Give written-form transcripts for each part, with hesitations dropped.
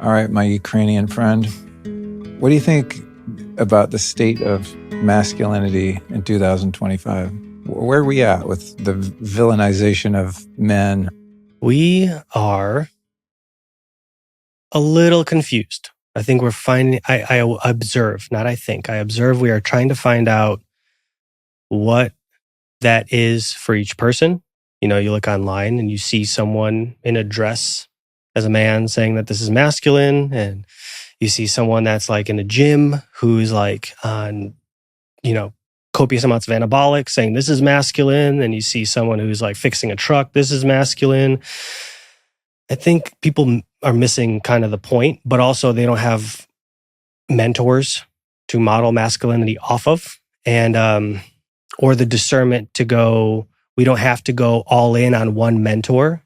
All right, my Ukrainian friend. What do you think about the state of masculinity in 2025? Where are we at with the villainization of men? We are a little confused. I think we're finding, I observe, not I think, I observe we are trying to find out what that is for each person. You know, you look online and you see someone in a dress as a man saying that this is masculine, and you see someone that's like in a gym who's like on, copious amounts of anabolic saying this is masculine, and you see someone who's like fixing a truck, this is masculine. I think people are missing kind of the point, but also they don't have mentors to model masculinity off of, and or the discernment to go, we don't have to go all in on one mentor.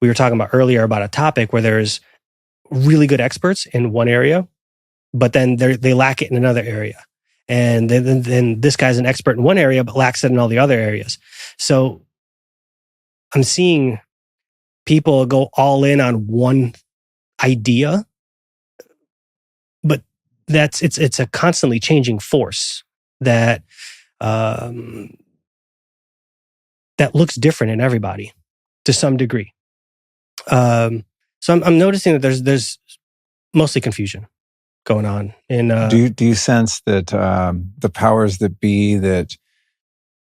We were talking about earlier about a topic where there's really good experts in one area, but then they lack it in another area. And then this guy's an expert in one area, but lacks it in all the other areas. So I'm seeing people go all in on one idea, but it's a constantly changing force that looks different in everybody to some degree. So I'm noticing that there's mostly confusion going on. And do you sense that the powers that be that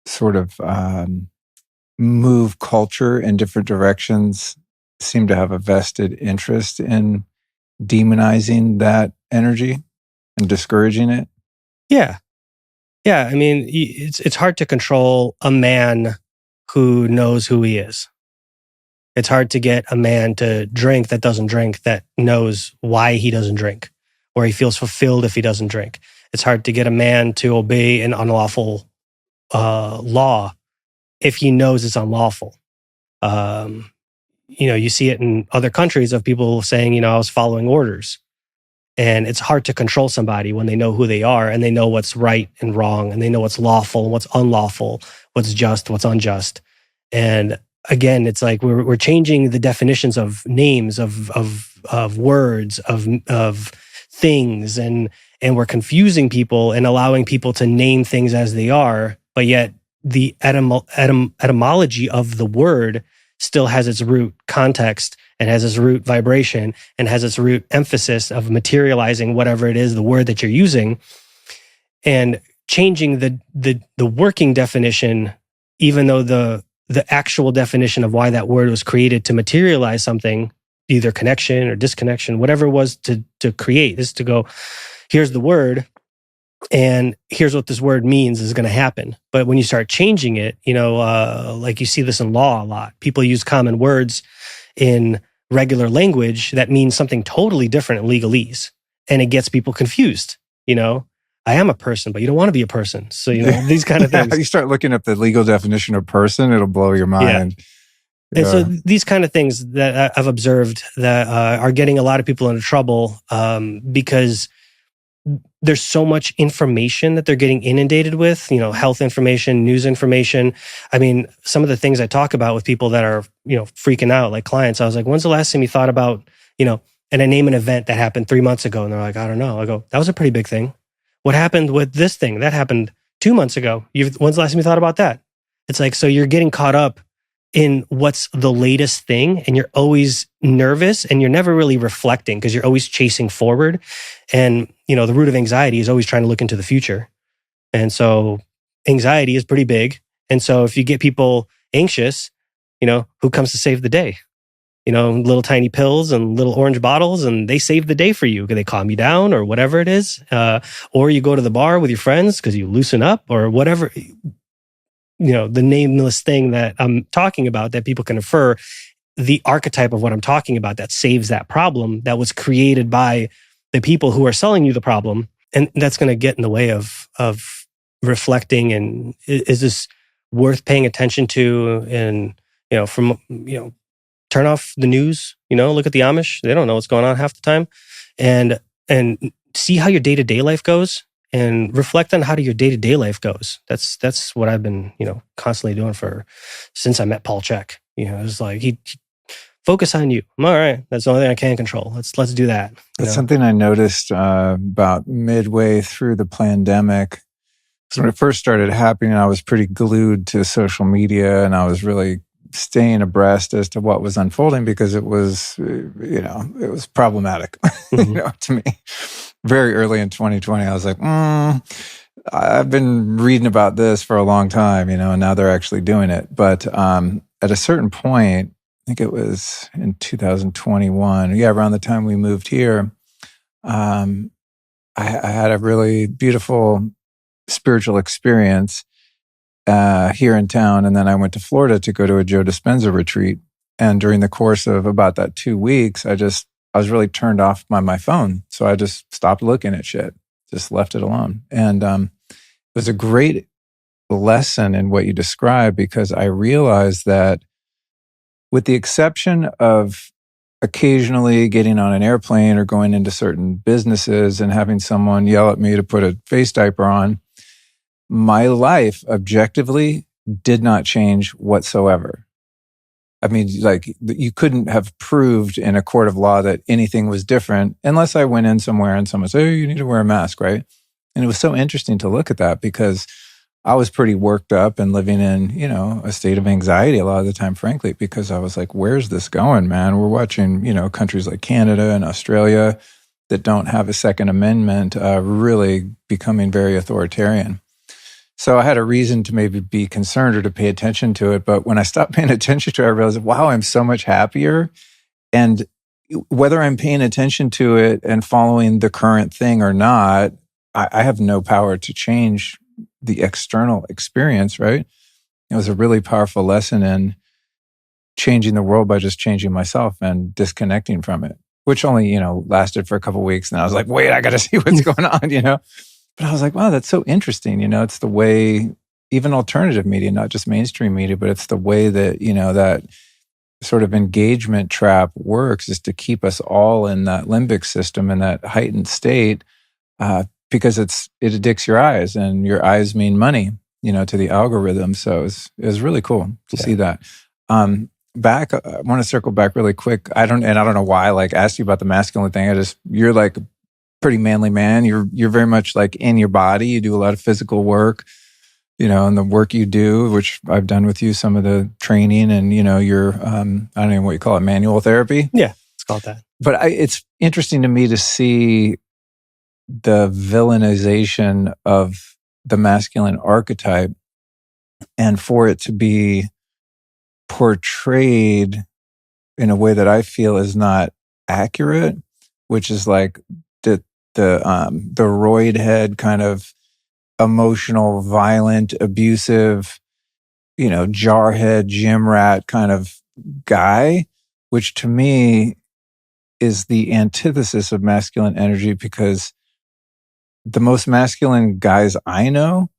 sort of move culture in different directions seem to have a vested interest in demonizing that energy and discouraging it? Yeah. I mean, it's hard to control a man who knows who he is. It's hard to get a man to drink that doesn't drink, that knows why he doesn't drink, or he feels fulfilled if he doesn't drink. It's hard to get a man to obey an unlawful law if he knows it's unlawful. You see it in other countries of people saying, I was following orders. And it's hard to control somebody when they know who they are and they know what's right and wrong, and they know what's lawful and what's unlawful, what's just, what's unjust. And again, it's like we're changing the definitions of names, of words, of things, and we're confusing people and allowing people to name things as they are, but yet the etymology of the word still has its root context and has its root vibration and has its root emphasis of materializing whatever it is, the word that you're using, and changing the working definition, even though the actual definition of why that word was created to materialize something, either connection or disconnection, whatever it was to create, is to go, here's the word, and here's what this word means is going to happen. But when you start changing it, like you see this in law a lot. People use common words in regular language that means something totally different in legalese, and it gets people confused. I am a person, but you don't want to be a person. So, these kind of things. You start looking up the legal definition of person, it'll blow your mind. Yeah. And so these kind of things that I've observed that are getting a lot of people into trouble because there's so much information that they're getting inundated with, health information, news information. I mean, some of the things I talk about with people that are, freaking out, like clients, I was like, when's the last time you thought about, and I name an event that happened 3 months ago, and they're like, I don't know. I go, that was a pretty big thing. What happened with this thing? That happened 2 months ago. When's the last time you thought about that? It's like, so you're getting caught up in what's the latest thing, and you're always nervous, and you're never really reflecting because you're always chasing forward. And, the root of anxiety is always trying to look into the future. And so anxiety is pretty big. And so if you get people anxious, who comes to save the day? Little tiny pills and little orange bottles, and they save the day for you. They calm you down or whatever it is. Or you go to the bar with your friends because you loosen up or whatever, the nameless thing that I'm talking about that people can infer the archetype of what I'm talking about that saves that problem that was created by the people who are selling you the problem. And that's going to get in the way of reflecting. And is this worth paying attention to? And, turn off the news, look at the Amish. They don't know what's going on half the time. And see how your day-to-day life goes and reflect on how your day-to-day life goes. That's what I've been, constantly doing since I met Paul CHEK. It's like focus on you. I'm all right. That's the only thing I can control. Let's do that. That's something I noticed about midway through the pandemic. So when it first started happening, I was pretty glued to social media, and I was really staying abreast as to what was unfolding because it was, it was problematic, to me. Very early in 2020, I was like, I've been reading about this for a long time, and now they're actually doing it. But at a certain point, I think it was in 2021, around the time we moved here, I had a really beautiful spiritual experience here in town. And then I went to Florida to go to a Joe Dispenza retreat. And during the course of about that 2 weeks, I was really turned off by my phone. So I just stopped looking at shit, just left it alone. And it was a great lesson in what you described, because I realized that with the exception of occasionally getting on an airplane or going into certain businesses and having someone yell at me to put a face diaper on, my life objectively did not change whatsoever. I mean, like, you couldn't have proved in a court of law that anything was different unless I went in somewhere and someone said, "Oh, you need to wear a mask," right? And it was so interesting to look at that because I was pretty worked up and living in, a state of anxiety a lot of the time, frankly, because I was like, where's this going, man? We're watching, countries like Canada and Australia that don't have a Second Amendment really becoming very authoritarian. So I had a reason to maybe be concerned or to pay attention to it. But when I stopped paying attention to it, I realized, wow, I'm so much happier. And whether I'm paying attention to it and following the current thing or not, I have no power to change the external experience, right? It was a really powerful lesson in changing the world by just changing myself and disconnecting from it, which only, lasted for a couple of weeks. And I was like, wait, I got to see what's going on, But I was like, wow, that's so interesting. It's the way even alternative media, not just mainstream media, but it's the way that, that sort of engagement trap works, is to keep us all in that limbic system, in that heightened state, because it addicts your eyes, and your eyes mean money, to the algorithm. So it was really cool to see that. I want to circle back really quick. I don't know why I asked you about the masculine thing. You're like a pretty manly man. You're very much like in your body. You do a lot of physical work, and the work you do, which I've done with you, some of the training and, your, I don't know what you call it, manual therapy. Yeah, it's called that. But it's interesting to me to see the villainization of the masculine archetype, and for it to be portrayed in a way that I feel is not accurate, which is like the roid head kind of emotional, violent, abusive, jarhead, gym rat kind of guy, which to me is the antithesis of masculine energy, because the most masculine guys I know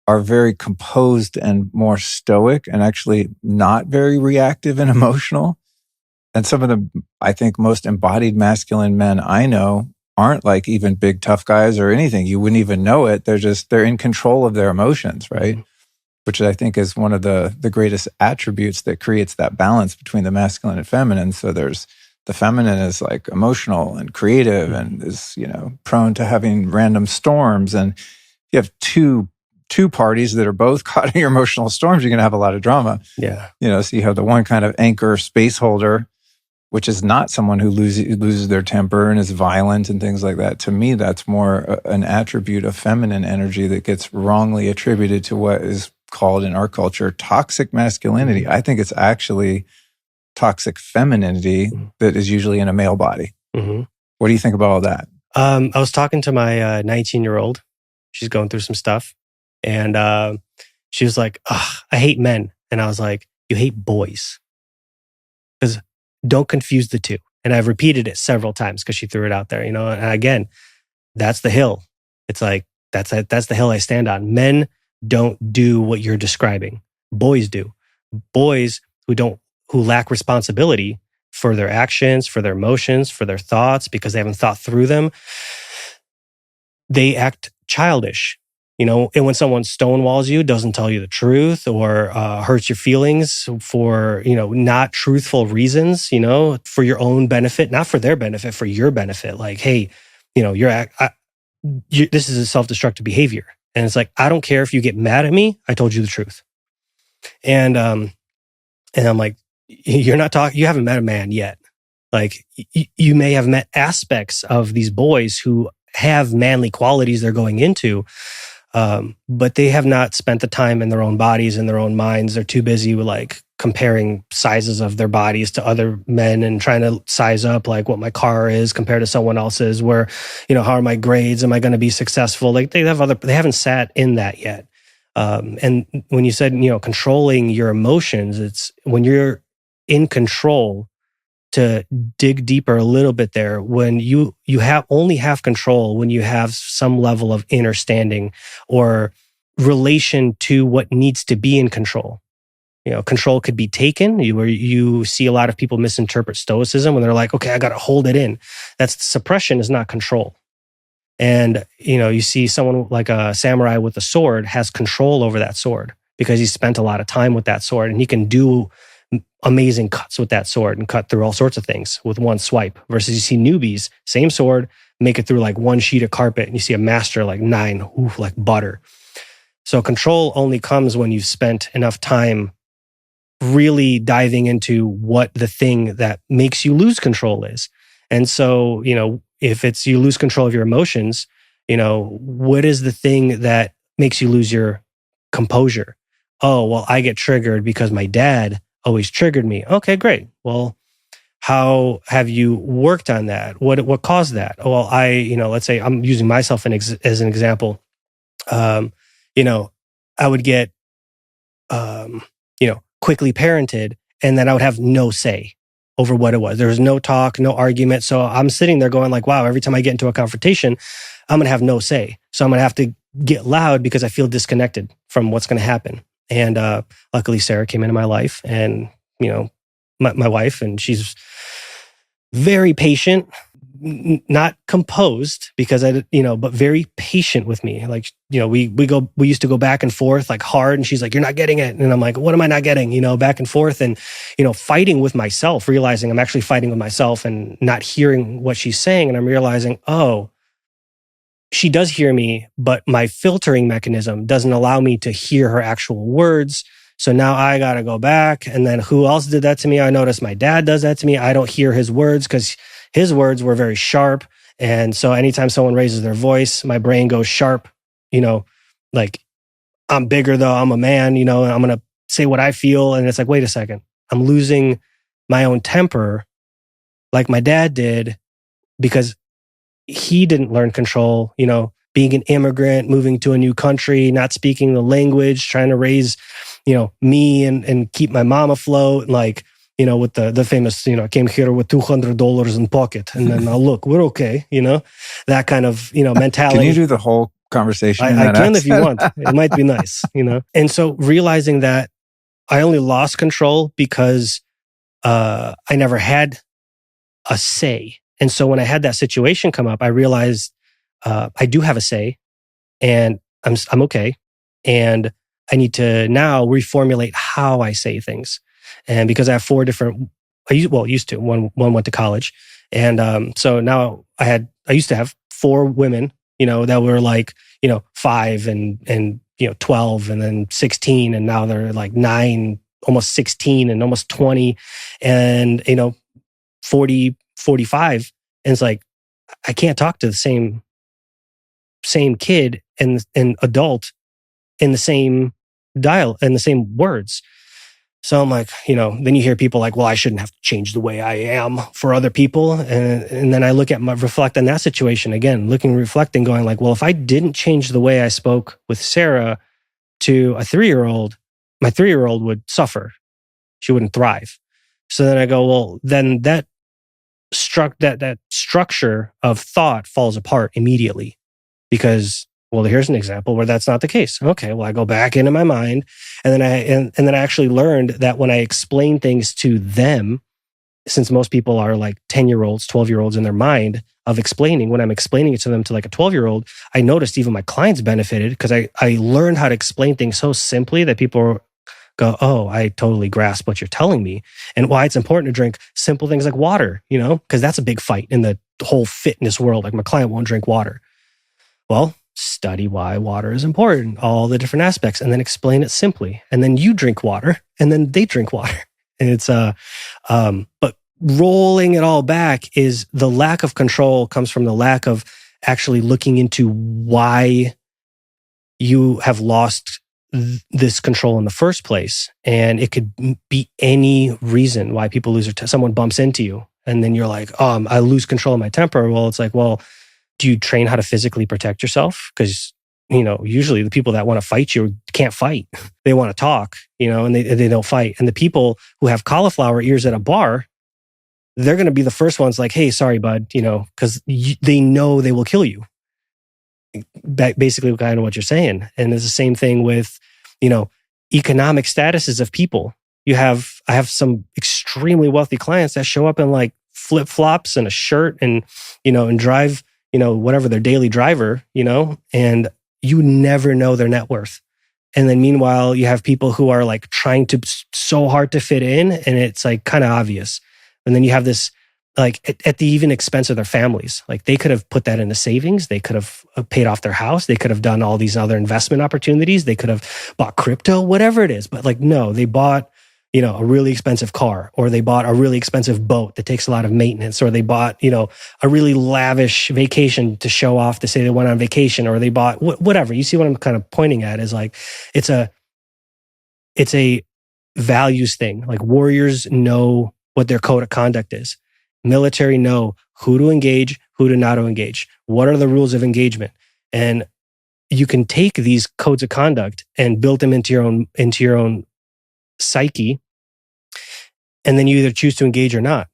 are very composed and more stoic, and actually not very reactive and emotional. And some of the, I think, most embodied masculine men I know aren't like even big tough guys or anything. You wouldn't even know it. They're in control of their emotions, right? Mm-hmm. Which I think is one of the greatest attributes that creates that balance between the masculine and feminine. So there's the feminine is like emotional and creative, and is, prone to having random storms. And you have two parties that are both caught in your emotional storms, you're going to have a lot of drama. Yeah. So you have the one kind of anchor space holder, which is not someone who loses their temper and is violent and things like that. To me, that's more an attribute of feminine energy that gets wrongly attributed to what is called in our culture toxic masculinity. I think it's actually toxic femininity that is usually in a male body. Mm-hmm. What do you think about all that? I was talking to my 19-year-old. She's going through some stuff. And she was like, I hate men. And I was like, you hate boys. Because don't confuse the two. And I've repeated it several times because she threw it out there, And again, that's the hill. It's like, that's the hill I stand on. Men don't do what you're describing. Boys do. Boys who lack responsibility for their actions, for their emotions, for their thoughts, because they haven't thought through them, they act childish. And when someone stonewalls you, doesn't tell you the truth, or hurts your feelings for, not truthful reasons, for your own benefit, not for their benefit, for your benefit. Like, hey, this is a self-destructive behavior. And it's like, I don't care if you get mad at me. I told you the truth. And I'm like, you haven't met a man yet. Like, you may have met aspects of these boys who have manly qualities they're going into, but they have not spent the time in their own bodies, in their own minds. They're too busy with like comparing sizes of their bodies to other men and trying to size up like what my car is compared to someone else's, where, how are my grades? Am I going to be successful? Like they haven't sat in that yet. And when you said, controlling your emotions, it's when you're in control, to dig deeper a little bit there, when you only have control when you have some level of understanding or relation to what needs to be in control. Control could be taken, where you see a lot of people misinterpret stoicism when they're like, okay, I got to hold it in. That's suppression, is not control. And, you see someone like a samurai with a sword has control over that sword because he spent a lot of time with that sword, and he can do amazing cuts with that sword and cut through all sorts of things with one swipe, versus you see newbies, same sword, make it through like one sheet of carpet, and you see a master like 9, like butter. So control only comes when you've spent enough time really diving into what the thing that makes you lose control is. And so, if it's you lose control of your emotions, what is the thing that makes you lose your composure? Oh, well, I get triggered because my dad always triggered me. Okay, great. Well, how have you worked on that? What caused that? Well, let's say I'm using myself as an example. I would get, quickly parented, and then I would have no say over what it was. There was no talk, no argument. So I'm sitting there going like, wow, every time I get into a confrontation, I'm going to have no say. So I'm going to have to get loud because I feel disconnected from what's going to happen. And luckily, Sarah came into my life, and my wife, and she's very patient, not composed because but very patient with me. Like we used to go back and forth like hard, and she's like, "You're not getting it," and I'm like, "What am I not getting?" Back and forth, and fighting with myself, realizing I'm actually fighting with myself and not hearing what she's saying, and I'm realizing, oh, she does hear me, but my filtering mechanism doesn't allow me to hear her actual words. So now I got to go back. And then who else did that to me? I noticed my dad does that to me. I don't hear his words because his words were very sharp. And so anytime someone raises their voice, my brain goes sharp, like I'm bigger though, I'm a man, and I'm going to say what I feel. And it's like, wait a second, I'm losing my own temper like my dad did because he didn't learn control, being an immigrant, moving to a new country, not speaking the language, trying to raise, me and keep my mom afloat. Like, with the famous, I came here with $200 in pocket, and then look, we're okay. That kind of, mentality. Can you do the whole conversation? I can if you want. It might be nice, And so realizing that I only lost control because I never had a say. And so when I had that situation come up, I realized I do have a say, and I'm okay. And I need to now reformulate how I say things. And because I have 4 different, used to, one went to college. And so now I used to have 4 women, that were like, 5 and 12 and then 16. And now they're like 9, almost 16 and almost 20 and, 40, 45. And it's like, I can't talk to the same kid and adult in the same in the same words. So I'm like, then you hear people like, well, I shouldn't have to change the way I am for other people. And then I reflect on that situation again, reflecting, going like, well, if I didn't change the way I spoke with Sarah to a 3-year-old, my 3-year-old would suffer. She wouldn't thrive. So then I go, well, then that structure of thought falls apart immediately because, well, here's an example where that's not the case. Okay, well, I go back into my mind, and then I actually learned that when I explain things to them, since most people are like 10-year-olds, 12-year-olds in their mind of explaining, when I'm explaining it to them to like a 12-year-old, I noticed even my clients benefited because I learned how to explain things so simply that people go, oh, I totally grasp what you're telling me, and why it's important to drink simple things like water, because that's a big fight in the whole fitness world. Like, my client won't drink water. Well, study why water is important, all the different aspects, and then explain it simply. And then you drink water, and then they drink water. And it's but rolling it all back is the lack of control comes from the lack of actually looking into why you have lost this control in the first place. And it could be any reason why people lose their someone bumps into you, and then you're like, oh, I lose control of my temper. Well, it's like, well, do you train how to physically protect yourself? Because, usually the people that want to fight you can't fight. They want to talk, and they don't fight. And the people who have cauliflower ears at a bar, they're going to be the first ones like, hey, sorry, bud, because they know they will kill you. Basically kind of what you're saying. And it's the same thing with, economic statuses of people. I have some extremely wealthy clients that show up in like flip-flops and a shirt and, and drive, whatever their daily driver, and you never know their net worth. And then meanwhile, you have people who are like trying to so hard to fit in, and it's like kind of obvious. And then you have this like at the even expense of their families. Like, they could have put that into savings. They could have paid off their house. They could have done all these other investment opportunities. They could have bought crypto, whatever it is. But like, no, they bought, a really expensive car, or they bought a really expensive boat that takes a lot of maintenance, or they bought, a really lavish vacation to show off to say they went on vacation, or they bought whatever. You see what I'm kind of pointing at is like, it's a values thing. Like, warriors know what their code of conduct is. Military know who to engage, who to not to engage. What are the rules of engagement? And you can take these codes of conduct and build them into your own psyche, and then you either choose to engage or not.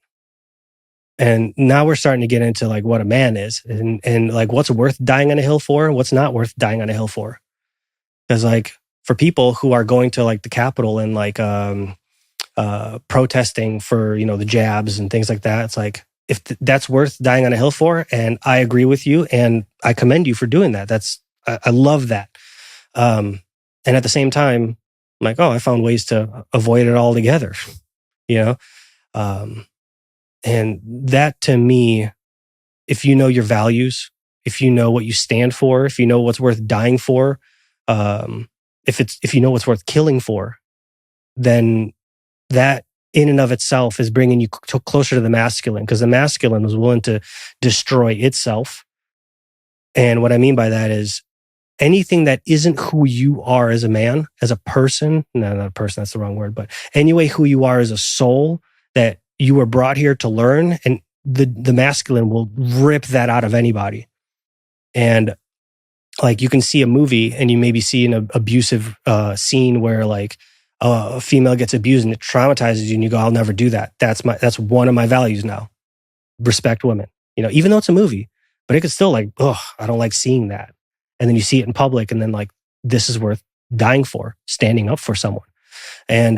And now we're starting to get into like what a man is, and like what's worth dying on a hill for, what's not worth dying on a hill for. Because like for people who are going to like the Capitol and like protesting for the jabs and things like that, it's like, if that's worth dying on a hill for, and I agree with you and I commend you for doing that. I love that. And at the same time, I'm like, oh, I found ways to avoid it altogether, and that to me, if you know your values, if you know what you stand for, if you know what's worth dying for, if you know what's worth killing for, then that in and of itself is bringing you closer to the masculine, because the masculine was willing to destroy itself. And what I mean by that is anything that isn't who you are as a man, as a person, no, not a person, that's the wrong word, but anyway, who you are as a soul, that you were brought here to learn, and the masculine will rip that out of anybody. And like, you can see a movie and you maybe see an abusive scene where like a female gets abused and it traumatizes you, and you go, I'll never do that. That's one of my values now. Respect women, even though it's a movie, but it could still like, I don't like seeing that. And then you see it in public, and then like, this is worth dying for, standing up for someone. And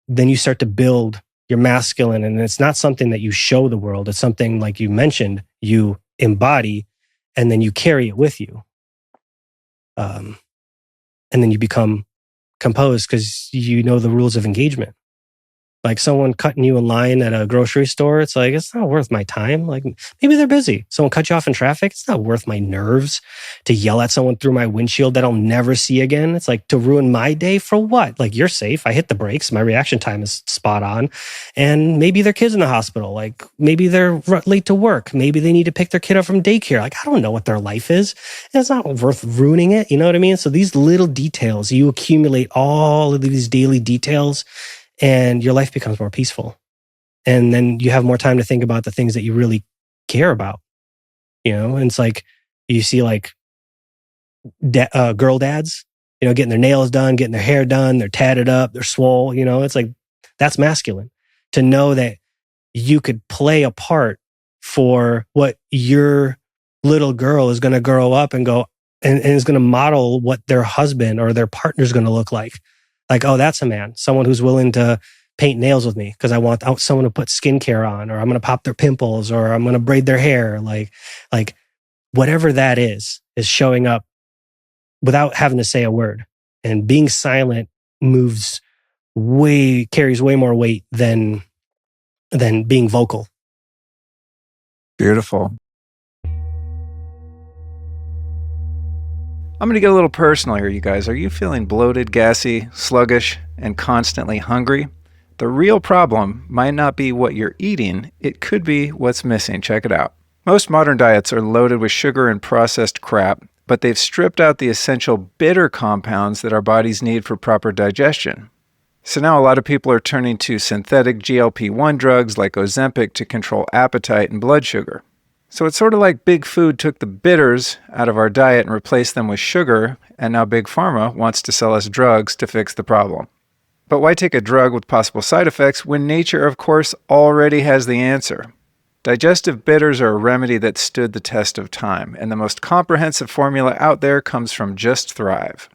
then you start to build your masculine, and it's not something that you show the world. It's something, like you mentioned, you embody, and then you carry it with you. And then you become composed because you know the rules of engagement. Like someone cutting you in line at a grocery store, it's like, it's not worth my time. Like, maybe they're busy. Someone cut you off in traffic, it's not worth my nerves to yell at someone through my windshield that I'll never see again. It's like, to ruin my day for what? Like, you're safe. I hit the brakes. My reaction time is spot on. And maybe their kid's in the hospital. Like, maybe they're late to work. Maybe they need to pick their kid up from daycare. Like, I don't know what their life is. And it's not worth ruining it. You know what I mean? So these little details, you accumulate all of these daily details, and your life becomes more peaceful. And then you have more time to think about the things that you really care about, And it's like, you see like girl dads, getting their nails done, getting their hair done, they're tatted up, they're swole, It's like, that's masculine. To know that you could play a part for what your little girl is going to grow up and go, and is going to model what their husband or their partner is going to look like. Like, oh, that's a man. Someone who's willing to paint nails with me because I want someone to put skincare on, or I'm going to pop their pimples, or I'm going to braid their hair. Like whatever that is showing up without having to say a word. And being silent carries way more weight than being vocal. Beautiful. I'm going to get a little personal here, you guys. Are you feeling bloated, gassy, sluggish, and constantly hungry? The real problem might not be what you're eating. It could be what's missing. Check it out. Most modern diets are loaded with sugar and processed crap, but they've stripped out the essential bitter compounds that our bodies need for proper digestion. So now a lot of people are turning to synthetic GLP-1 drugs like Ozempic to control appetite and blood sugar. So it's sort of like Big Food took the bitters out of our diet and replaced them with sugar, and now Big Pharma wants to sell us drugs to fix the problem. But why take a drug with possible side effects when nature, of course, already has the answer? Digestive bitters are a remedy that stood the test of time, and the most comprehensive formula out there comes from Just Thrive.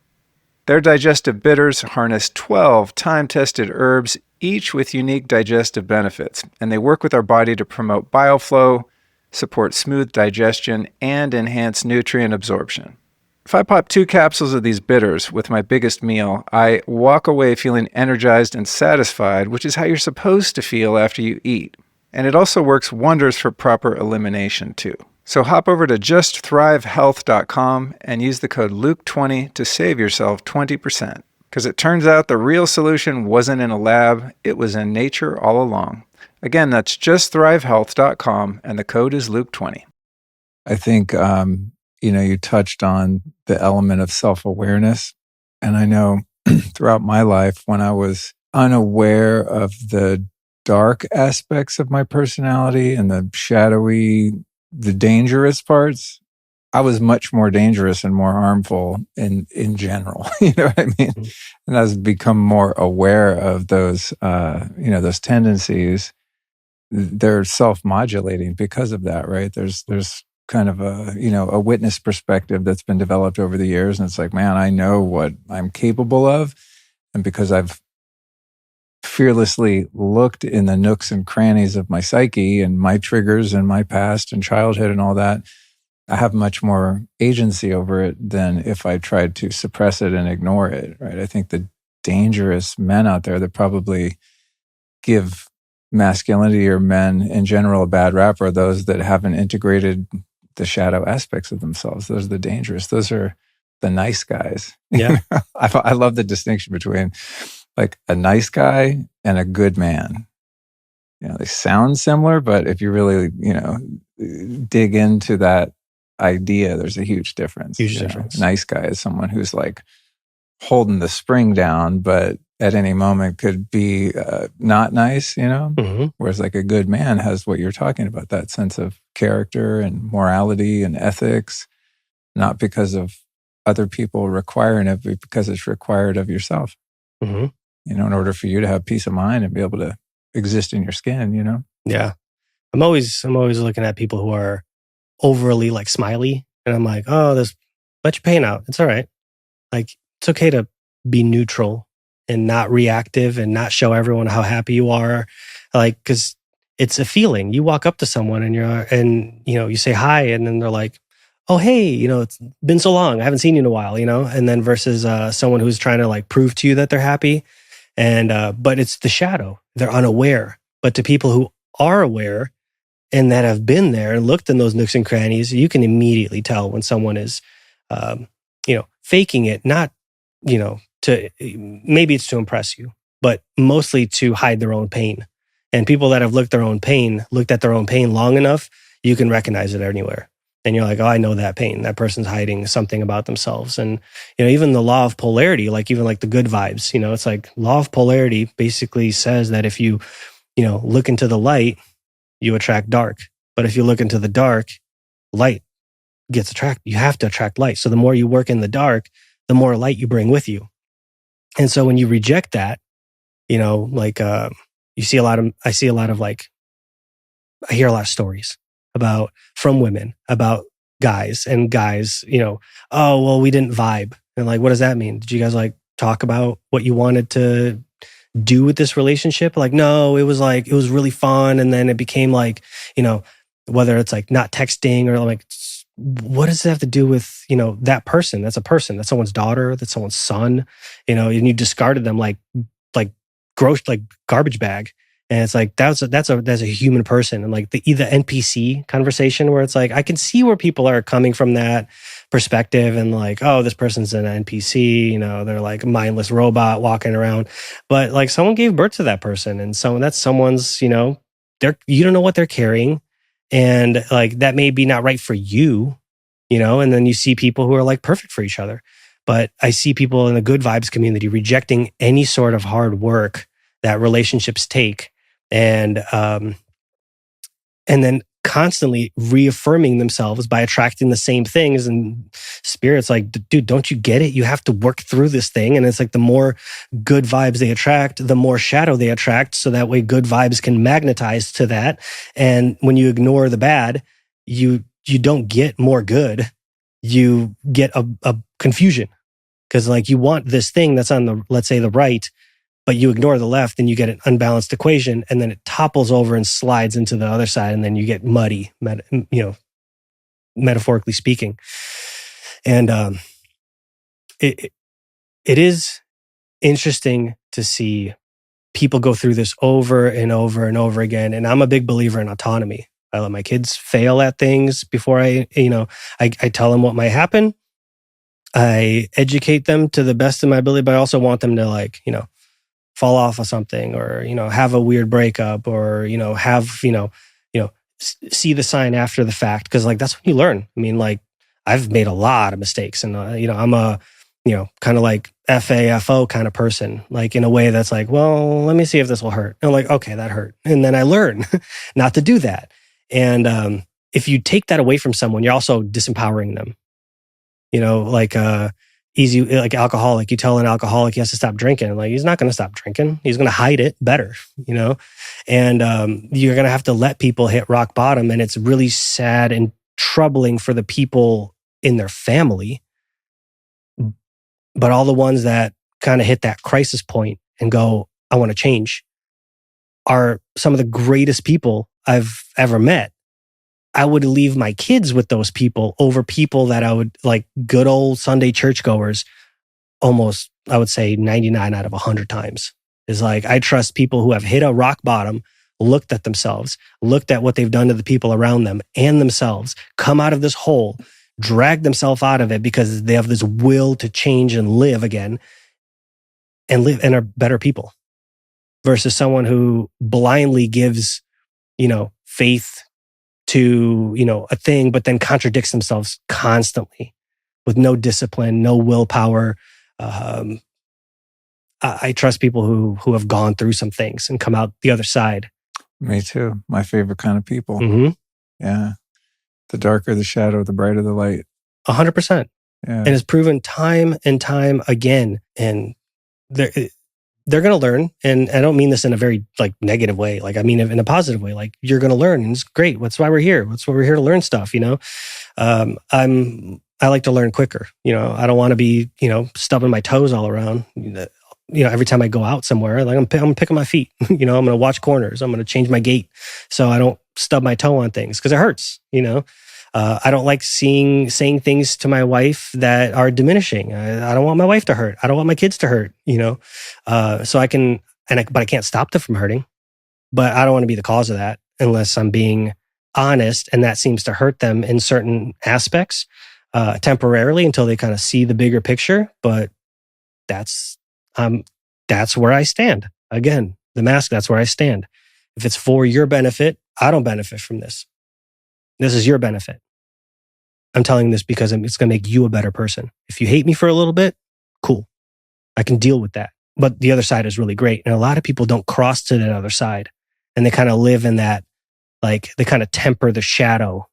Their digestive bitters harness 12 time-tested herbs, each with unique digestive benefits, and they work with our body to promote bile flow, support smooth digestion, and enhance nutrient absorption. If I pop 2 capsules of these bitters with my biggest meal, I walk away feeling energized and satisfied, which is how you're supposed to feel after you eat. And it also works wonders for proper elimination too. So hop over to justthrivehealth.com and use the code Luke20 to save yourself 20%. Because it turns out the real solution wasn't in a lab, it was in nature all along. Again, that's justthrivehealth.com, and the code is Luke20. I think, you touched on the element of self-awareness. And I know throughout my life, when I was unaware of the dark aspects of my personality and the shadowy, the dangerous parts, I was much more dangerous and more harmful in general. You know what I mean? Mm-hmm. And as I've become more aware of those, those tendencies, they're self-modulating because of that, right? There's kind of a witness perspective that's been developed over the years. And it's like, man, I know what I'm capable of. And because I've fearlessly looked in the nooks and crannies of my psyche and my triggers and my past and childhood and all that, I have much more agency over it than if I tried to suppress it and ignore it, right? I think the dangerous men out there that probably give masculinity or men in general a bad rap are those that haven't integrated the shadow aspects of themselves. Those are the dangerous. Those are the nice guys. Yeah. I love the distinction between like a nice guy and a good man. They sound similar, but if you really, dig into that idea, there's a huge difference. Huge difference. Nice guy is someone who's like holding the spring down, but at any moment could be not nice, Mm-hmm. Whereas like a good man has what you're talking about, that sense of character and morality and ethics, not because of other people requiring it, but because it's required of yourself. Mm-hmm. In order for you to have peace of mind and be able to exist in your skin, Yeah. I'm always looking at people who are overly like smiley, and I'm like, oh, let your pain out. It's all right. Like, it's okay to be neutral and not reactive and not show everyone how happy you are. Like, because it's a feeling. You walk up to someone and you say hi, and then they're like, oh, hey, it's been so long. I haven't seen you in a while, and then versus someone who's trying to like prove to you that they're happy. And, but it's the shadow. They're unaware. But to people who are aware and that have been there and looked in those nooks and crannies, you can immediately tell when someone is, faking it, not, maybe it's to impress you, but mostly to hide their own pain. And people that have looked at their own pain long enough, you can recognize it anywhere. And you're like, oh, I know that pain. That person's hiding something about themselves. And, even the law of polarity, like even like the good vibes, it's like law of polarity basically says that if you, look into the light, you attract dark. But if you look into the dark, light gets attracted. You have to attract light. So the more you work in the dark, the more light you bring with you. And so when you reject that, I hear a lot of stories from women about guys, oh, well, we didn't vibe. And like, what does that mean? Did you guys like talk about what you wanted to do with this relationship. Like, no, it was really fun. And then it became like, whether it's like not texting or like, what does it have to do with, that person? That's a person. That's someone's daughter. That's someone's son, and you discarded them like gross, like garbage bag. And it's like, that's a human person. And like the NPC conversation where it's like, I can see where people are coming from that perspective and like, oh, this person's an NPC, they're like a mindless robot walking around. But like someone gave birth to that person, and that's someone's, you don't know what they're carrying. And like, that may be not right for you, and then you see people who are like perfect for each other. But I see people in the good vibes community rejecting any sort of hard work that relationships take, and then constantly reaffirming themselves by attracting the same things. And spirit's like, dude, don't you get it? You have to work through this thing. And it's like the more good vibes they attract, the more shadow they attract. So that way good vibes can magnetize to that. And when you ignore the bad, you don't get more good. You get a confusion. Because like you want this thing that's on the, let's say, the right, but you ignore the left, and you get an unbalanced equation, and then it topples over and slides into the other side, and then you get muddy, metaphorically speaking. And it is interesting to see people go through this over and over and over again. And I'm a big believer in autonomy. I let my kids fail at things before I tell them what might happen. I educate them to the best of my ability, but I also want them to like, fall off of something, or, have a weird breakup, or, have, see the sign after the fact. Cause like, that's when you learn. I mean, like I've made a lot of mistakes, and, I'm a, kind of like FAFO kind of person, like in a way that's like, well, let me see if this will hurt. And I'm like, okay, that hurt. And then I learn not to do that. And, if you take that away from someone, you're also disempowering them. Like easy, like alcoholic, you tell an alcoholic he has to stop drinking. Like, he's not going to stop drinking. He's going to hide it better, and you're going to have to let people hit rock bottom. And it's really sad and troubling for the people in their family. But all the ones that kind of hit that crisis point and go, I want to change, are some of the greatest people I've ever met. I would leave my kids with those people over people that I would like good old Sunday churchgoers. Almost, I would say 99 out of 100 times is like, I trust people who have hit a rock bottom, looked at themselves, looked at what they've done to the people around them and themselves, come out of this hole, drag themselves out of it because they have this will to change and live again, and are better people, versus someone who blindly gives, faith to, a thing, but then contradicts themselves constantly with no discipline, no willpower. I trust people who have gone through some things and come out the other side. Me too. My favorite kind of people. Mm-hmm. Yeah. The darker the shadow, the brighter the light. 100%. Yeah. And it's proven time and time again. And they're going to learn. And I don't mean this in a very like negative way. Like, I mean it in a positive way. Like, you're going to learn, and it's great. That's why we're here. That's why we're here to learn stuff, I like to learn quicker. I don't want to be, stubbing my toes all around. Every time I go out somewhere, like I'm picking my feet. I'm going to watch corners. I'm going to change my gait so I don't stub my toe on things, because it hurts. I don't like saying things to my wife that are diminishing. I don't want my wife to hurt. I don't want my kids to hurt. So I can, but I can't stop them from hurting. But I don't want to be the cause of that unless I'm being honest, and that seems to hurt them in certain aspects temporarily until they kind of see the bigger picture. But that's where I stand. Again, the mask. That's where I stand. If it's for your benefit, I don't benefit from this. This is your benefit. I'm telling this because it's going to make you a better person. If you hate me for a little bit, cool. I can deal with that. But the other side is really great. And a lot of people don't cross to the other side. And they kind of live in that, like, they kind of temper the shadow.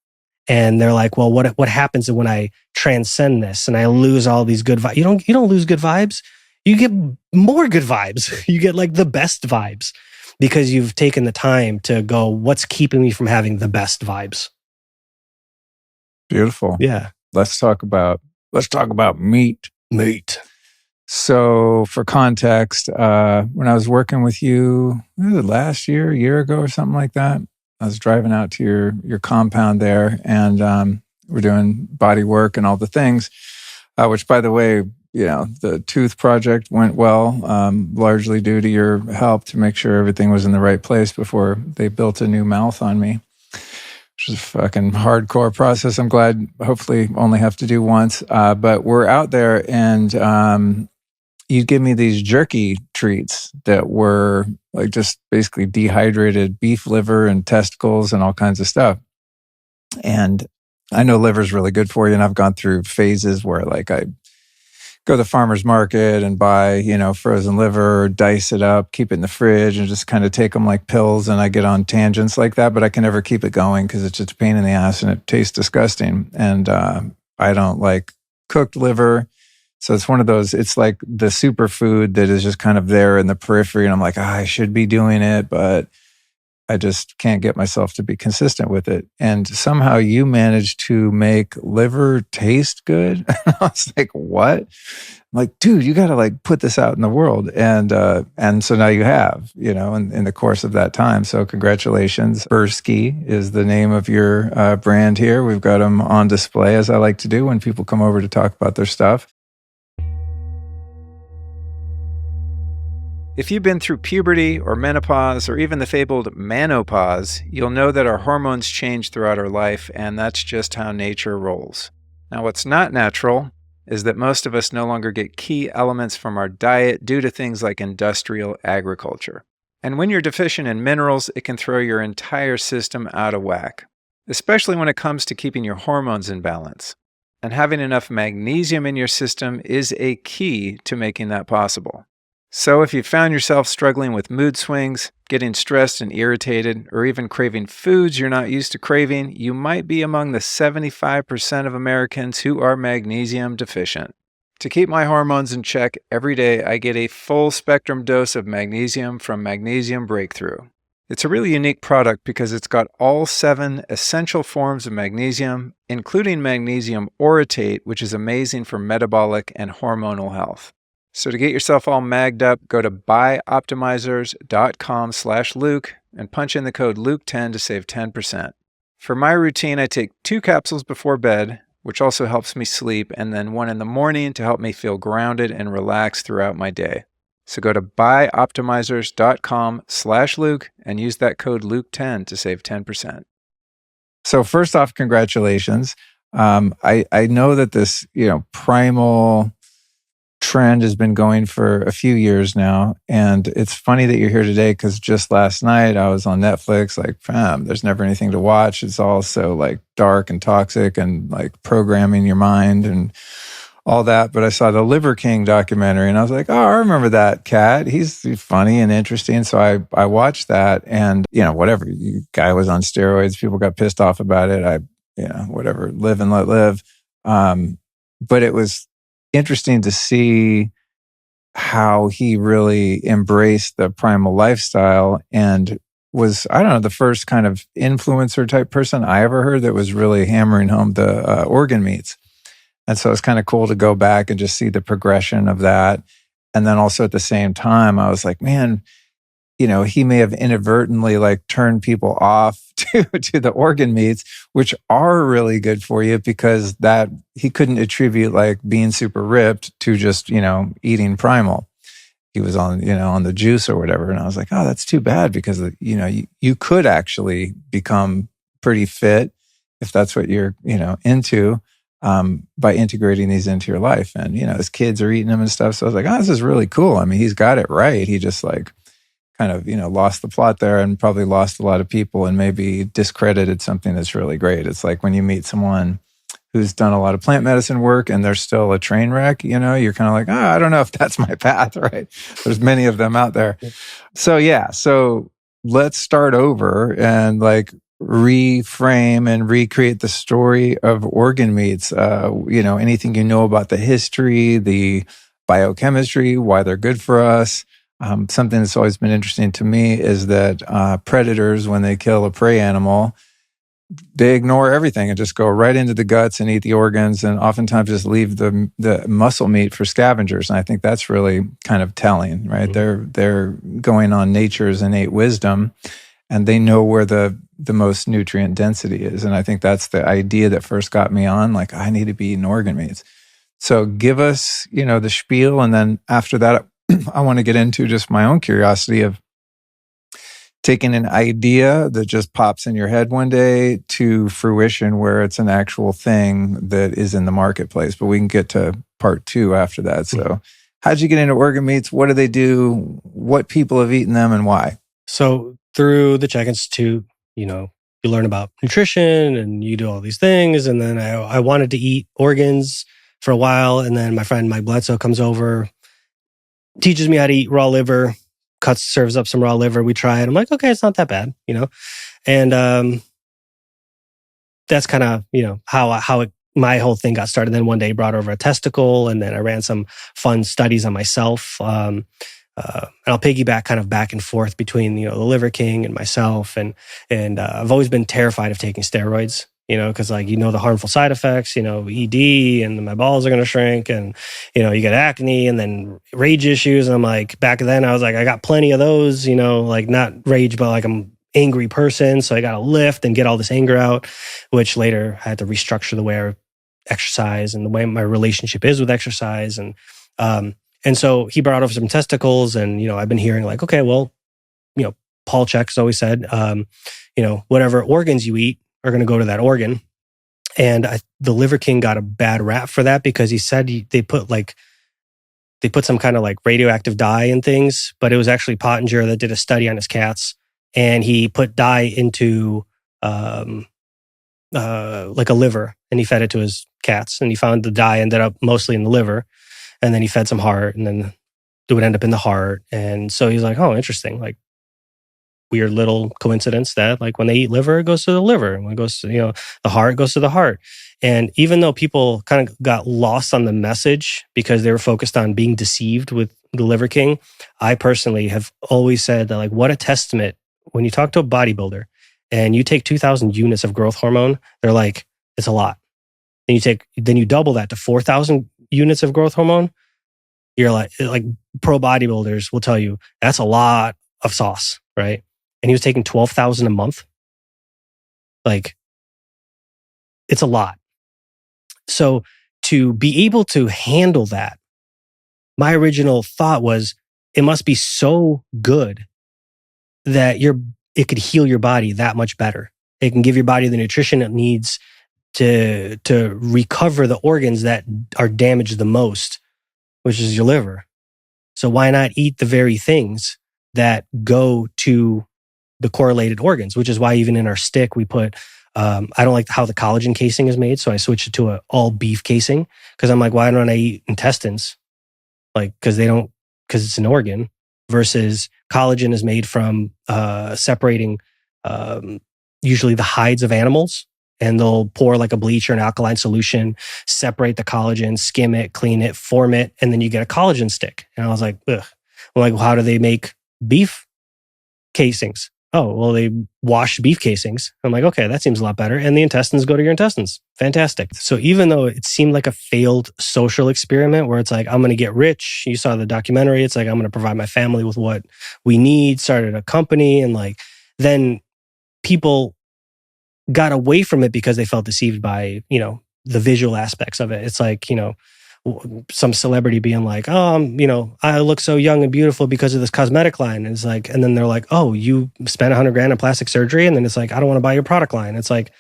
And they're like, well, what happens when I transcend this and I lose all these good vibes? You don't lose good vibes. You get more good vibes. You get like the best vibes because you've taken the time to go, what's keeping me from having the best vibes? Beautiful. Yeah. Let's talk about meat. Meat. So for context, when I was working with you, what was it, last year, a year ago or something like that, I was driving out to your compound there, and we're doing body work and all the things, which, by the way, the tooth project went well, largely due to your help to make sure everything was in the right place before they built a new mouth on me, which is a fucking hardcore process. I'm glad, hopefully only have to do once. But we're out there, and you'd give me these jerky treats that were like just basically dehydrated beef liver and testicles and all kinds of stuff. And I know liver's really good for you, and I've gone through phases where like I go to the farmer's market and buy, frozen liver, dice it up, keep it in the fridge, and just kind of take them like pills. And I get on tangents like that, but I can never keep it going because it's just a pain in the ass and it tastes disgusting. And I don't like cooked liver. So it's one of those, it's like the superfood that is just kind of there in the periphery. And I'm like, I should be doing it, but I just can't get myself to be consistent with it. And somehow you managed to make liver taste good. I was like, what? I'm like, dude, you got to like put this out in the world. And so now you have, in the course of that time. So congratulations. Rybchinskiy is the name of your brand here. We've got them on display, as I like to do when people come over to talk about their stuff. If you've been through puberty or menopause or even the fabled manopause, you'll know that our hormones change throughout our life, and that's just how nature rolls. Now, what's not natural is that most of us no longer get key elements from our diet due to things like industrial agriculture. And when you're deficient in minerals, it can throw your entire system out of whack, especially when it comes to keeping your hormones in balance. And having enough magnesium in your system is a key to making that possible. So if you found yourself struggling with mood swings, getting stressed and irritated, or even craving foods you're not used to craving, you might be among the 75% of Americans who are magnesium deficient. To keep my hormones in check every day, I get a full spectrum dose of magnesium from Magnesium Breakthrough. It's a really unique product because it's got all 7 essential forms of magnesium, including magnesium orotate, which is amazing for metabolic and hormonal health. So to get yourself all magged up, go to buyoptimizers.com/Luke and punch in the code Luke10 to save 10%. For my routine, I take 2 capsules before bed, which also helps me sleep, and then 1 in the morning to help me feel grounded and relaxed throughout my day. So go to buyoptimizers.com/Luke and use that code Luke10 to save 10%. So first off, congratulations. I know that this, primal trend has been going for a few years now. And it's funny that you're here today because just last night I was on Netflix, like, there's never anything to watch. It's all so like dark and toxic and like programming your mind and all that. But I saw the Liver King documentary and I was like, oh, I remember that cat. He's funny and interesting. So I watched that and, whatever. Guy was on steroids. People got pissed off about it. Whatever, live and let live. But it was interesting to see how he really embraced the primal lifestyle and was, the first kind of influencer type person I ever heard that was really hammering home the organ meats. And so it's kind of cool to go back and just see the progression of that. And then also at the same time, I was like, man, he may have inadvertently like turned people off to the organ meats, which are really good for you because that he couldn't attribute like being super ripped to just, eating primal. He was on the juice or whatever. And I was like, oh, that's too bad because, you could actually become pretty fit if that's what you're, into, by integrating these into your life. And, his kids are eating them and stuff. So I was like, oh, this is really cool. I mean, he's got it right. He just like, kind of, lost the plot there and probably lost a lot of people and maybe discredited something that's really great. It's like when you meet someone who's done a lot of plant medicine work and they're still a train wreck, you're kind of like, I don't know if that's my path, right? There's many of them out there. So let's start over and like reframe and recreate the story of organ meats. Anything about the history, the biochemistry, why they're good for us. Something that's always been interesting to me is that predators, when they kill a prey animal, they ignore everything and just go right into the guts and eat the organs, and oftentimes just leave the muscle meat for scavengers. And I think that's really kind of telling, right? Mm-hmm. They're going on nature's innate wisdom, and they know where the most nutrient density is. And I think that's the idea that first got me on, like, I need to be eating organ meats. So give us, the spiel. And then after that, I want to get into just my own curiosity of taking an idea that just pops in your head one day to fruition where it's an actual thing that is in the marketplace. But we can get to part 2 after that. So how'd you get into organ meats? What do they do? What people have eaten them and why? So through the CHEK Institute, you learn about nutrition and you do all these things. And then I wanted to eat organs for a while. And then my friend Mike Bledsoe comes over, teaches me how to eat raw liver, serves up some raw liver. We try it. I'm like, okay, it's not that bad, And that's kind of, how my whole thing got started. Then one day he brought over a testicle, and then I ran some fun studies on myself. And I'll piggyback kind of back and forth between, the Liver King and myself. And I've always been terrified of taking steroids, because the harmful side effects, ED, and my balls are going to shrink, and, you get acne and then rage issues. And I'm like, back then I was like, I got plenty of those, not rage, but like I'm angry person. So I got to lift and get all this anger out, which later I had to restructure the way I exercise and the way my relationship is with exercise. And so he brought over some testicles, and, I've been hearing like, okay, well, Paul Chek's always said, whatever organs you eat are going to go to that organ. And the Liver King got a bad rap for that because he said they put some kind of like radioactive dye in things, but it was actually Pottinger that did a study on his cats, and he put dye into like a liver, and he fed it to his cats, and he found the dye ended up mostly in the liver. And then he fed some heart, and then it would end up in the heart. And so he's like, oh, interesting. Like, weird little coincidence that like when they eat liver, it goes to the liver. And when it goes to, the heart, it goes to the heart. And even though people kind of got lost on the message because they were focused on being deceived with the Liver King, I personally have always said that, like, what a testament when you talk to a bodybuilder and you take 2,000 units of growth hormone, they're like, it's a lot. Then you double that to 4,000 units of growth hormone. You're like pro bodybuilders will tell you that's a lot of sauce, right? And he was taking 12,000 a month. Like, it's a lot. So to be able to handle that, my original thought was it must be so good that it could heal your body that much better. It can give your body the nutrition it needs to recover the organs that are damaged the most, which is your liver. So why not eat the very things that go to the correlated organs, which is why even in our stick, we put, I don't like how the collagen casing is made. So I switched it to an all beef casing because I'm like, why don't I eat intestines? Like, because it's an organ, versus collagen is made from separating usually the hides of animals. And they'll pour like a bleach or an alkaline solution, separate the collagen, skim it, clean it, form it, and then you get a collagen stick. And I was like, ugh. I'm like, well, how do they make beef casings? Oh, well, they wash beef casings. I'm like, okay, that seems a lot better. And the intestines go to your intestines. Fantastic. So even though it seemed like a failed social experiment where it's like, I'm going to get rich. You saw the documentary. It's like, I'm going to provide my family with what we need, started a company. And like, then people got away from it because they felt deceived by, the visual aspects of it. It's like, some celebrity being like, oh, I look so young and beautiful because of this cosmetic line. And it's like, and then they're like, oh, you spent $100,000 on plastic surgery. And then it's like, I don't want to buy your product line. It's like,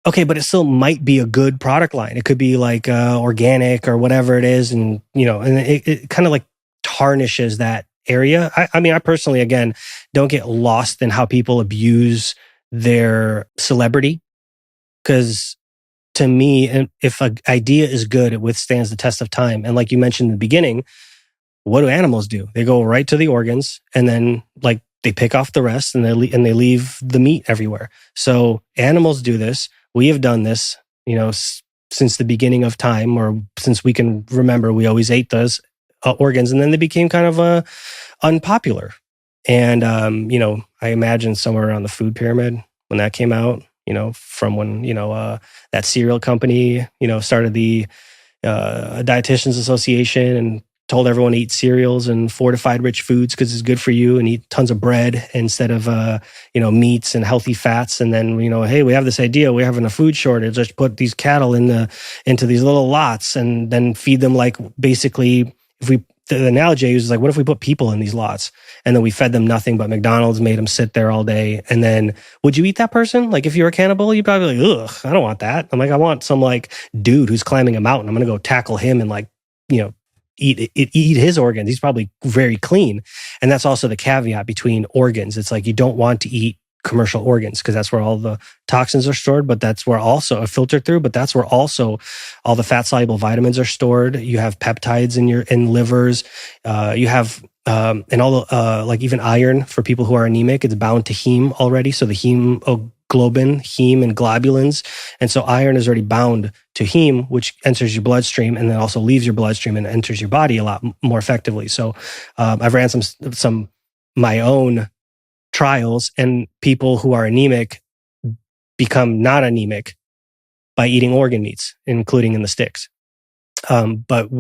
okay, but it still might be a good product line. It could be like organic or whatever it is. And, and it kind of like tarnishes that area. I mean, I personally, again, don't get lost in how people abuse their celebrity, because to me, if an idea is good, it withstands the test of time. And like you mentioned in the beginning, what do animals do? They go right to the organs, and then like they pick off the rest, and they leave the meat everywhere. So animals do this. We have done this, since the beginning of time, or since we can remember. We always ate those organs, and then they became kind of unpopular. And, I imagine somewhere around the food pyramid when that came out, from when, that cereal company, started the Dietitians Association and told everyone to eat cereals and fortified rich foods because it's good for you, and eat tons of bread instead of, meats and healthy fats. And then, hey, we have this idea, we're having a food shortage. Let's put these cattle into these little lots and then feed them like basically, the analogy I use is like, what if we put people in these lots and then we fed them nothing but McDonald's, made them sit there all day? And then would you eat that person? Like if you were a cannibal, you'd probably be like, ugh, I don't want that. I'm like, I want some like dude who's climbing a mountain. I'm going to go tackle him and like, eat his organs. He's probably very clean. And that's also the caveat between organs. It's like, you don't want to eat commercial organs because that's where all the toxins are stored, but that's where also filtered through, but that's where also all the fat soluble vitamins are stored. You have peptides in livers. You have, and all the, like even iron for people who are anemic, it's bound to heme already. So the hemoglobin, heme and globulins. And so iron is already bound to heme, which enters your bloodstream and then also leaves your bloodstream and enters your body a lot more effectively. So I've ran some my own trials, and people who are anemic become not anemic by eating organ meats, including in the sticks. But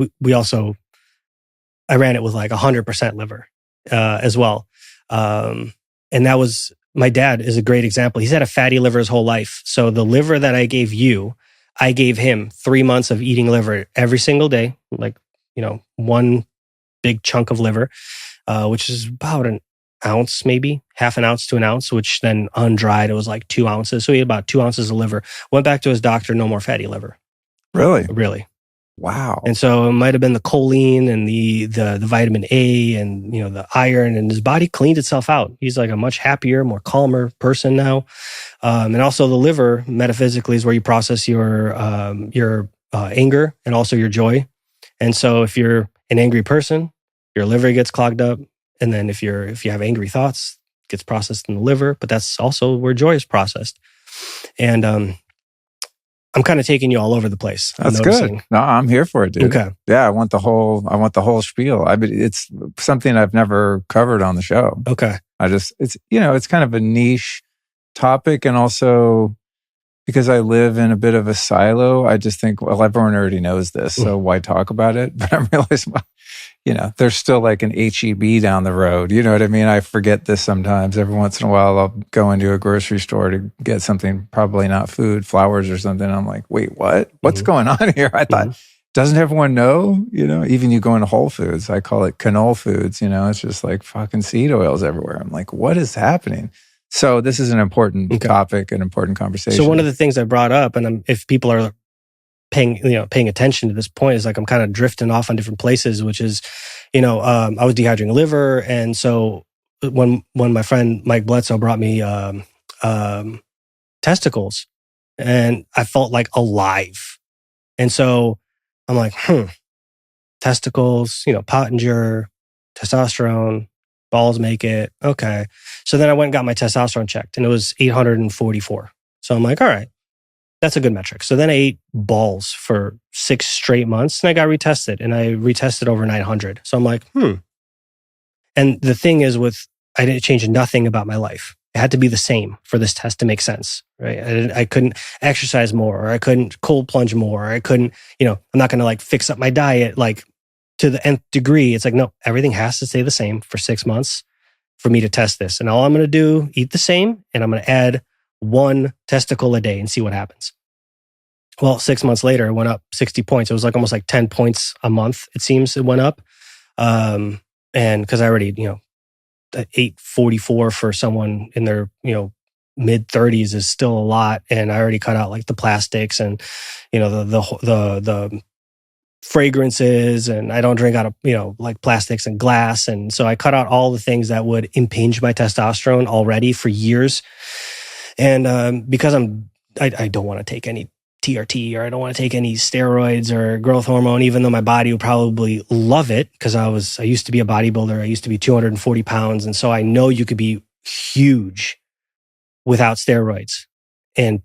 I ran it with like 100% liver as well. And that was, my dad is a great example. He's had a fatty liver his whole life. So the liver that I gave you, I gave him 3 months of eating liver every single day, like, one big chunk of liver, which is about an ounce, maybe half an ounce to an ounce, which then undried, it was like 2 ounces. So he had about 2 ounces of liver. Went back to his doctor, no more fatty liver. Really. Wow. And so it might have been the choline and the vitamin A and the iron, and his body cleaned itself out. He's like a much happier, more calmer person now. And also the liver, metaphysically, is where you process your anger and also your joy. And so if you're an angry person, your liver gets clogged up. And then if you have angry thoughts, it gets processed in the liver, but that's also where joy is processed. And I'm kind of taking you all over the place. That's good. No, I'm here for it, dude. Okay. Yeah, I want the whole spiel. It's something I've never covered on the show. Okay. It's kind of a niche topic, and also because I live in a bit of a silo, I just think, well, everyone already knows this, so why talk about it? But I'm realizing, there's still like an HEB down the road. You know what I mean? I forget this sometimes. Every once in a while, I'll go into a grocery store to get something, probably not food, flowers or something. I'm like, wait, what? What's going on here? I thought, doesn't everyone know? Even you go into Whole Foods, I call it canola foods. It's just like fucking seed oils everywhere. I'm like, what is happening? So this is an important topic, an important conversation. So one of the things I brought up, and if people are paying attention to this point, is like I'm kind of drifting off on different places, which is, I was dehydrating liver. And so when my friend Mike Bledsoe brought me testicles, and I felt like alive. And so I'm like, testicles, Pottinger, testosterone, balls make it. Okay. So then I went and got my testosterone checked, and it was 844. So I'm like, all right, that's a good metric. So then I ate balls for 6 straight months, and I got retested, and I retested over 900. So I'm like, And the thing is, I didn't change nothing about my life. It had to be the same for this test to make sense, right? I couldn't exercise more, or I couldn't cold plunge more, or I couldn't, I'm not going to like fix up my diet like to the nth degree. It's like, no, everything has to stay the same for 6 months for me to test this. And all I'm going to do, eat the same, and I'm going to add 1 testicle a day and see what happens. Well, 6 months later, it went up 60 points. It was like almost like 10 points a month, it seems it went up. And because I already, 844 for someone in their, mid 30s is still a lot. And I already cut out like the plastics and, the fragrances, and I don't drink out of, like plastics and glass. And so I cut out all the things that would impinge my testosterone already for years. And because I don't want to take any TRT, or I don't want to take any steroids or growth hormone, even though my body would probably love it, because I used to be a bodybuilder. I used to be 240 pounds. And so I know you could be huge without steroids and,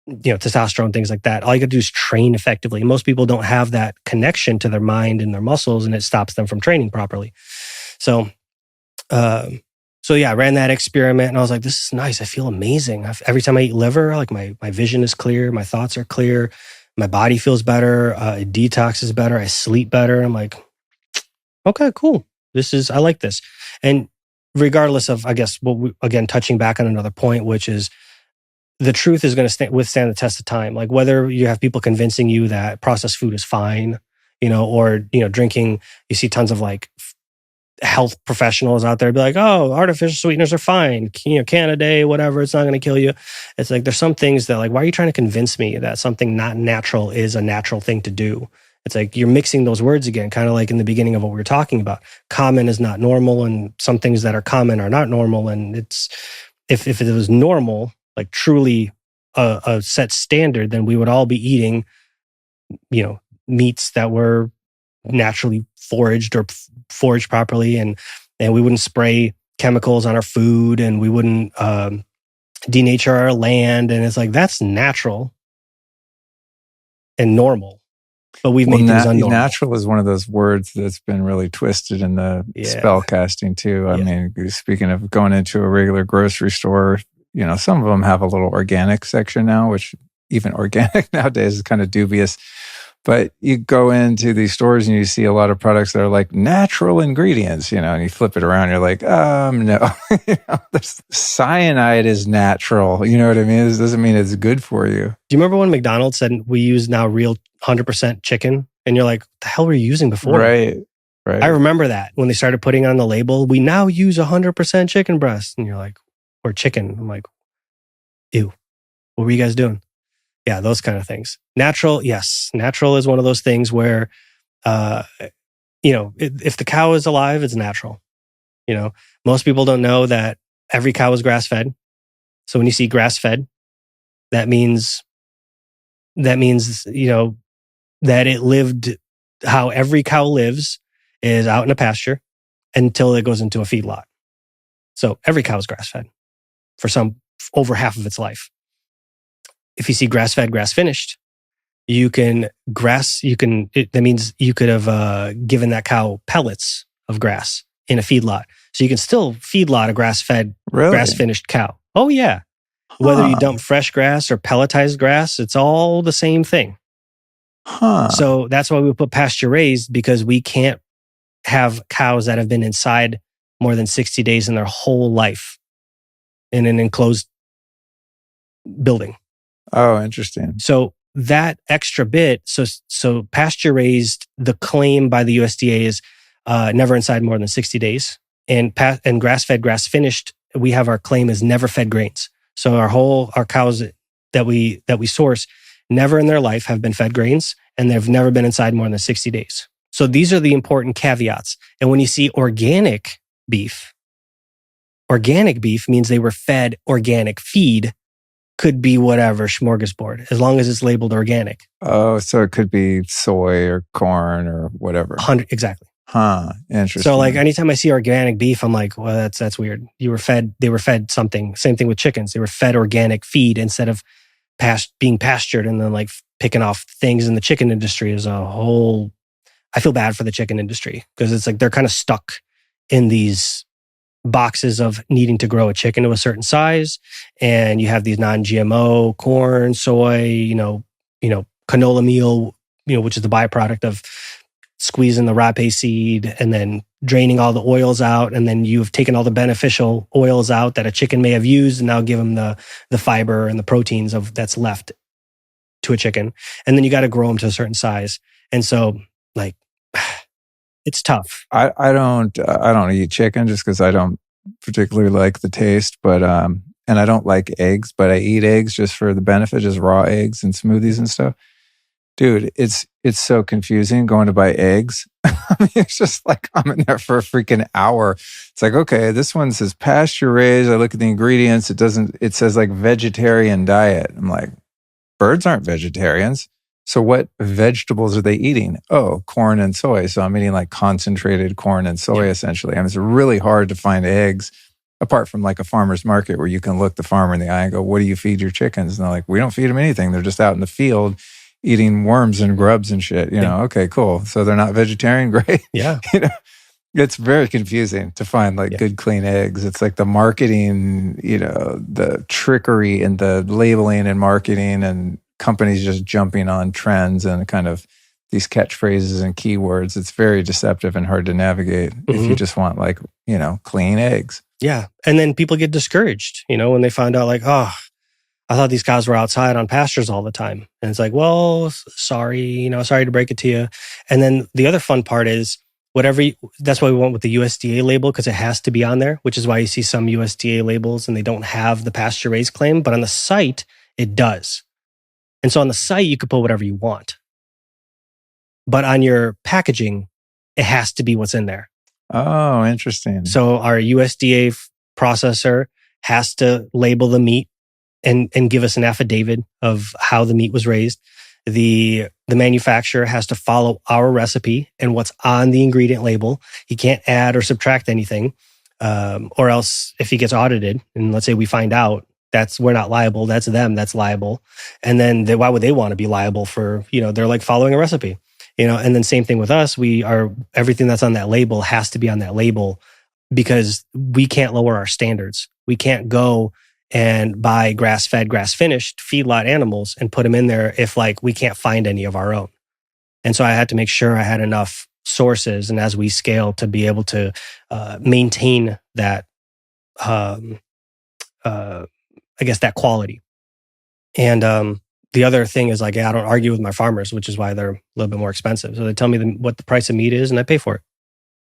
testosterone, things like that. All you got to do is train effectively. Most people don't have that connection to their mind and their muscles, and it stops them from training properly. So So yeah, I ran that experiment and I was like, this is nice. I feel amazing. Every time I eat liver, like my vision is clear. My thoughts are clear. My body feels better. It detoxes better. I sleep better. I'm like, okay, cool. I like this. And regardless of, I guess, again, touching back on another point, which is the truth is going to withstand the test of time. Like whether you have people convincing you that processed food is fine, or, drinking, you see tons of like health professionals out there be like, oh, artificial sweeteners are fine, can a day, whatever, it's not going to kill you. It's like, there's some things that like, why are you trying to convince me that something not natural is a natural thing to do? It's like you're mixing those words again, kind of like in the beginning of what we were talking about. Common is not normal, and some things that are common are not normal. And it's if it was normal, like truly a set standard, then we would all be eating, meats that were naturally foraged or foraged properly, and we wouldn't spray chemicals on our food, and we wouldn't denature our land. And it's like, that's natural and normal. But we've made things unnormal. Natural is one of those words that's been really twisted in the spell casting too. I mean, speaking of going into a regular grocery store, some of them have a little organic section now, which even organic nowadays is kind of dubious. But you go into these stores and you see a lot of products that are like natural ingredients, and you flip it around, you're like, no, cyanide is natural. You know what I mean? This doesn't mean it's good for you. Do you remember when McDonald's said we use now real 100% chicken? And you're like, what the hell were you using before? Right. I remember that when they started putting on the label, we now use 100% chicken breast. And you're like, or chicken. I'm like, ew, what were you guys doing? Yeah, those kind of things. Natural, yes. Natural is one of those things where, if the cow is alive, it's natural. Most people don't know that every cow is grass-fed. So when you see grass-fed, that means, that it lived how every cow lives, is out in a pasture until it goes into a feedlot. So every cow is grass-fed for over half of its life. If you see grass-fed, grass-finished, that means you could have given that cow pellets of grass in a feedlot. So you can still feedlot a grass-fed, grass-finished cow. Oh yeah. Whether you dump fresh grass or pelletized grass, it's all the same thing. So that's why we put pasture raised, because we can't have cows that have been inside more than 60 days in their whole life in an enclosed building. Oh, interesting. So that extra bit, so pasture raised, the claim by the USDA is never inside more than 60 days. And grass-fed, grass-finished, we have our claim is never fed grains. So our cows that we source never in their life have been fed grains, and they've never been inside more than 60 days. So these are the important caveats. And when you see organic beef means they were fed organic feed. Could be whatever, smorgasbord, as long as it's labeled organic. Oh, so it could be soy or corn or whatever. Exactly. Interesting. So like anytime I see organic beef, I'm like, well, that's weird. They were fed something. Same thing with chickens. They were fed organic feed instead of being pastured, and then like picking off things in the chicken industry is a whole, I feel bad for the chicken industry, because it's like they're kind of stuck in these boxes of needing to grow a chicken to a certain size, and you have these non-GMO corn, soy, canola meal, which is the byproduct of squeezing the rape seed and then draining all the oils out, and then you've taken all the beneficial oils out that a chicken may have used, and now give them the fiber and the proteins that's left to a chicken, and then you got to grow them to a certain size, and so like. It's tough. I don't eat chicken just because I don't particularly like the taste, but and I don't like eggs, but I eat eggs just for the benefit, just raw eggs and smoothies and stuff. Dude, it's so confusing going to buy eggs. I mean, it's just like I'm in there for a freaking hour. It's like, okay, this one says pasture raised. I look at the ingredients. It says like vegetarian diet. I'm like, birds aren't vegetarians. So what vegetables are they eating? Oh, corn and soy. So I'm eating like concentrated corn and soy, essentially. I mean, it's really hard to find eggs apart from like a farmer's market where you can look the farmer in the eye and go, what do you feed your chickens? And they're like, we don't feed them anything. They're just out in the field eating worms and grubs and shit. Okay, cool. So they're not vegetarian? Great. Yeah. It's very confusing to find like Yeah. good, clean eggs. It's like the marketing, the trickery in the labeling and marketing, and companies just jumping on trends and kind of these catchphrases and keywords. It's very deceptive and hard to navigate if you just want like, clean eggs. Yeah. And then people get discouraged, when they find out like, oh, I thought these cows were outside on pastures all the time. And it's like, well, sorry, sorry to break it to you. And then the other fun part is that's why we went with the USDA label, because it has to be on there, which is why you see some USDA labels and they don't have the pasture raised claim, but on the site, it does. And so on the site, you could put whatever you want. But on your packaging, it has to be what's in there. Oh, interesting. So our USDA processor has to label the meat and give us an affidavit of how the meat was raised. The manufacturer has to follow our recipe and what's on the ingredient label. He can't add or subtract anything, or else if he gets audited, and let's say we find out, we're not liable. That's them. That's liable. And then why would they want to be liable for? They're like following a recipe. And then same thing with us. Everything that's on that label has to be on that label, because we can't lower our standards. We can't go and buy grass-fed, grass-finished feedlot animals and put them in there if like we can't find any of our own. And so I had to make sure I had enough sources, and as we scale, to be able to maintain that, I guess, that quality. And the other thing is like, I don't argue with my farmers, which is why they're a little bit more expensive. So they tell me what the price of meat is, and I pay for it.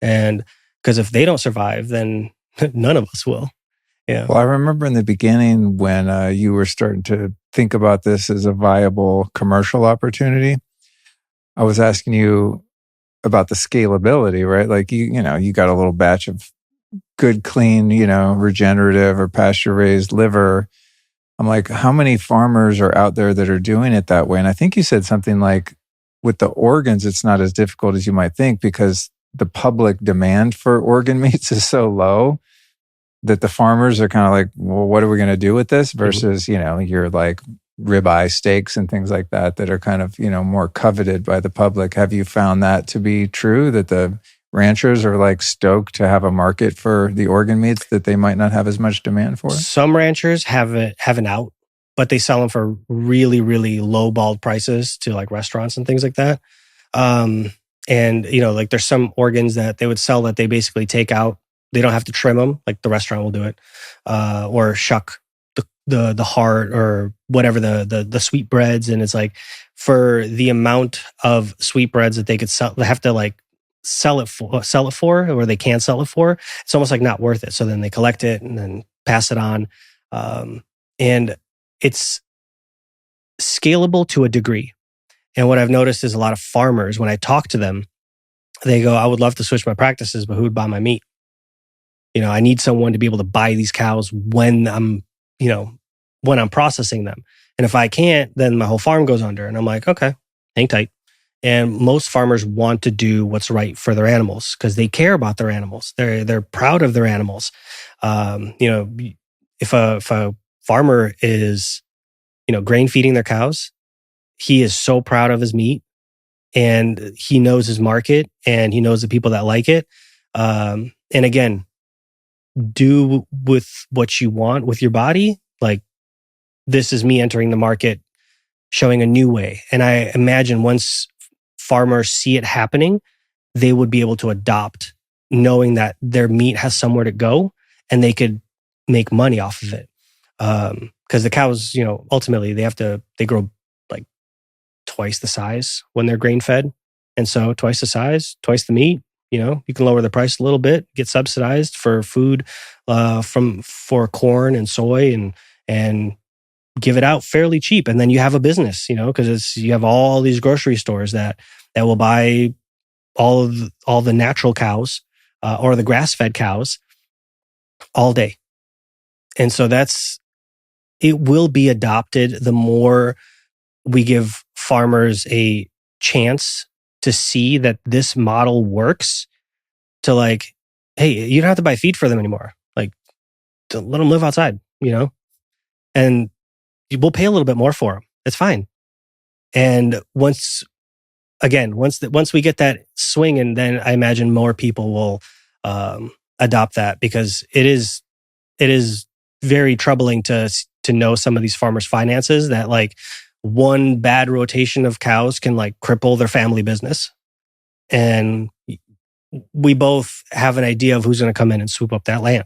And because if they don't survive, then none of us will. Yeah. Well, I remember in the beginning when you were starting to think about this as a viable commercial opportunity, I was asking you about the scalability, right? Like you got a little batch of good, clean, regenerative or pasture raised liver. I'm like, how many farmers are out there that are doing it that way? And I think you said something like, with the organs, it's not as difficult as you might think, because the public demand for organ meats is so low that the farmers are kind of like, well, what are we going to do with this? Versus, your like ribeye steaks and things like that are kind of, more coveted by the public. Have you found that to be true, that the ranchers are like stoked to have a market for the organ meats that they might not have as much demand for? Some ranchers have an out, but they sell them for really, really low-balled prices to like restaurants and things like that. And, like there's some organs that they would sell that they basically take out. They don't have to trim them, like the restaurant will do it, or shuck the heart or whatever, the sweetbreads. And it's like, for the amount of sweetbreads that they could sell, they have to like sell it for, or they can't sell it for. It's almost like not worth it. So then they collect it and then pass it on. And it's scalable to a degree. And what I've noticed is a lot of farmers, when I talk to them, they go, I would love to switch my practices, but who would buy my meat? I need someone to be able to buy these cows when I'm processing them. And if I can't, then my whole farm goes under. And I'm like, okay, hang tight. And most farmers want to do what's right for their animals because they care about their animals. They're proud of their animals. If a farmer is, grain feeding their cows, he is so proud of his meat, and he knows his market, and he knows the people that like it. And again, do with what you want with your body. Like, this is me entering the market, showing a new way. And I imagine once farmers see it happening, they would be able to adopt, knowing that their meat has somewhere to go and they could make money off of it. Because the cows, ultimately they grow like twice the size when they're grain fed. And so twice the size, twice the meat. You can lower the price a little bit, get subsidized for food for corn and soy, and give it out fairly cheap. And then you have a business, because you have all these grocery stores that will buy all the natural cows or the grass-fed cows all day. And so it will be adopted the more we give farmers a chance to see that this model works, to like, hey, you don't have to buy feed for them anymore. Like, to let them live outside, and we'll pay a little bit more for them. It's fine. And once again, once we get that swinging, then I imagine more people will adopt that, because it is very troubling to know some of these farmers' finances, that like one bad rotation of cows can like cripple their family business. And we both have an idea of who's going to come in and swoop up that land,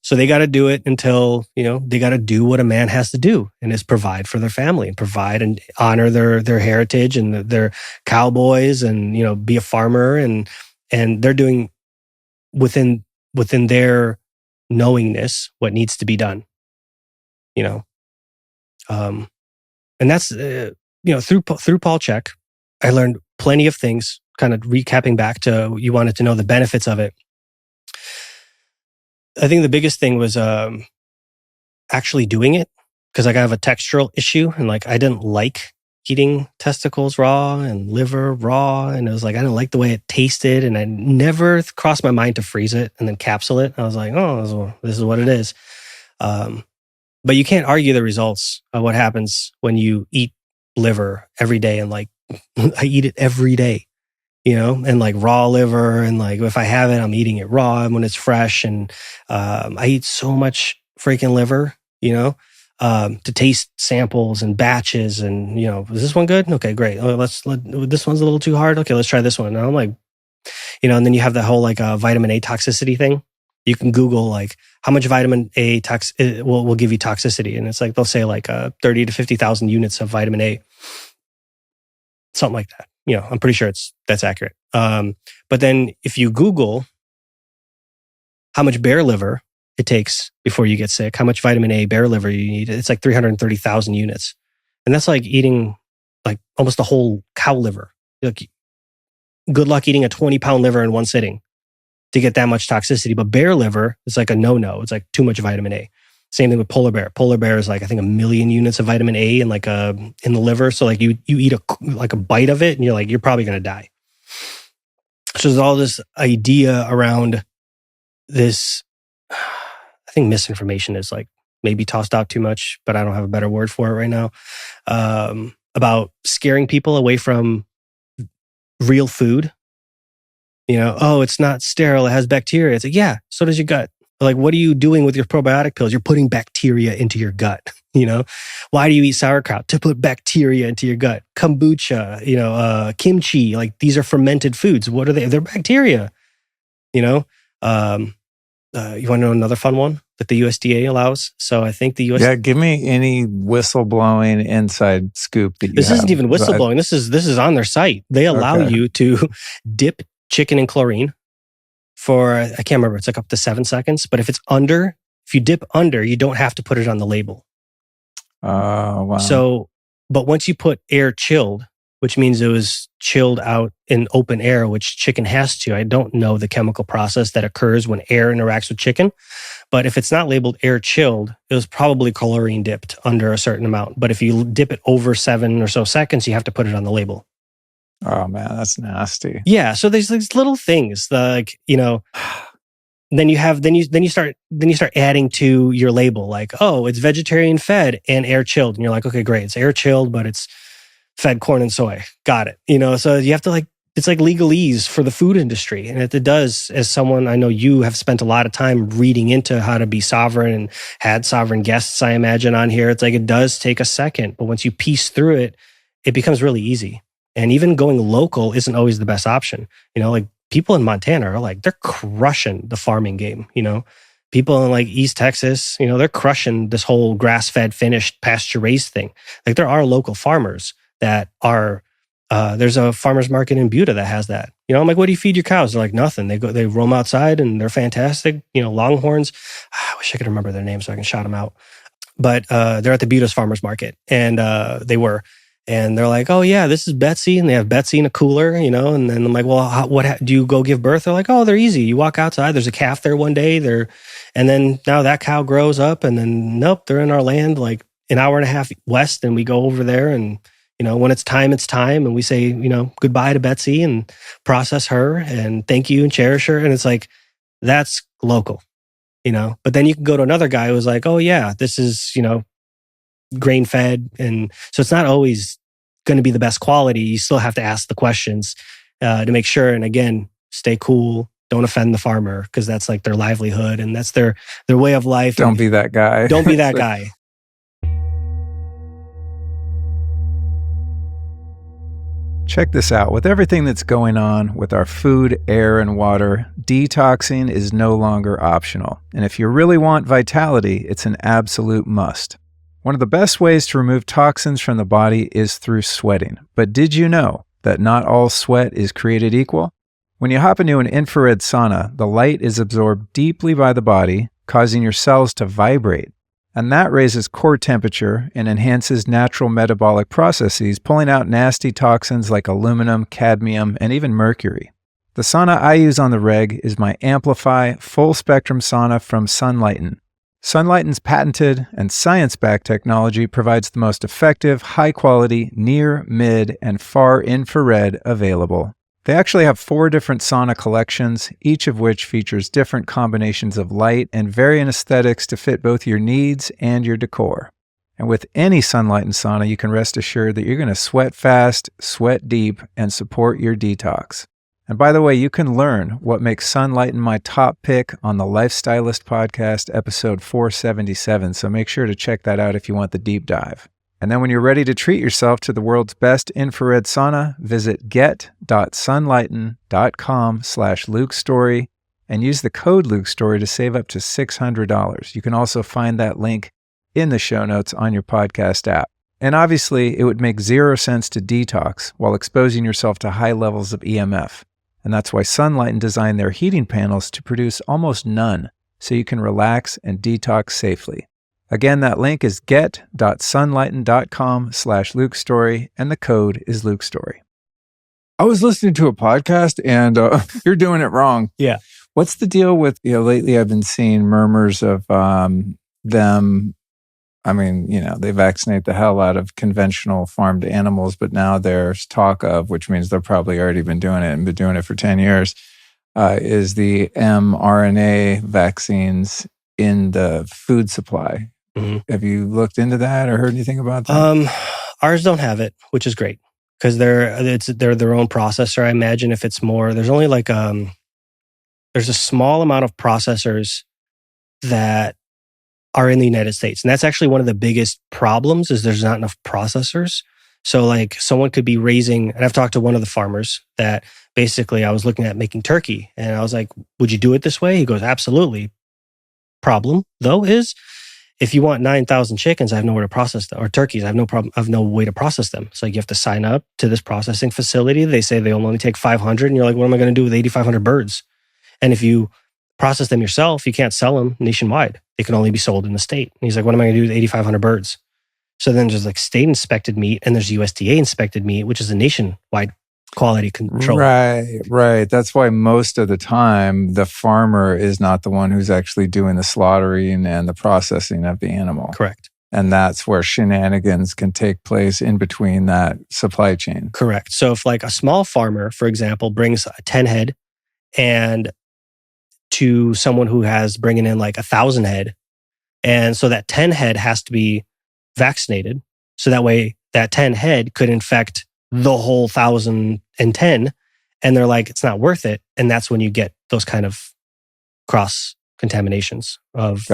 so they got to do it until, they got to do what a man has to do, and is provide for their family and provide and honor their heritage and their cowboys, and, be a farmer, and they're doing within their knowingness what needs to be done, and that's, through Paul CHEK, I learned plenty of things, kind of recapping back to, you wanted to know the benefits of it. I think the biggest thing was actually doing it, because like I have a textural issue, and like I didn't like eating testicles raw and liver raw, and it was like I didn't like the way it tasted, and I never crossed my mind to freeze it and then capsule it. I was like, oh, this is what it is. But you can't argue the results of what happens when you eat liver every day, and like I eat it every day. And like raw liver, and like if I have it, I'm eating it raw when it's fresh. And I eat so much freaking liver, to taste samples and batches. And, is this one good? Okay, great. This one's a little too hard. Okay, let's try this one. And I'm like, and then you have the whole like vitamin A toxicity thing. You can Google like how much vitamin A will give you toxicity. And it's like, they'll say like 30 to 50,000 units of vitamin A. Something like that. I'm pretty sure that's accurate. But then if you Google how much bear liver it takes before you get sick, how much vitamin A bear liver you need, it's like 330,000 units. And that's like eating like almost a whole cow liver. Like, good luck eating a 20-pound liver in one sitting to get that much toxicity. But bear liver is like a no-no. It's like too much vitamin A. Same thing with polar bear. Polar bear is like, I think, 1 million units of vitamin A in like in the liver. So like you eat a bite of it, and you're probably going to die. So there's all this idea around this. I think misinformation is like maybe tossed out too much, but I don't have a better word for it right now. About scaring people away from real food. Oh, it's not sterile, it has bacteria. It's like, yeah, so does your gut. Like, what are you doing with your probiotic pills? You're putting bacteria into your gut. Why do you eat sauerkraut? To put bacteria into your gut. Kombucha, kimchi, like these are fermented foods. What are they? They're bacteria. You want to know another fun one that the USDA allows? So I think the USDA. Yeah, give me any whistleblowing inside scoop that you This have. isn't even whistleblowing. This is on their site. They allow you to dip chicken in chlorine for, I can't remember, it's like up to 7 seconds. But if you dip under, you don't have to put it on the label. Oh, wow. So, but once you put air chilled, which means it was chilled out in open air, which chicken has to. I don't know the chemical process that occurs when air interacts with chicken. But if it's not labeled air chilled, it was probably chlorine dipped under a certain amount. But if you dip it over 7 or so seconds, you have to put it on the label. Oh man, that's nasty. Yeah. So there's these little things like, then you start adding to your label, like, oh, it's vegetarian fed and air chilled. And you're like, okay, great. It's air chilled, but it's fed corn and soy. Got it. So you have to it's like legalese for the food industry. And it does, as someone, I know you have spent a lot of time reading into how to be sovereign and had sovereign guests, I imagine, on here. It's like, it does take a second, but once you piece through it, it becomes really easy. And even going local isn't always the best option. Like people in Montana are like, they're crushing the farming game. People in like East Texas, they're crushing this whole grass-fed, finished, pasture-raised thing. Like there are local farmers that are, there's a farmer's market in Buda that has that. I'm like, what do you feed your cows? They're like, nothing. They roam outside and they're fantastic. Longhorns. I wish I could remember their name so I can shout them out. But they're at the Buta's farmer's market, and they were. And they're like, oh yeah, this is Betsy. And they have Betsy in a cooler, and then I'm like, well, do you go give birth? They're like, oh, they're easy. You walk outside, there's a calf there one day. And then now that cow grows up, and then nope, they're in our land like an hour and a half west. And we go over there, and, when it's time. And we say, goodbye to Betsy and process her and thank you and cherish her. And it's like, that's local, but then you can go to another guy who's like, oh yeah, this is, grain fed. And so it's not always going to be the best quality, you still have to ask the questions to make sure. And again, stay cool. Don't offend the farmer, because that's like their livelihood and that's their way of life. Don't be that guy. Don't be that guy. Check this out. With everything that's going on with our food, air, and water, detoxing is no longer optional. And if you really want vitality, it's an absolute must. One of the best ways to remove toxins from the body is through sweating. But did you know that not all sweat is created equal? When you hop into an infrared sauna, the light is absorbed deeply by the body, causing your cells to vibrate. And that raises core temperature and enhances natural metabolic processes, pulling out nasty toxins like aluminum, cadmium, and even mercury. The sauna I use on the reg is my Amplify full spectrum sauna from Sunlighten. Sunlighten's patented and science-backed technology provides the most effective, high-quality, near, mid, and far infrared available. They actually have 4 different sauna collections, each of which features different combinations of light and varying aesthetics to fit both your needs and your decor. And with any Sunlighten sauna, you can rest assured that you're going to sweat fast, sweat deep, and support your detox. And by the way, you can learn what makes Sunlighten my top pick on the Lifestylist podcast, episode 477, so make sure to check that out if you want the deep dive. And then when you're ready to treat yourself to the world's best infrared sauna, visit get.sunlighten.com/LukeStorey and use the code LukeStorey to save up to $600. You can also find that link in the show notes on your podcast app. And obviously, it would make 0 sense to detox while exposing yourself to high levels of EMF. And that's why Sunlighten designed their heating panels to produce almost none, so you can relax and detox safely. Again, that link is get.sunlighten.com/LukeStorey, and the code is LukeStorey. I was listening to a podcast, and you're doing it wrong. Yeah. What's the deal with, lately I've been seeing murmurs of them. I mean, they vaccinate the hell out of conventional farmed animals, but now there's talk of, which means they've probably already been doing it and been doing it for 10 years, is the mRNA vaccines in the food supply. Mm-hmm. Have you looked into that or heard anything about that? Ours don't have it, which is great, because they're their own processor. I imagine if it's more, there's only like there's a small amount of processors that are in the United States. And that's actually one of the biggest problems, is there's not enough processors. So like someone could be raising, and I've talked to one of the farmers that basically I was looking at making turkey, and I was like, would you do it this way? He goes, absolutely. Problem though is, if you want 9,000 chickens, I have nowhere to process them, or turkeys, I have no way to process them. So you have to sign up to this processing facility. They say they'll only take 500, and you're like, what am I going to do with 8,500 birds? And if you process them yourself, you can't sell them nationwide. They can only be sold in the state. And he's like, what am I going to do with 8,500 birds? So then there's like state inspected meat, and there's USDA inspected meat, which is a nationwide quality control. Right. That's why most of the time the farmer is not the one who's actually doing the slaughtering and the processing of the animal. Correct. And that's where shenanigans can take place in between that supply chain. Correct. So if like a small farmer, for example, brings 10 head and to someone who has bringing in like 1,000 head. And so that 10 head has to be vaccinated. So that way that 10 head could infect the whole 1,010. And they're like, it's not worth it. And that's when you get those kind of cross contaminations of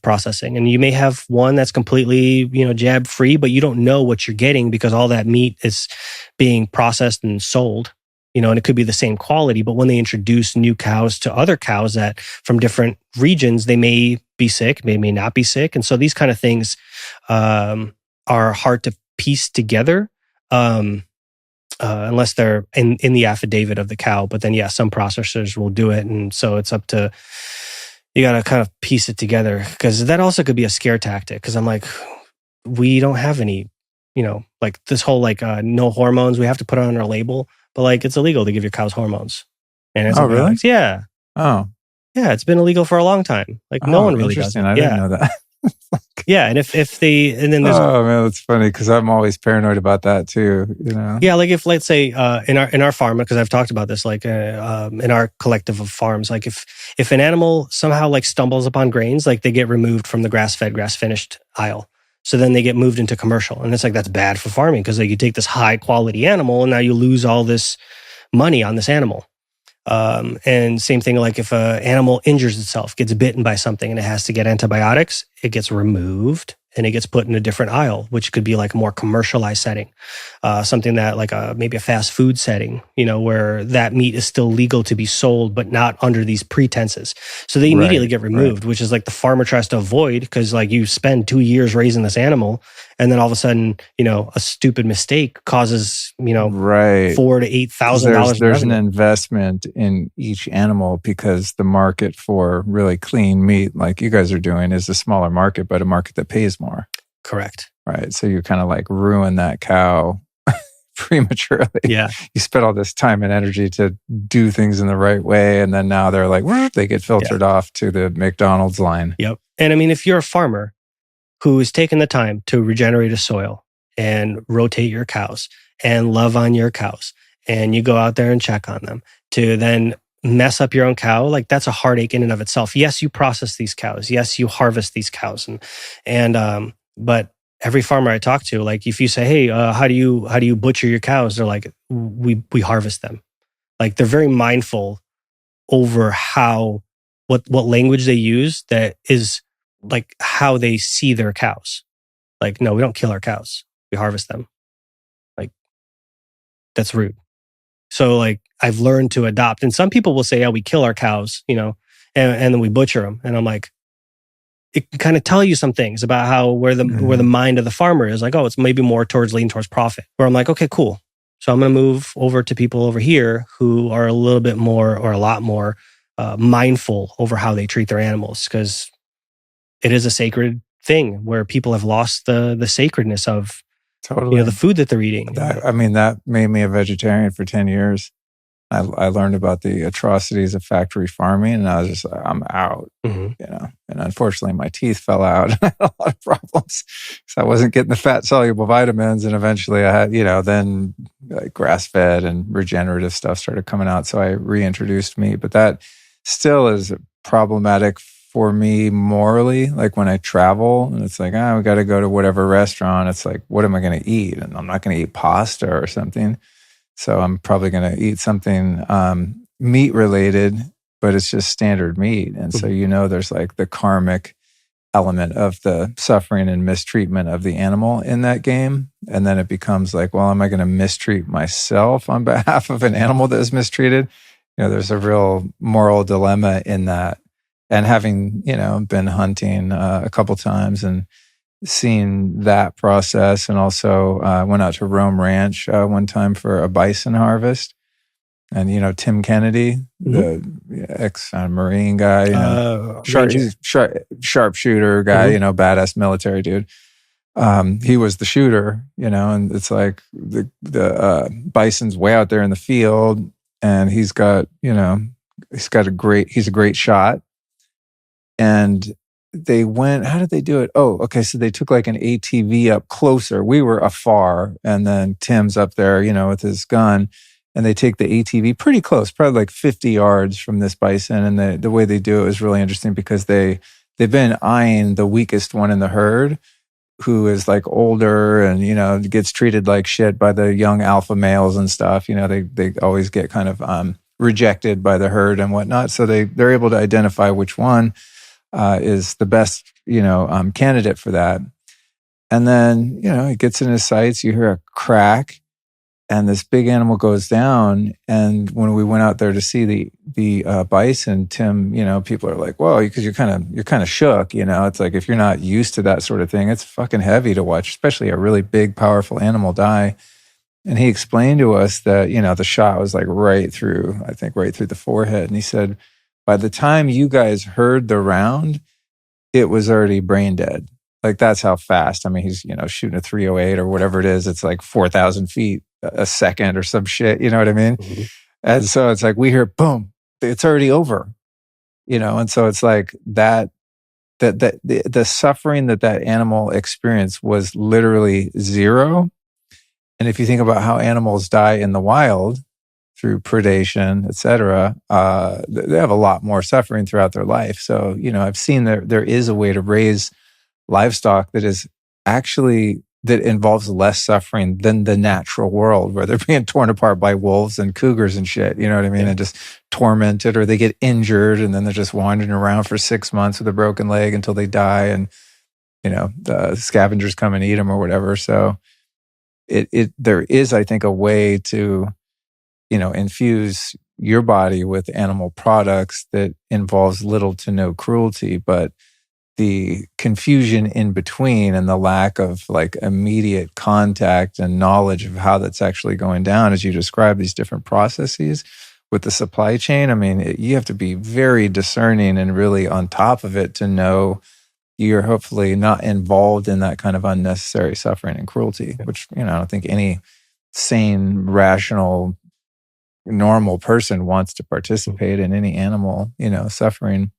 processing. And you may have one that's completely, jab free, but you don't know what you're getting because all that meat is being processed and sold. And it could be the same quality, but when they introduce new cows to other cows that from different regions, they may be sick, they may not be sick. And so these kind of things are hard to piece together unless they're in the affidavit of the cow. But then, some processors will do it. And so it's up to, you got to kind of piece it together, because that also could be a scare tactic. Because I'm like, we don't have any, like this whole no hormones, we have to put it on our label. But like, it's illegal to give your cows hormones. And it's really? Yeah. Oh. Yeah, it's been illegal for a long time. Like no one really does it. I didn't know that. And if they, and then there's... Oh man, that's funny, because I'm always paranoid about that too, Yeah, like if, let's say, in our farm, because I've talked about this, like in our collective of farms, like if an animal somehow like stumbles upon grains, like they get removed from the grass-fed, grass-finished aisle. So then they get moved into commercial. And it's like, that's bad for farming because like you take this high quality animal and now you lose all this money on this animal. And same thing, like if an animal injures itself, gets bitten by something and it has to get antibiotics, it gets removed and it gets put in a different aisle, which could be like a more commercialized setting. Something that like maybe a fast food setting, where that meat is still legal to be sold, but not under these pretenses. So they immediately get removed, which is like the farmer tries to avoid because like you spend 2 years raising this animal and then all of a sudden, a stupid mistake causes, $4,000 to $8,000. There's an investment in each animal because the market for really clean meat, like you guys are doing, is a smaller market, but a market that pays more. Correct. Right. So you kind of like ruin that cow prematurely. Yeah. You spent all this time and energy to do things in the right way. And then now they're like, they get filtered off to the McDonald's line. Yep. And I mean, if you're a farmer who is taking the time to regenerate a soil and rotate your cows and love on your cows, and you go out there and check on them to then mess up your own cow, like that's a heartache in and of itself. Yes, you process these cows. Yes, you harvest these cows. But every farmer I talk to, like if you say, hey, how do you butcher your cows? They're like, we harvest them. Like they're very mindful over what language they use that is like how they see their cows. Like, no, we don't kill our cows. We harvest them. Like that's rude. So like I've learned to adopt, and some people will say, we kill our cows, and then we butcher them. And I'm like, it can kind of tell you some things about where the mind of the farmer is like, it's maybe more leaning towards profit, where I'm like, okay, cool. So I'm going to move over to people over here who are a little bit more or a lot more mindful over how they treat their animals, because it is a sacred thing where people have lost the sacredness of the food that they're eating. That made me a vegetarian for 10 years. I learned about the atrocities of factory farming, and I was just like, I'm out, And unfortunately, my teeth fell out. I had a lot of problems because I wasn't getting the fat-soluble vitamins, and eventually I had, then like grass-fed and regenerative stuff started coming out, so I reintroduced meat. But that still is problematic for me morally. Like when I travel, and it's like, we got to go to whatever restaurant. It's like, what am I going to eat? And I'm not going to eat pasta or something. So I'm probably going to eat something meat related, but it's just standard meat. And so, there's like the karmic element of the suffering and mistreatment of the animal in that game. And then it becomes like, well, am I going to mistreat myself on behalf of an animal that is mistreated? There's a real moral dilemma in that. And having, been hunting a couple times and seen that process, and also went out to Rome Ranch one time for a bison harvest, and Tim Kennedy, the ex-Marine guy, sharpshooter guy, badass military dude. He was the shooter, and it's like the bison's way out there in the field, and he's a great shot, and they went, how did they do it? Oh, okay. So they took like an ATV up closer. We were afar, and then Tim's up there, with his gun, and they take the ATV pretty close, probably like 50 yards from this bison. And the way they do it is really interesting because they've been eyeing the weakest one in the herd, who is like older and, gets treated like shit by the young alpha males and stuff. They always get kind of rejected by the herd and whatnot. So they're able to identify which one is the best, candidate for that. And then, it gets in his sights, you hear a crack, and this big animal goes down. And when we went out there to see the bison, Tim, people are like, whoa, because you're kind of shook, it's like, if you're not used to that sort of thing, it's fucking heavy to watch, especially a really big, powerful animal die. And he explained to us that, the shot was like right through the forehead. And he said, by the time you guys heard the round, it was already brain dead. Like that's how fast. I mean, he's, shooting a 308 or whatever it is. It's like 4,000 feet a second or some shit. You know what I mean? Mm-hmm. And so it's like, we hear boom, it's already over, And so it's like the suffering that animal experienced was literally zero. And if you think about how animals die in the wild, through predation, et cetera, they have a lot more suffering throughout their life. So, I've seen there is a way to raise livestock that is actually that involves less suffering than the natural world where they're being torn apart by wolves and cougars and shit. You know what I mean? Yeah. And just tormented, or they get injured and then they're just wandering around for 6 months with a broken leg until they die. And, the scavengers come and eat them or whatever. So there is, I think, a way to, infuse your body with animal products that involves little to no cruelty, but the confusion in between and the lack of like immediate contact and knowledge of how that's actually going down, as you describe these different processes with the supply chain. I mean, you have to be very discerning and really on top of it to know you're hopefully not involved in that kind of unnecessary suffering and cruelty, which, I don't think any sane, rational, normal person wants to participate in any animal, suffering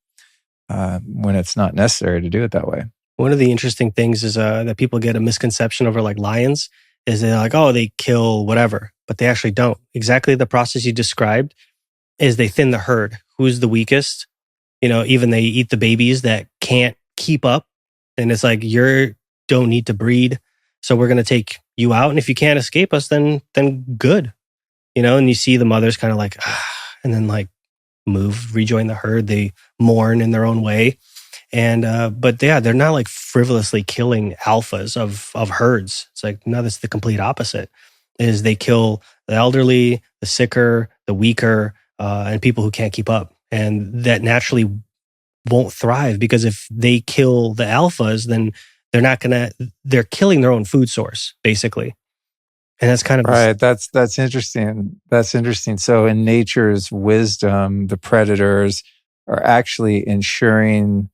when it's not necessary to do it that way. One of the interesting things is that people get a misconception over like lions is they're like, oh, they kill whatever, but they actually don't. Exactly the process you described is they thin the herd. Who's the weakest? Even they eat the babies that can't keep up. And it's like, you don't need to breed. So we're going to take you out. And if you can't escape us, then good. And you see the mothers kind of like, and then like rejoin the herd. They mourn in their own way. And, but yeah, they're not like frivolously killing alphas of herds. It's like, no, that's the complete opposite. Is they kill the elderly, the sicker, the weaker, and people who can't keep up. And that naturally won't thrive, because if they kill the alphas, then they're killing their own food source, basically. And that's kind of right. That's interesting. That's interesting. So in nature's wisdom, the predators are actually ensuring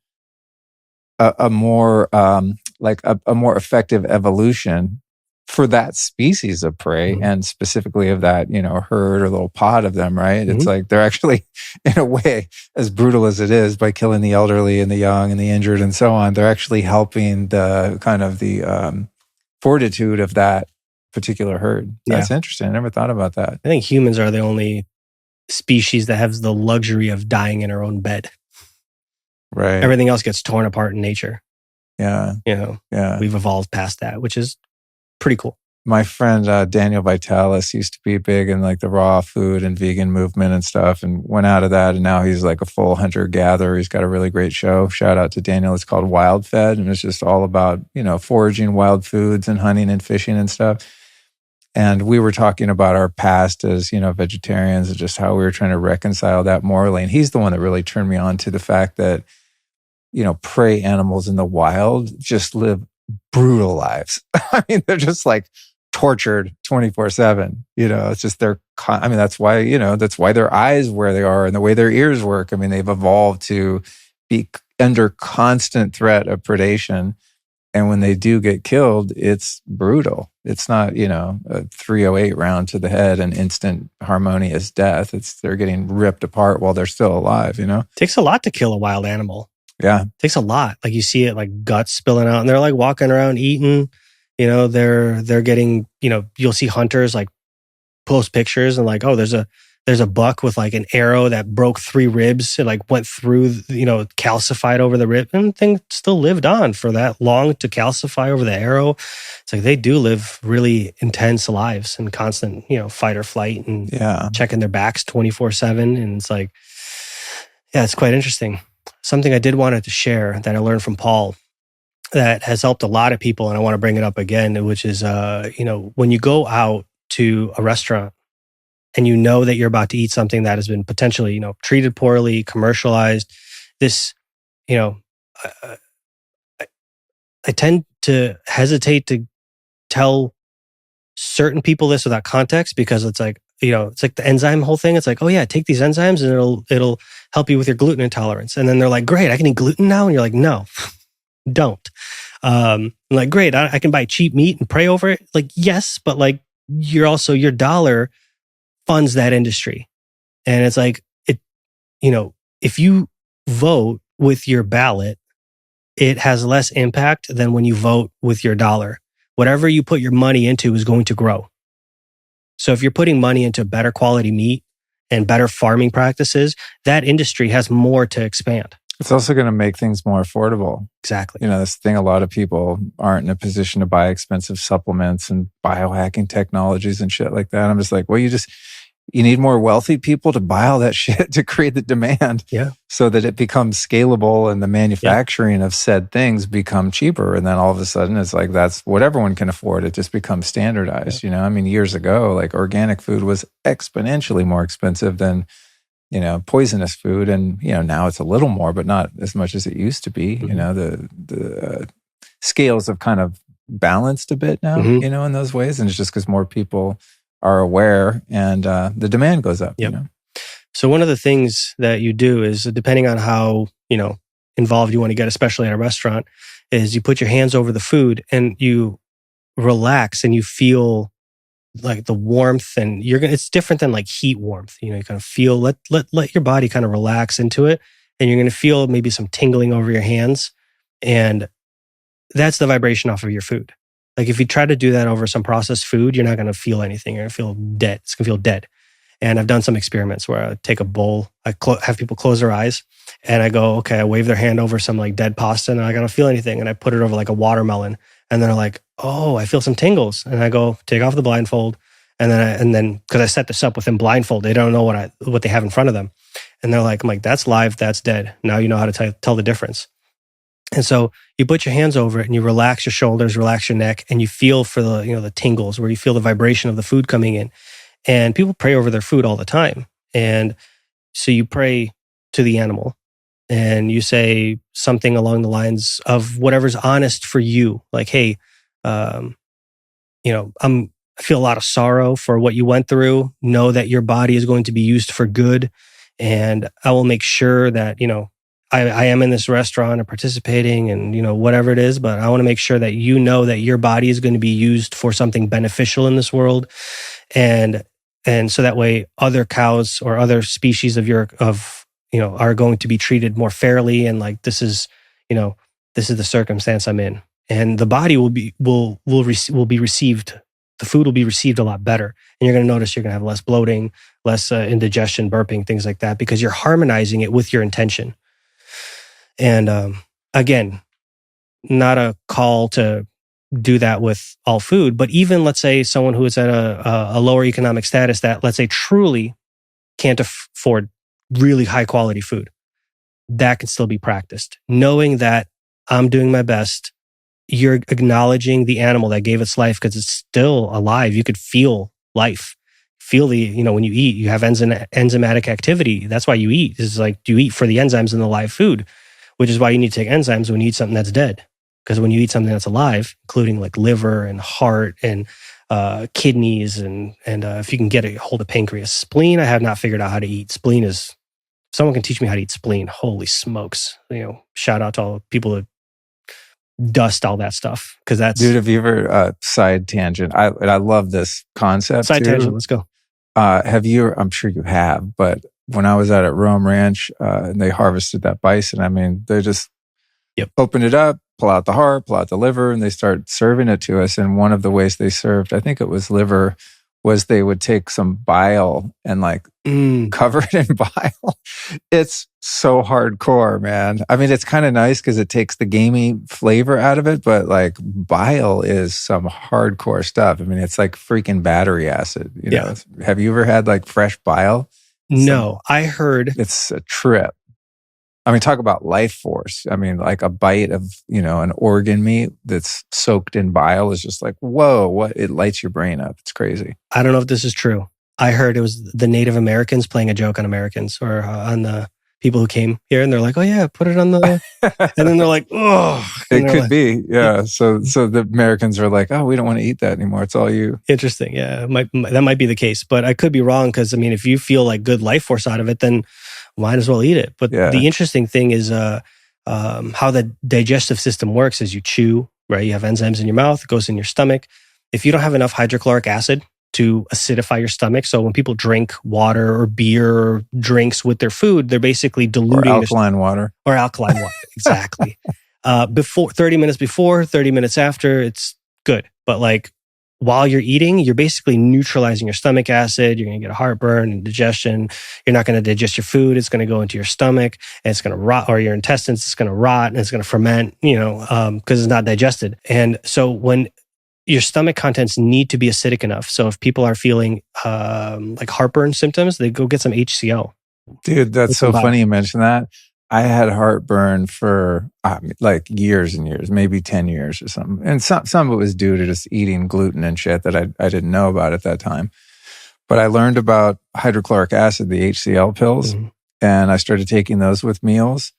a more a more effective evolution for that species of prey, and specifically of that herd or little pod of them. Right. It's like they're actually, in a way, as brutal as it is, by killing the elderly and the young and the injured and so on, they're actually helping the kind of the fortitude of that particular herd. That's interesting. I never thought about that. I think humans are the only species that has the luxury of dying in our own bed. Right. Everything else gets torn apart in nature. Yeah. Yeah. We've evolved past that, which is pretty cool. My friend Daniel Vitalis used to be big in like the raw food and vegan movement and stuff, and went out of that, and now he's like a full hunter-gatherer. He's got a really great show. Shout out to Daniel. It's called Wild Fed, and it's just all about, foraging wild foods and hunting and fishing and stuff. And we were talking about our past as, vegetarians, and just how we were trying to reconcile that morally. And he's the one that really turned me on to the fact that, prey animals in the wild just live brutal lives. I mean, they're just like tortured 24/7. It's just that's why their eyes where they are and the way their ears work. I mean, they've evolved to be under constant threat of predation. And when they do get killed, it's brutal. It's not, a 308 round to the head and instant harmonious death. They're getting ripped apart while they're still alive, It takes a lot to kill a wild animal. Yeah. It takes a lot. Like you see it like guts spilling out, and they're like walking around eating, they're getting, you'll see hunters like post pictures and like, oh, there's a buck with like an arrow that broke 3 ribs. It like went through, calcified over the rib, and thing still lived on for that long to calcify over the arrow. It's like they do live really intense lives and constant, fight or flight, and checking their backs 24/7. And it's like, yeah, it's quite interesting. Something I did wanted to share that I learned from Paul that has helped a lot of people, and I want to bring it up again, which is, when you go out to a restaurant and that you're about to eat something that has been potentially, treated poorly, commercialized, this, I tend to hesitate to tell certain people this without context, because it's like, it's like the enzyme whole thing. It's like, oh yeah, take these enzymes and it'll help you with your gluten intolerance. And then they're like, great, I can eat gluten now. And you're like, no, don't. I'm like, great, I can buy cheap meat and pray over it. Like, yes, but like your dollar funds that industry. And it's like, if you vote with your ballot, it has less impact than when you vote with your dollar. Whatever you put your money into is going to grow. So if you're putting money into better quality meat and better farming practices, that industry has more to expand. It's also going to make things more affordable. Exactly. You know, this thing, a lot of people aren't in a position to buy expensive supplements and biohacking technologies and shit like that. I'm just like, well, you need more wealthy people to buy all that shit to create the demand, so that it becomes scalable and the manufacturing of said things become cheaper. And then all of a sudden it's like, that's what everyone can afford. It just becomes standardized. You know, I mean, years ago, like organic food was exponentially more expensive than, you know, poisonous food. And, you know, now it's a little more, but not as much as it used to be. You know, the scales have kind of balanced a bit now, you know, in those ways. And it's just because more people are aware and the demand goes up, you know? So one of the things that you do is, depending on how, you know, involved you want to get, especially at a restaurant, is you put your hands over the food and you relax and you feel like the warmth, and it's different than like heat warmth. You know, you kind of feel, let your body kind of relax into it, and you're going to feel maybe some tingling over your hands. And that's the vibration off of your food. Like if you try to do that over some processed food, you're not going to feel anything. You're going to feel dead. It's going to feel dead. And I've done some experiments where I take a bowl, have people close their eyes, and I go, okay, I wave their hand over some like dead pasta, and I don't feel anything. And I put it over like a watermelon, and they're like, oh, I feel some tingles. And I go, take off the blindfold. And then because I set this up with them blindfold, they don't know what they have in front of them. And they're like, I'm like, that's live, that's dead. Now you know how to tell the difference. And so you put your hands over it and you relax your shoulders, relax your neck, and you feel for the tingles, where you feel the vibration of the food coming in. And people pray over their food all the time. And so you pray to the animal and you say something along the lines of whatever's honest for you. Like, hey, I feel a lot of sorrow for what you went through. Know that your body is going to be used for good. And I will make sure that, I am in this restaurant and participating and, whatever it is, but I want to make sure that you know that your body is going to be used for something beneficial in this world. And so that way other cows or other species are going to be treated more fairly. And like, this is the circumstance I'm in. And the body will be received. The food will be received a lot better. And you're going to notice you're going to have less bloating, less indigestion, burping, things like that, because you're harmonizing it with your intention. And again, not a call to do that with all food, but even let's say someone who is at a lower economic status that, let's say, truly can't afford really high quality food, that can still be practiced. Knowing that I'm doing my best, you're acknowledging the animal that gave its life because it's still alive. You could feel life. Feel when you eat, you have enzymatic activity. That's why you eat. It's like, you eat for the enzymes in the live food, which is why you need to take enzymes when you eat something that's dead. Because when you eat something that's alive, including like liver and heart and kidneys and if you can get a hold of pancreas, spleen, I have not figured out how to eat. Spleen is, someone can teach me how to eat spleen. Holy smokes. Shout out to all the people that dust all that stuff. Because that's... Dude, have you ever, side tangent, I love this concept. Side tangent, let's go. I'm sure you have, but when I was out at Rome Ranch and they harvested that bison, I mean, they just opened it up, pull out the heart, pull out the liver, and they start serving it to us. And one of the ways they served, I think it was liver, was they would take some bile and like cover it in bile. It's so hardcore, man. I mean, it's kind of nice because it takes the gamey flavor out of it, but like bile is some hardcore stuff. I mean, it's like freaking battery acid. You know? Have you ever had like fresh bile? No, I heard. It's a trip. I mean, talk about life force. I mean, like a bite of, an organ meat that's soaked in bile is just like, whoa, it lights your brain up. It's crazy. I don't know if this is true. I heard it was the Native Americans playing a joke on Americans or on the people who came here, and they're like, oh yeah, put it on the, and then they're like, oh. It could be, yeah. So the Americans are like, oh, we don't want to eat that anymore. It's all you. Interesting, yeah. That might be the case, but I could be wrong because, I mean, if you feel like good life force out of it, then might as well eat it. But the interesting thing is how the digestive system works is you chew, right? You have enzymes in your mouth, it goes in your stomach. If you don't have enough hydrochloric acid to acidify your stomach, so when people drink water or beer or drinks with their food, they're basically diluting... Or alkaline water. Or alkaline water, exactly. 30 minutes before, 30 minutes after, it's good. But like while you're eating, you're basically neutralizing your stomach acid. You're going to get a heartburn and digestion. You're not going to digest your food. It's going to go into your stomach and it's going to rot, or your intestines. It's going to rot and it's going to ferment, because it's not digested. And so when your stomach contents need to be acidic enough. So if people are feeling like heartburn symptoms, they go get some HCl. Dude, that's so funny you mentioned that. I had heartburn for like years and years, maybe 10 years or something. And some of it was due to just eating gluten and shit that I didn't know about at that time. But I learned about hydrochloric acid, the HCl pills, and I started taking those with meals.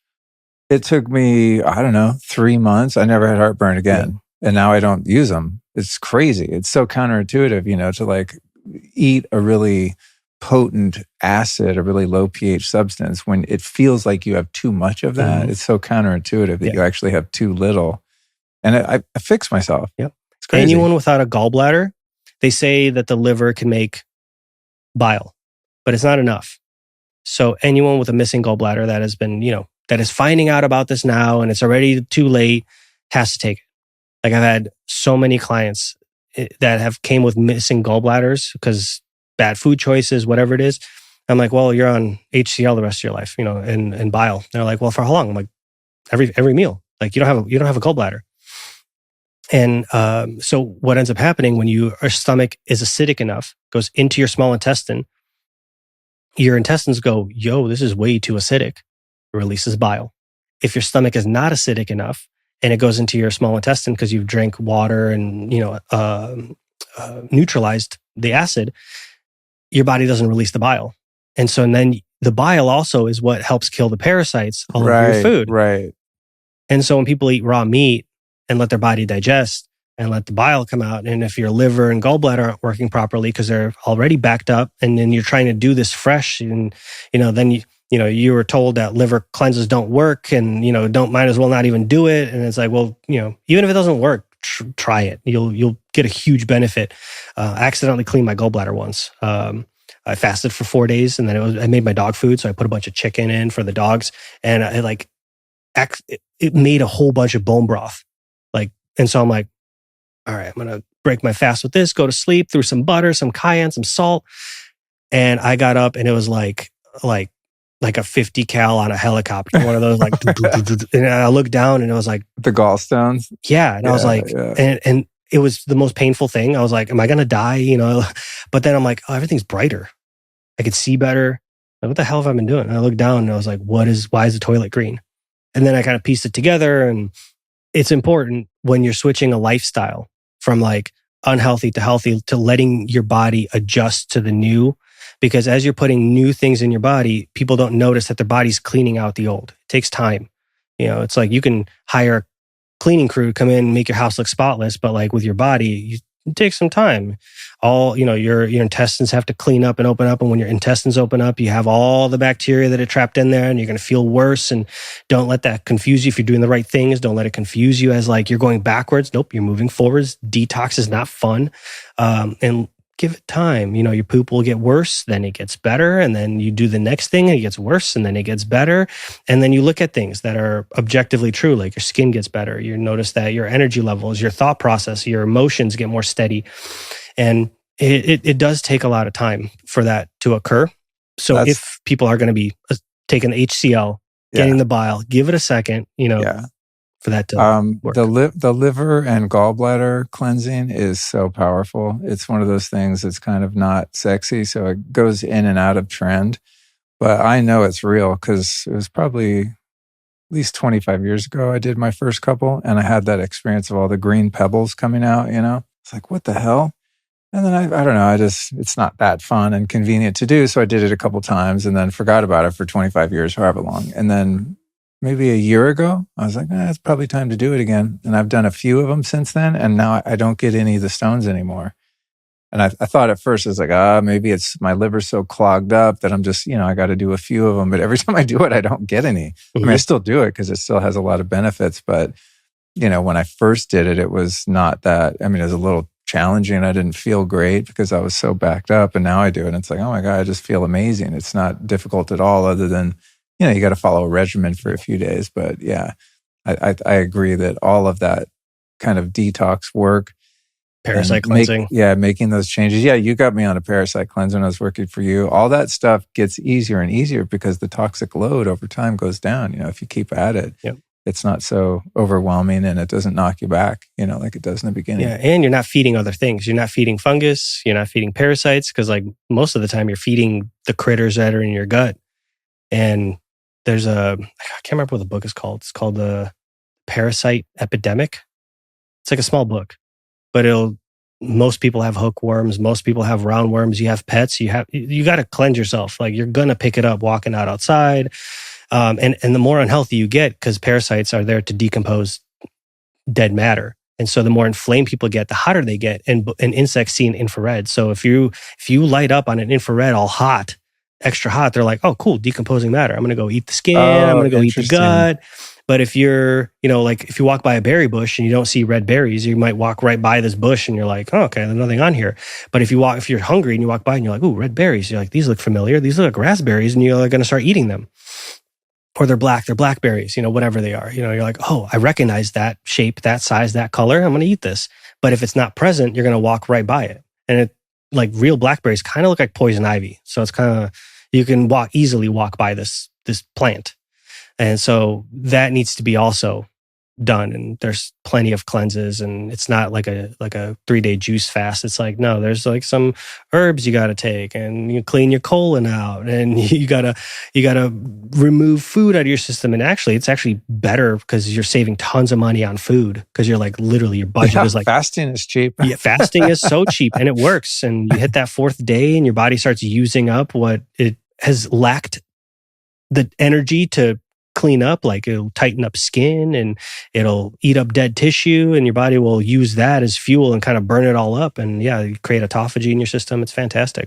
It took me, 3 months. I never had heartburn again. Yeah. And now I don't use them. It's crazy. It's so counterintuitive, to like eat a really potent acid, a really low pH substance, when it feels like you have too much of that. It's so counterintuitive that you actually have too little. And I fixed myself. Yep. It's crazy. Anyone without a gallbladder, they say that the liver can make bile, but it's not enough. So anyone with a missing gallbladder that has been, that is finding out about this now and it's already too late, has to take it. Like I've had so many clients that have came with missing gallbladders because bad food choices, whatever it is. I'm like, well, you're on HCl the rest of your life, and bile. They're like, well, for how long? I'm like, every meal. Like you don't have a gallbladder. And so what ends up happening when your stomach is acidic enough, goes into your small intestine, your intestines go, yo, this is way too acidic. It releases bile. If your stomach is not acidic enough and it goes into your small intestine because you've drank water and, neutralized the acid, your body doesn't release the bile. And so then the bile also is what helps kill the parasites all over your food. Right. And so when people eat raw meat and let their body digest and let the bile come out, and if your liver and gallbladder aren't working properly because they're already backed up, and then you're trying to do this fresh, and then you were told that liver cleanses don't work, and might as well not even do it. And it's like, well, even if it doesn't work, try it. You'll get a huge benefit. I accidentally cleaned my gallbladder once. I fasted for 4 days, and then I made my dog food, so I put a bunch of chicken in for the dogs, and it made a whole bunch of bone broth. And so I'm like, all right, I'm gonna break my fast with this, go to sleep, threw some butter, some cayenne, some salt, and I got up, and it was like a 50 cal on a helicopter, one of those and I looked down, and it was like the gallstones. Yeah, and I was like, and it was the most painful thing. I was like, am I gonna die? But then I'm like, oh, everything's brighter. I could see better. Like, what the hell have I been doing? And I looked down, and I was like, why is the toilet green? And then I kind of pieced it together. And it's important when you're switching a lifestyle from like unhealthy to healthy, to letting your body adjust to the new. Because as you're putting new things in your body, people don't notice that their body's cleaning out the old. It takes time. It's like you can hire a cleaning crew to come in and make your house look spotless, but like with your body, it takes some time. Your intestines have to clean up and open up. And when your intestines open up, you have all the bacteria that are trapped in there, and you're going to feel worse. And don't let that confuse you. If you're doing the right things, don't let it confuse you as like you're going backwards. Nope, you're moving forwards. Detox is not fun. And give it time. Your poop will get worse, then it gets better. And then you do the next thing and it gets worse, and then it gets better. And then you look at things that are objectively true, like your skin gets better. You notice that your energy levels, your thought process, your emotions get more steady. And it does take a lot of time for that to occur. So if people are going to be taking the HCl, getting the bile, give it a second, for that to work. The liver and gallbladder cleansing is so powerful. It's one of those things that's kind of not sexy, so it goes in and out of trend. But I know it's real because it was probably at least 25 years ago I did my first couple, and I had that experience of all the green pebbles coming out, It's like, what the hell? And then I don't know, it's not that fun and convenient to do, so I did it a couple times and then forgot about it for 25 years, however long. And then maybe a year ago, I was like, it's probably time to do it again. And I've done a few of them since then, and now I don't get any of the stones anymore. And I thought at first, I was like, maybe it's my liver's so clogged up that I'm just, I got to do a few of them. But every time I do it, I don't get any. I mean, I still do it because it still has a lot of benefits. But, when I first did it, it was not that, it was a little challenging. I didn't feel great because I was so backed up. And now I do it, and it's like, oh my God, I just feel amazing. It's not difficult at all, other than, you got to follow a regimen for a few days. But yeah, I agree that all of that kind of detox work, Parasite cleansing. Making those changes. Yeah, you got me on a parasite cleanse when I was working for you. All that stuff gets easier and easier because the toxic load over time goes down. If you keep at it, it's not so overwhelming and it doesn't knock you back, like it does in the beginning. Yeah, and you're not feeding other things. You're not feeding fungus. You're not feeding parasites because like most of the time you're feeding the critters that are in your gut. And there's I can't remember what the book is called. It's called The Parasite Epidemic. It's like a small book. But most people have hookworms. Most people have roundworms. You have pets. You got to cleanse yourself. Like you're gonna pick it up walking out outside, and the more unhealthy you get, because parasites are there to decompose dead matter, and so the more inflamed people get, the hotter they get. And insects see in infrared. So if you light up on an infrared all hot, extra hot, they're like, oh, cool, decomposing matter. I'm gonna go eat the skin. I'm gonna go eat the gut. But if you're, like if you walk by a berry bush and you don't see red berries, you might walk right by this bush and you're like, oh, okay, there's nothing on here. But if you're hungry and you walk by and you're like, ooh, red berries, you're like, these look familiar. These look like raspberries, and you're going to start eating them. Or they're blackberries, whatever they are. You're like, oh, I recognize that shape, that size, that color. I'm going to eat this. But if it's not present, you're going to walk right by it. And like real blackberries kind of look like poison ivy. So it's kind of, you can easily walk by this plant. And so that needs to be also done. And there's plenty of cleanses, and it's not like a 3-day juice fast. It's like, no, there's like some herbs you got to take, and you clean your colon out, and you gotta remove food out of your system. And it's actually better because you're saving tons of money on food, because you're like literally your budget is like, fasting is cheap. Yeah, fasting is so cheap, and it works. And you hit that 4th day and your body starts using up what it has lacked the energy to clean up. Like it'll tighten up skin and it'll eat up dead tissue, and your body will use that as fuel and kind of burn it all up. And you create autophagy in your system. It's fantastic.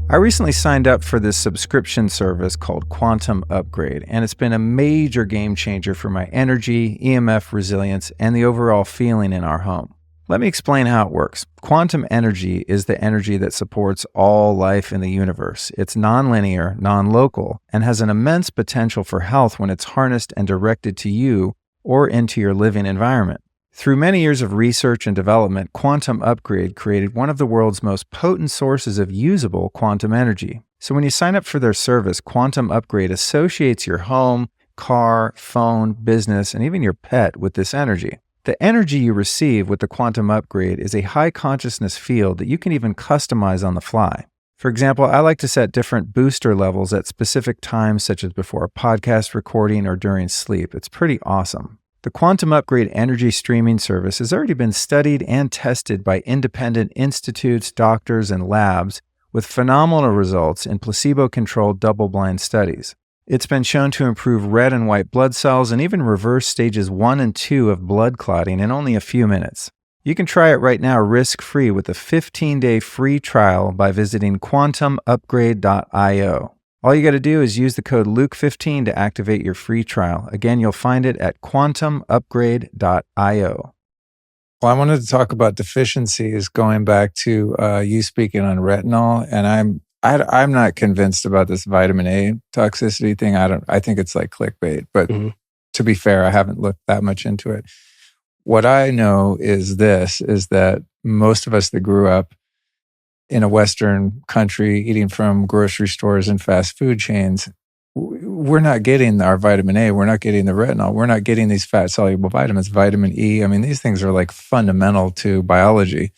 I recently signed up for this subscription service called Quantum Upgrade, and it's been a major game changer for my energy, EMF resilience, and the overall feeling in our home. Let me explain how it works. Quantum energy is the energy that supports all life in the universe. It's nonlinear, non-local, and has an immense potential for health when it's harnessed and directed to you or into your living environment. Through many years of research and development, Quantum Upgrade created one of the world's most potent sources of usable quantum energy. So when you sign up for their service, Quantum Upgrade associates your home, car, phone, business, and even your pet with this energy. The energy you receive with the Quantum Upgrade is a high consciousness field that you can even customize on the fly. For example, I like to set different booster levels at specific times, such as before a podcast recording or during sleep. It's pretty awesome. The Quantum Upgrade energy streaming service has already been studied and tested by independent institutes, doctors, and labs with phenomenal results in placebo-controlled double-blind studies. It's been shown to improve red and white blood cells and even reverse stages 1 and 2 of blood clotting in only a few minutes. You can try it right now risk-free with a 15-day free trial by visiting quantumupgrade.io. All you got to do is use the code Luke15 to activate your free trial. Again, you'll find it at quantumupgrade.io. Well, I wanted to talk about deficiencies, going back to you speaking on retinol, and I'm not convinced about this vitamin A toxicity thing. I think it's like clickbait, but to be fair, I haven't looked that much into it. What I know is that most of us that grew up in a Western country eating from grocery stores and fast food chains, we're not getting our vitamin A. We're not getting the retinol. We're not getting these fat soluble vitamins, vitamin E. I mean, these things are like fundamental to biology.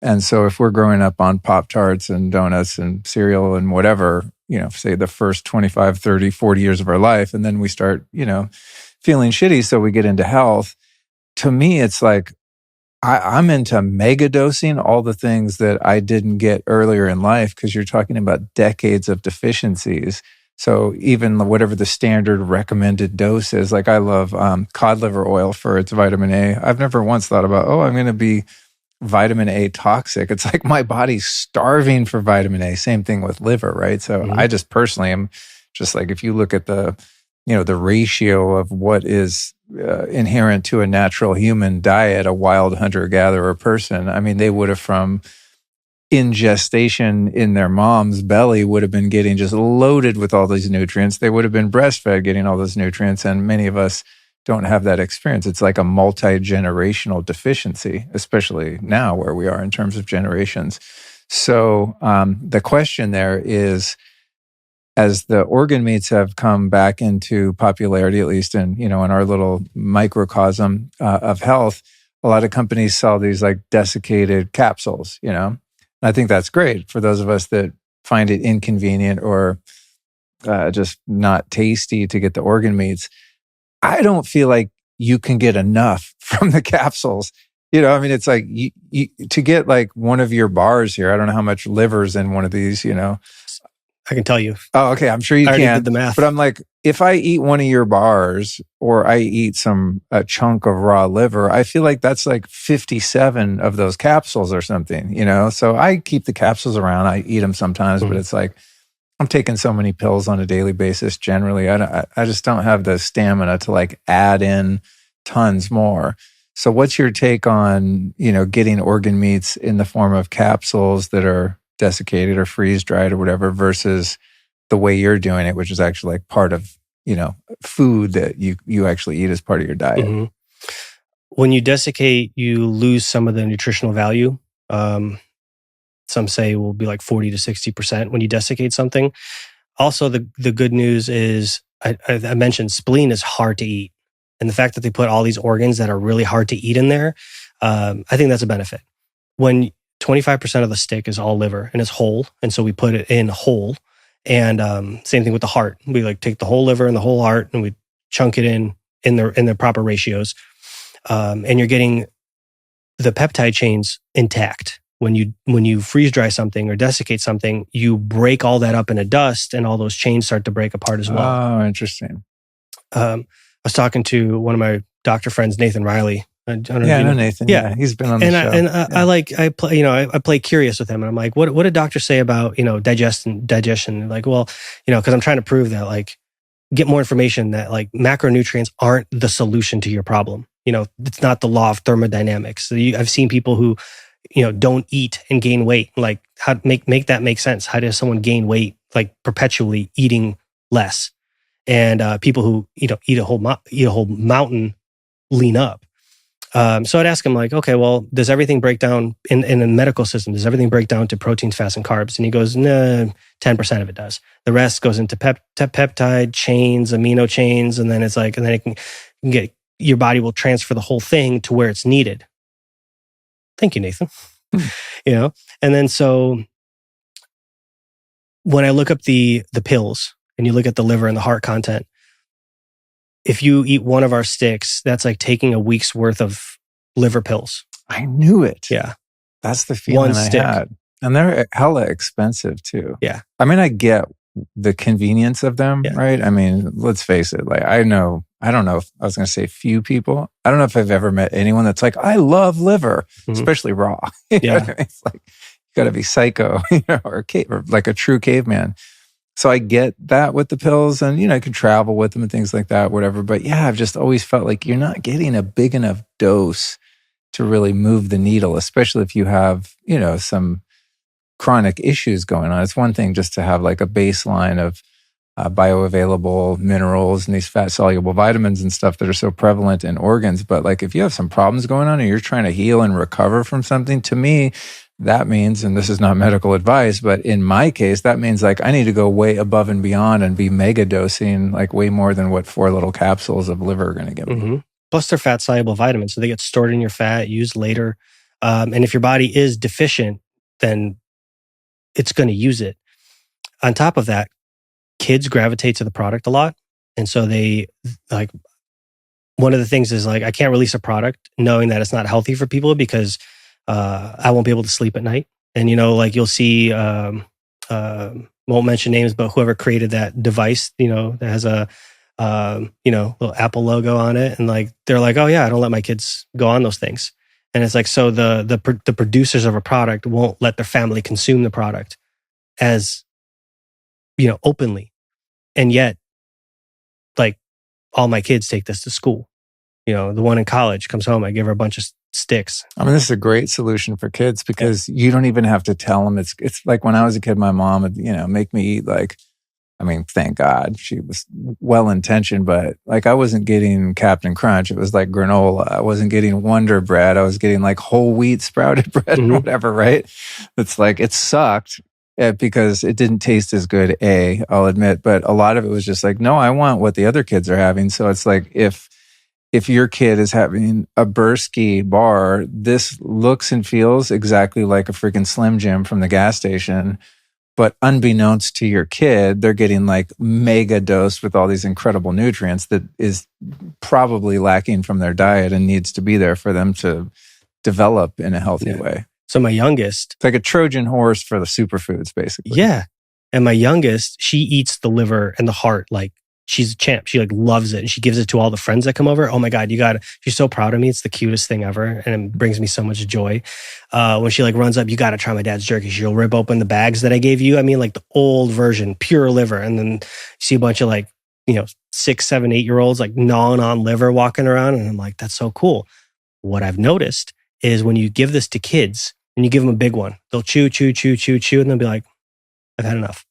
And so if we're growing up on Pop-Tarts and donuts and cereal and whatever, say the first 25, 30, 40 years of our life, and then we start, feeling shitty, so we get into health, to me, it's like I'm into mega dosing all the things that I didn't get earlier in life, because you're talking about decades of deficiencies. So even whatever the standard recommended dose is, like I love cod liver oil for its vitamin A. I've never once thought about, I'm going to be vitamin A toxic. It's like my body's starving for vitamin A. Same thing with liver, right? So I just personally am just like, if you look at the ratio of what is inherent to a natural human diet, a wild hunter-gatherer person, I mean, they would have from in gestation in their mom's belly would have been getting just loaded with all these nutrients. They would have been breastfed getting all those nutrients. And many of us don't have that experience. It's like a multi-generational deficiency, especially now where we are in terms of generations. So the question there is, as the organ meats have come back into popularity, at least in, in our little microcosm of health, a lot of companies sell these like desiccated capsules, And I think that's great for those of us that find it inconvenient or just not tasty to get the organ meats. I don't feel like you can get enough from the capsules. It's like you, to get like one of your bars here. I don't know how much liver's in one of these, I can tell you. Oh, okay. I'm sure you I already can. did the math. But I'm like, if I eat one of your bars or I eat a chunk of raw liver, I feel like that's like 57 of those capsules or something, So I keep the capsules around. I eat them sometimes, but it's like, I'm taking so many pills on a daily basis. Generally, I just don't have the stamina to like add in tons more. So what's your take on, getting organ meats in the form of capsules that are desiccated or freeze dried or whatever versus the way you're doing it, which is actually like part of, food that you actually eat as part of your diet? Mm-hmm. When you desiccate, you lose some of the nutritional value. Some say it will be like 40 to 60% when you desiccate something. Also, the good news is, I mentioned spleen is hard to eat. And the fact that they put all these organs that are really hard to eat in there, I think that's a benefit. When 25% of the stick is all liver and it's whole, and so we put it in whole. And same thing with the heart. We like take the whole liver and the whole heart and we chunk it in the proper ratios. And you're getting the peptide chains intact. When you freeze dry something or desiccate something, you break all that up into dust, and all those chains start to break apart as well. Oh, interesting. I was talking to one of my doctor friends, Nathan Riley. I know Nathan. Yeah, he's been on the show. I play curious with him, and I'm like, what did doctors say about digestion? Like, well, because I'm trying to prove that like get more information that like macronutrients aren't the solution to your problem. It's not the law of thermodynamics. So I've seen people who don't eat and gain weight. Like, how make that make sense? How does someone gain weight like perpetually eating less? And people who eat a whole mountain lean up. So I'd ask him like, okay, well, does everything break down in a medical system? Does everything break down to proteins, fats, and carbs? And he goes, nah, 10% of it does. The rest goes into peptide chains, amino chains, and then it can get, your body will transfer the whole thing to where it's needed. Thank you, Nathan. And then so when I look up the pills and you look at the liver and the heart content, if you eat one of our sticks, that's like taking a week's worth of liver pills. I knew it. Yeah. That's the feeling I had. And they're hella expensive too. Yeah. I mean, I get the convenience of them, right? I mean, let's face it. Like, I don't know if I was going to say few people. I don't know if I've ever met anyone that's like, I love liver, especially raw. It's like, you got to be psycho, or like a true caveman. So I get that with the pills, and, I can travel with them and things like that, whatever. But yeah, I've just always felt like you're not getting a big enough dose to really move the needle, especially if you have, some chronic issues going on. It's one thing just to have like a baseline of bioavailable minerals and these fat-soluble vitamins and stuff that are so prevalent in organs. But like if you have some problems going on and you're trying to heal and recover from something, to me, that means, and this is not medical advice, but in my case, that means like I need to go way above and beyond and be mega dosing like way more than what 4 little capsules of liver are going to give me. Plus they're fat-soluble vitamins, so they get stored in your fat, used later. And if your body is deficient, then it's going to use it. On top of that, kids gravitate to the product a lot. And so they like, one of the things is like, I can't release a product knowing that it's not healthy for people because I won't be able to sleep at night. And, like you'll see, won't mention names, but whoever created that device, that has a, little Apple logo on it. And like, they're like, oh yeah, I don't let my kids go on those things. And it's like, so the producers of a product won't let their family consume the product as, openly. And yet, like, all my kids take this to school. The one in college comes home, I give her a bunch of sticks. I mean, this is a great solution for kids because you don't even have to tell them. It's like when I was a kid, my mom would, make me eat like, I mean, thank God she was well intentioned, but like I wasn't getting Captain Crunch. It was like granola. I wasn't getting Wonder Bread. I was getting like whole wheat sprouted bread or whatever, right? It's like it sucked because it didn't taste as good, I'll admit. But a lot of it was just like, no, I want what the other kids are having. So it's like if your kid is having a Bursky bar, this looks and feels exactly like a freaking Slim Jim from the gas station. But unbeknownst to your kid, they're getting like mega dosed with all these incredible nutrients that is probably lacking from their diet and needs to be there for them to develop in a healthy way. So my youngest... It's like a Trojan horse for the superfoods, basically. Yeah. And my youngest, she eats the liver and the heart like she's a champ. She like loves it. And she gives it to all the friends that come over. Oh my God, she's so proud of me. It's the cutest thing ever. And it brings me so much joy. When she like runs up, you got to try my dad's jerky. She'll rip open the bags that I gave you. I mean, like the old version, pure liver. And then you see a bunch of like, 6, 7, 8-year-olds like gnawing on liver walking around. And I'm like, that's so cool. What I've noticed is when you give this to kids and you give them a big one, they'll chew, chew, chew, chew, chew. And they'll be like, I've had enough.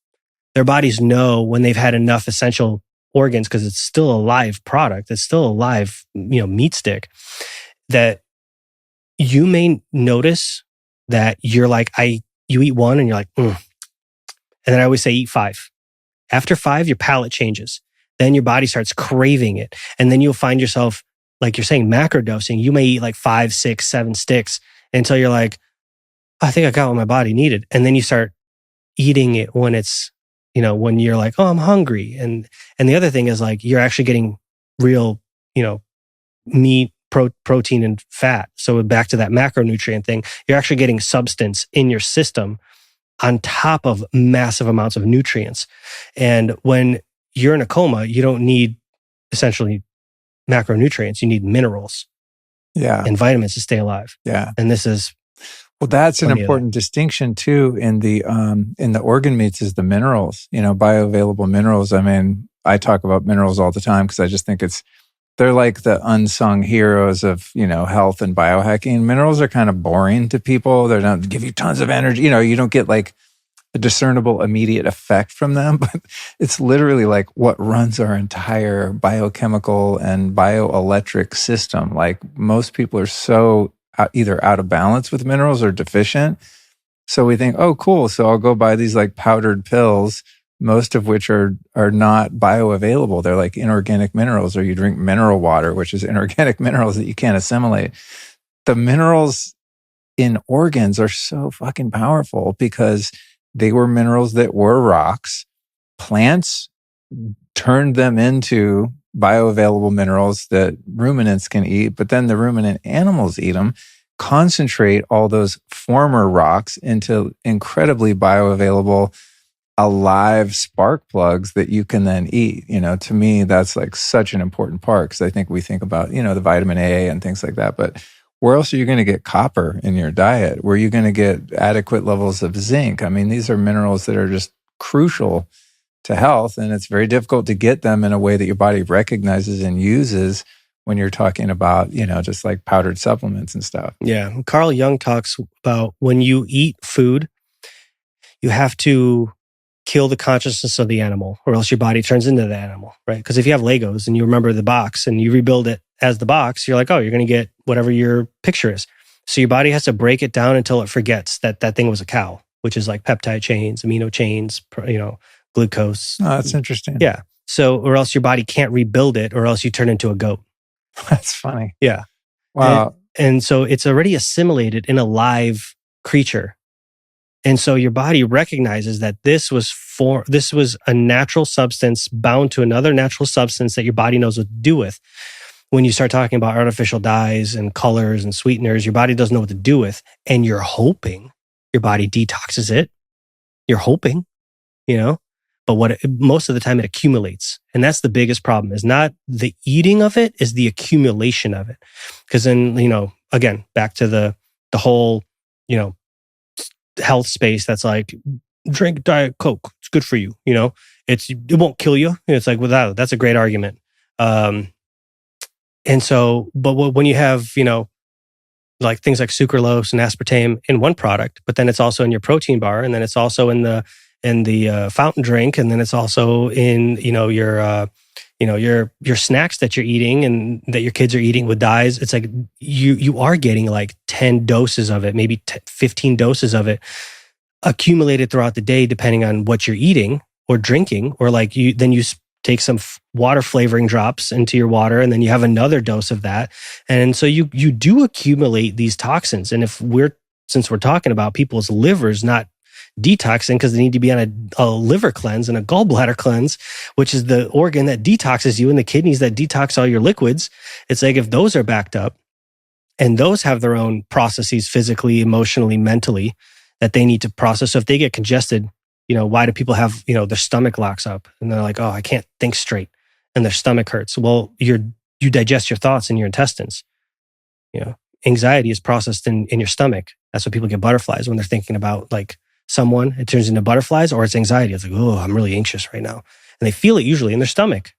Their bodies know when they've had enough essential organs, because it's still a live product, it's still a live meat stick, that you may notice that you're like, you eat one and you're like, And then I always say eat 5. After 5, your palate changes. Then your body starts craving it. And then you'll find yourself, like you're saying, macrodosing. You may eat like 5, 6, 7 sticks until you're like, I think I got what my body needed. And then you start eating it when it's, when you're like, oh, I'm hungry. And the other thing is like, you're actually getting real, meat, protein, and fat. So back to that macronutrient thing, you're actually getting substance in your system on top of massive amounts of nutrients. And when you're in a coma, you don't need essentially macronutrients. You need minerals and vitamins to stay alive. Yeah. And this is... Well, that's an important distinction too in the organ meats is the minerals, bioavailable minerals. I mean, I talk about minerals all the time because I just think they're like the unsung heroes of, health and biohacking. Minerals are kind of boring to people. They don't give you tons of energy. You don't get like a discernible immediate effect from them, but it's literally like what runs our entire biochemical and bioelectric system. Like most people are so either out of balance with minerals or deficient. So we think, oh, cool. So I'll go buy these like powdered pills, most of which are not bioavailable. They're like inorganic minerals, or you drink mineral water, which is inorganic minerals that you can't assimilate. The minerals in organs are so fucking powerful because they were minerals that were rocks. Plants turned them into bioavailable minerals that ruminants can eat, but then the ruminant animals eat them, concentrate all those former rocks into incredibly bioavailable, alive spark plugs that you can then eat. To me, that's like such an important part because I think we think about, the vitamin A and things like that, but where else are you going to get copper in your diet? Where are you going to get adequate levels of zinc? I mean, these are minerals that are just crucial to health, and it's very difficult to get them in a way that your body recognizes and uses when you're talking about, just like powdered supplements and stuff. Yeah. Carl Jung talks about when you eat food, you have to kill the consciousness of the animal, or else your body turns into the animal, right? Because if you have Legos and you remember the box and you rebuild it as the box, you're like, oh, you're going to get whatever your picture is. So your body has to break it down until it forgets that thing was a cow, which is like peptide chains, amino chains, glucose. Oh, that's interesting. Yeah. So, or else your body can't rebuild it, or else you turn into a goat. That's funny. Yeah. Wow. And so it's already assimilated in a live creature. And so your body recognizes that this was a natural substance bound to another natural substance that your body knows what to do with. When you start talking about artificial dyes and colors and sweeteners, your body doesn't know what to do with. And you're hoping your body detoxes it. You're hoping, but most of the time it accumulates. And that's the biggest problem, is not the eating of it, is the accumulation of it. Because then, again, back to the whole, health space that's like, drink Diet Coke, it's good for you, it won't kill you. It's like, well, that's a great argument. And so, but when you have, like things like sucralose and aspartame in one product, but then it's also in your protein bar, and then it's also in the in the fountain drink, and then it's also in your snacks that you're eating and that your kids are eating with dyes. It's like you are getting like 10 doses of it, maybe 15 doses of it accumulated throughout the day, depending on what you're eating or drinking, or like you take some water flavoring drops into your water, and then you have another dose of that. And so you do accumulate these toxins. And since we're talking about people's livers not detoxing because they need to be on a liver cleanse and a gallbladder cleanse, which is the organ that detoxes you, and the kidneys that detox all your liquids. It's like if those are backed up and those have their own processes physically, emotionally, mentally that they need to process. So if they get congested, why do people have, their stomach locks up and they're like, oh, I can't think straight and their stomach hurts. Well, you digest your thoughts in your intestines. Anxiety is processed in your stomach. That's why people get butterflies when they're thinking about like someone, it turns into butterflies, or it's anxiety. It's like, oh, I'm really anxious right now. And they feel it usually in their stomach.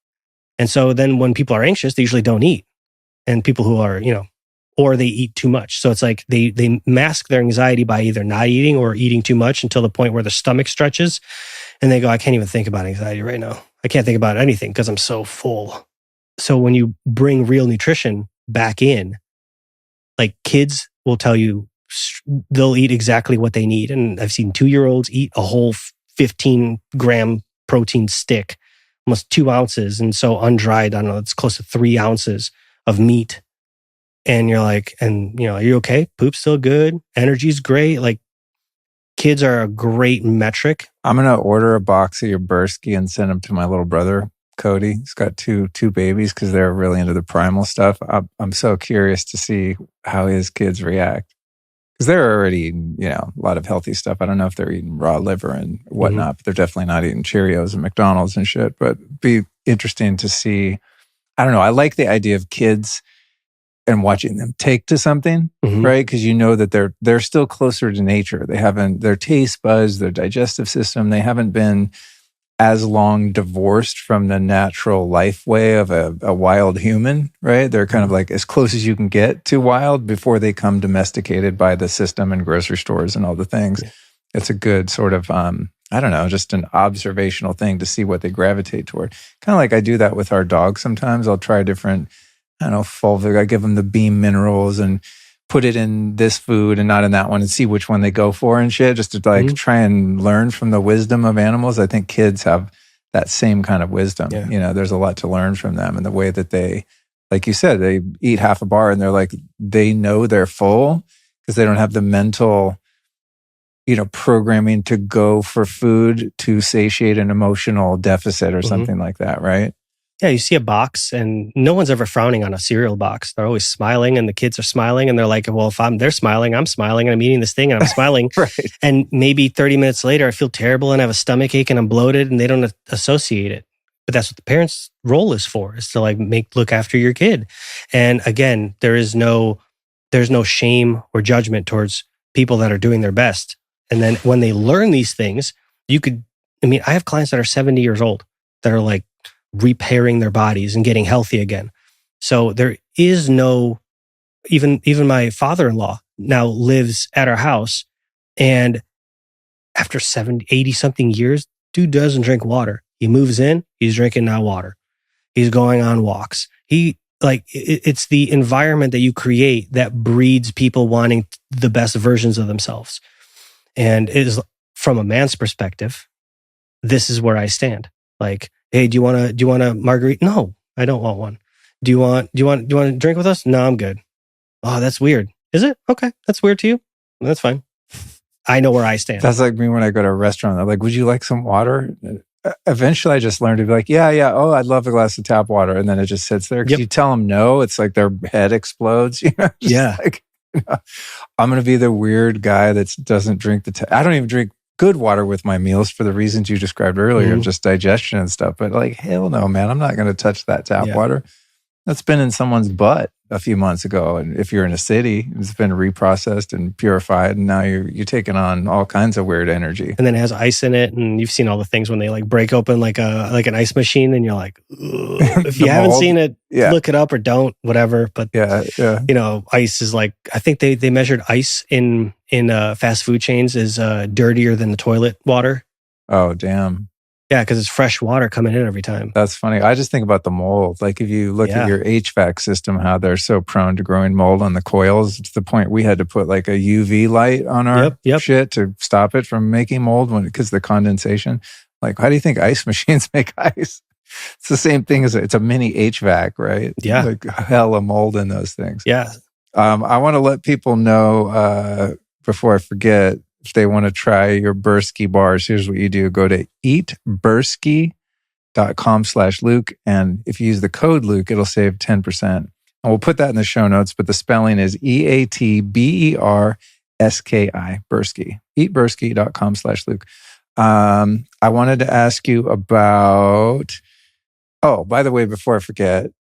And so then when people are anxious, they usually don't eat. And people who are, or they eat too much. So it's like they mask their anxiety by either not eating or eating too much until the point where the stomach stretches. And they go, I can't even think about anxiety right now. I can't think about anything because I'm so full. So when you bring real nutrition back in, like kids will tell you, they'll eat exactly what they need. And I've seen 2-year-olds eat a whole 15-gram protein stick, almost 2 ounces. And so undried, I don't know, it's close to 3 ounces of meat. And you're like, are you okay? Poop's still good. Energy's great. Like kids are a great metric. I'm going to order a box of your Bursky and send them to my little brother, Cody. He's got two babies because they're really into the primal stuff. I'm so curious to see how his kids react. Because they're already eating, a lot of healthy stuff. I don't know if they're eating raw liver and whatnot, but they're definitely not eating Cheerios and McDonald's and shit. But it'd be interesting to see. I don't know. I like the idea of kids and watching them take to something, right? Because that they're still closer to nature. They haven't, their taste buds, their digestive system, they haven't been as long divorced from the natural life way of a wild human, right? They're kind of like as close as you can get to wild before they come domesticated by the system and grocery stores and all the things. Yeah. It's a good sort of, I don't know, just an observational thing to see what they gravitate toward. Kind of like I do that with our dogs sometimes. I'll try different, fulvic. I give them the beam minerals and put it in this food and not in that one and see which one they go for and shit, just to like try and learn from the wisdom of animals. I think kids have that same kind of wisdom. Yeah. There's a lot to learn from them, and the way that they, like you said, they eat half a bar and they're like, they know they're full because they don't have the mental, programming to go for food to satiate an emotional deficit or something like that, right? Yeah, you see a box and no one's ever frowning on a cereal box. They're always smiling and the kids are smiling and they're like, well, if they're smiling, I'm smiling and I'm eating this thing and I'm smiling. Right. And maybe 30 minutes later, I feel terrible and I have a stomach ache and I'm bloated and they don't associate it. But that's what the parents' role is for, is to like look after your kid. And again, there's no shame or judgment towards people that are doing their best. And then when they learn these things, I have clients that are 70 years old that are like, repairing their bodies and getting healthy again. So there is no, even my father-in-law now lives at our house, and after 80 something years, dude doesn't drink water. He moves in, he's drinking now water. He's going on walks. It's the environment that you create that breeds people wanting the best versions of themselves. And it is, from a man's perspective, this is where I stand. Like, hey, do you want a margarita? No, I don't want one. Do you want to drink with us? No, I'm good. Oh, that's weird. Is it? Okay. That's weird to you? That's fine. I know where I stand. That's like me when I go to a restaurant. They're like, would you like some water? Eventually I just learned to be like, yeah. Oh, I'd love a glass of tap water. And then it just sits there. Because you tell them no, it's like their head explodes. Yeah. Like, I'm going to be the weird guy that doesn't drink I don't even drink good water with my meals for the reasons you described earlier, just digestion and stuff. But like, hell no, man, I'm not going to touch that tap water. That's been in someone's butt a few months ago. And if you're in a city, it's been reprocessed and purified. And now you're taking on all kinds of weird energy. And then it has ice in it. And you've seen all the things when they like break open like an ice machine. And you're like, if you haven't seen it, look it up or don't, whatever. But ice is like, I think they measured ice in fast food chains is dirtier than the toilet water. Oh, damn. Yeah, because it's fresh water coming in every time. That's funny. I just think about the mold. Like if you look at your HVAC system, how they're so prone to growing mold on the coils, to the point we had to put like a UV light on our shit to stop it from making mold because the condensation. Like, how do you think ice machines make ice? It's the same thing as it's a mini HVAC, right? Yeah. Like hella mold in those things. Yeah. I want to let people know before I forget, if they want to try your Bursky bars, here's what you do. Go to eatbursky.com/Luke. And if you use the code Luke, it'll save 10%. And we'll put that in the show notes, but the spelling is EATBERSKI, Bursky. Eatbursky.com/Luke. I wanted to ask you about, oh, by the way, before I forget,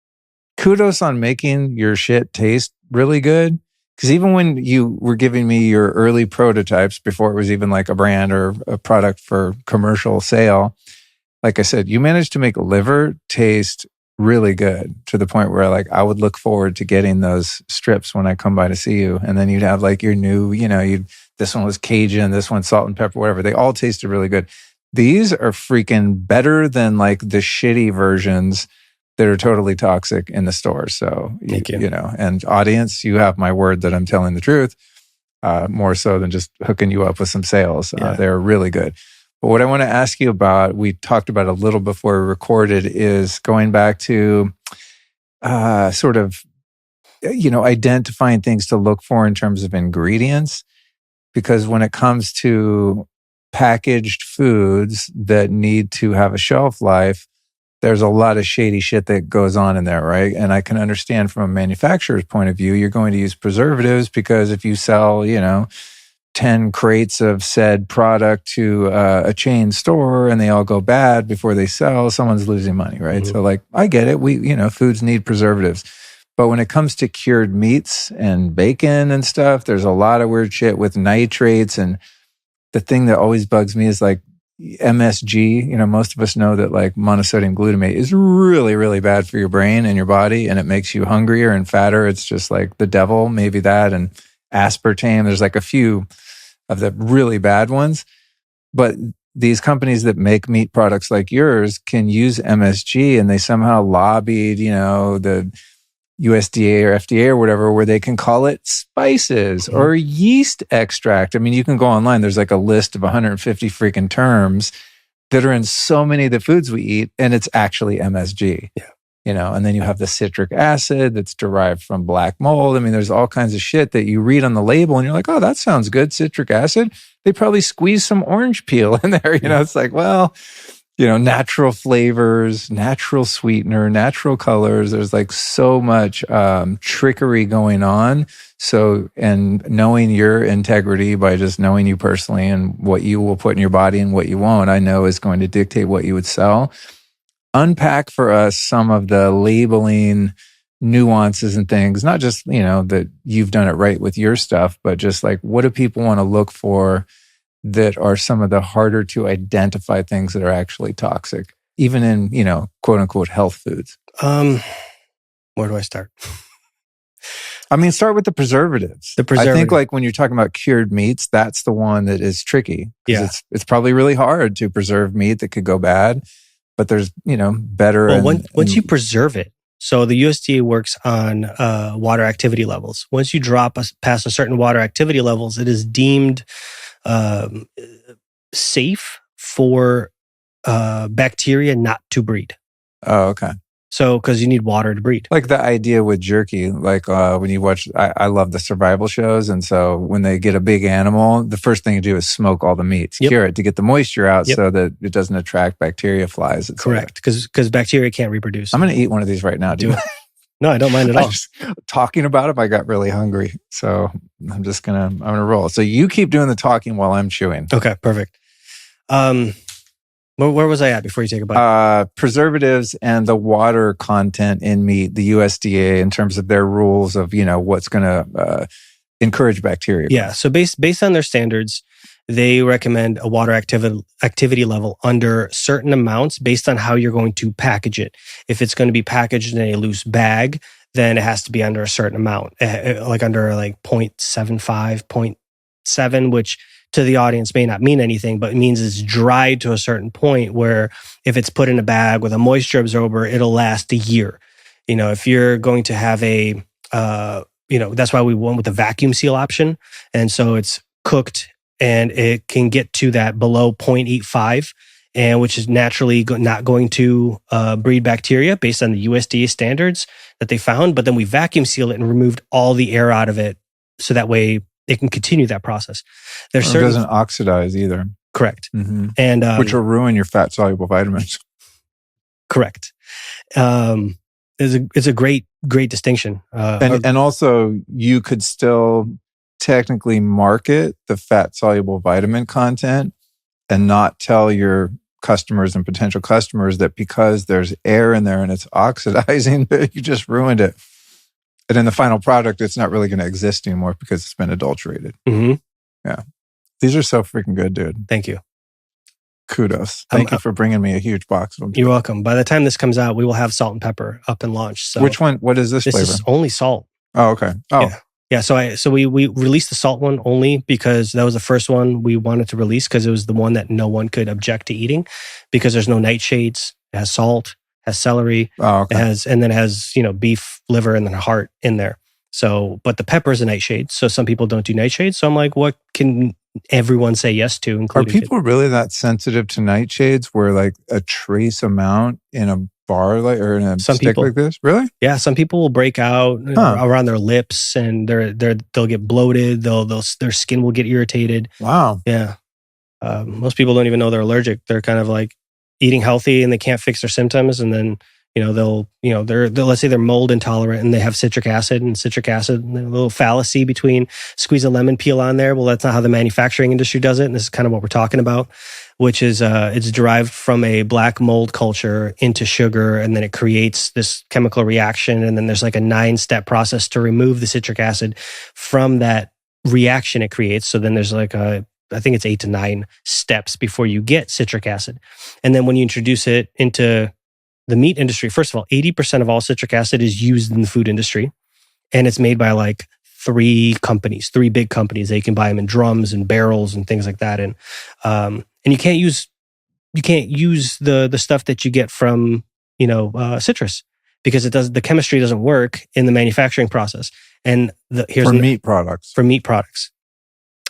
kudos on making your shit taste really good. Because even when you were giving me your early prototypes before it was even like a brand or a product for commercial sale, like I said, you managed to make liver taste really good to the point where like I would look forward to getting those strips when I come by to see you. And then you'd have like your new, this one was Cajun, this one salt and pepper, whatever. They all tasted really good. These are freaking better than like the shitty versions that are totally toxic in the store. So, Thank you. And audience, you have my word that I'm telling the truth, more so than just hooking you up with some sales. They're really good. But what I want to ask you about, we talked about a little before we recorded, is going back to sort of, identifying things to look for in terms of ingredients. Because when it comes to packaged foods that need to have a shelf life, there's a lot of shady shit that goes on in there, right? And I can understand from a manufacturer's point of view, you're going to use preservatives because if you sell, 10 crates of said product to a chain store and they all go bad before they sell, someone's losing money, right? Mm-hmm. So like, I get it. Foods need preservatives. But when it comes to cured meats and bacon and stuff, there's a lot of weird shit with nitrates. And the thing that always bugs me is like, MSG, most of us know that like monosodium glutamate is really, really bad for your brain and your body, and it makes you hungrier and fatter. It's just like the devil, maybe that, and aspartame. There's like a few of the really bad ones. But these companies that make meat products like yours can use MSG, and they somehow lobbied, the USDA or FDA or whatever, where they can call it spices or yeast extract. I mean, you can go online. There's like a list of 150 freaking terms that are in so many of the foods we eat, and it's actually MSG. Yeah. And then you have the citric acid that's derived from black mold. I mean, there's all kinds of shit that you read on the label and you're like, oh, that sounds good. Citric acid. They probably squeeze some orange peel in there. It's like, well, natural flavors, natural sweetener, natural colors. There's like so much trickery going on. So, and knowing your integrity by just knowing you personally and what you will put in your body and what you won't, I know is going to dictate what you would sell. Unpack for us some of the labeling nuances and things, not just, that you've done it right with your stuff, but just like, what do people want to look for that are some of the harder to identify things that are actually toxic, even in, quote unquote, health foods? Where do I start? I mean, start with the preservatives. I think like when you're talking about cured meats, that's the one that is tricky. Yeah. It's probably really hard to preserve meat that could go bad, but there's, better. Well, once you preserve it, so the USDA works on water activity levels. Once you drop past a certain water activity levels, it is deemed safe for bacteria not to breed. Oh, okay. So, because you need water to breed. Like the idea with jerky, like when you watch, I love the survival shows. And so when they get a big animal, the first thing you do is smoke all the meat, cure it to get the moisture out so that it doesn't attract bacteria, flies, etc. Correct. Because bacteria can't reproduce. I'm going to eat one of these right now. Do it. No, I don't mind at all. Talking about it, I got really hungry. So I'm going to roll. So you keep doing the talking while I'm chewing. Okay, perfect. Where was I at before you take a bite? Preservatives and the water content in meat, the USDA, in terms of their rules of, what's going to encourage bacteria. Yeah. So based on their standards, they recommend a water activity level under certain amounts based on how you're going to package it. If it's going to be packaged in a loose bag, then it has to be under a certain amount, like under like 0.75, 0.7, which to the audience may not mean anything, but it means it's dried to a certain point where if it's put in a bag with a moisture absorber, it'll last a year. If you're going to have that's why we went with the vacuum seal option. And so it's cooked and it can get to that below 0.85, and which is naturally not going to breed bacteria based on the USDA standards that they found. But then we vacuum sealed it and removed all the air out of it, so that way it can continue that process. It doesn't oxidize either. Correct. Mm-hmm. And which will ruin your fat soluble vitamins. Correct. It's a great distinction. And also you could still technically market the fat soluble vitamin content and not tell your customers and potential customers that because there's air in there and it's oxidizing, that you just ruined it. And in the final product, it's not really going to exist anymore because it's been adulterated. Mm-hmm. Yeah. These are so freaking good, dude. Thank you. Kudos. Thank you for bringing me a huge box of them. You're welcome. By the time this comes out, we will have salt and pepper up and launched. So which one? What is this flavor? This is only salt. Oh, okay. Oh. Yeah. So we released the salt one only because that was the first one we wanted to release, because it was the one that no one could object to eating, because there's no nightshades. It has salt, has celery, okay. It has beef liver and then heart in there. So, but the pepper is a nightshade. So some people don't do nightshades. So I'm like, what can everyone say yes to? Including Are people really that sensitive to nightshades where like a trace amount in a bar or in a stick like this? Really? Yeah. Some people will break out around their lips, and they'll get bloated. Their skin will get irritated. Wow. Yeah. Most people don't even know they're allergic. They're kind of like eating healthy and they can't fix their symptoms, and then they'll let's say they're mold intolerant and they have citric acid, and a little fallacy between squeeze a lemon peel on there. Well, that's not how the manufacturing industry does it. And this is kind of what we're talking about, which is it's derived from a black mold culture into sugar, and then it creates this chemical reaction. And then there's like a 9-step process to remove the citric acid from that reaction it creates. So then there's like I think it's 8 to 9 steps before you get citric acid. And then when you introduce it into the meat industry, first of all, 80% of all citric acid is used in the food industry, and it's made by like 3 big companies. They can buy them in drums and barrels and things like that. And you can't use the stuff that you get from citrus, because the chemistry doesn't work in the manufacturing process. And for meat products,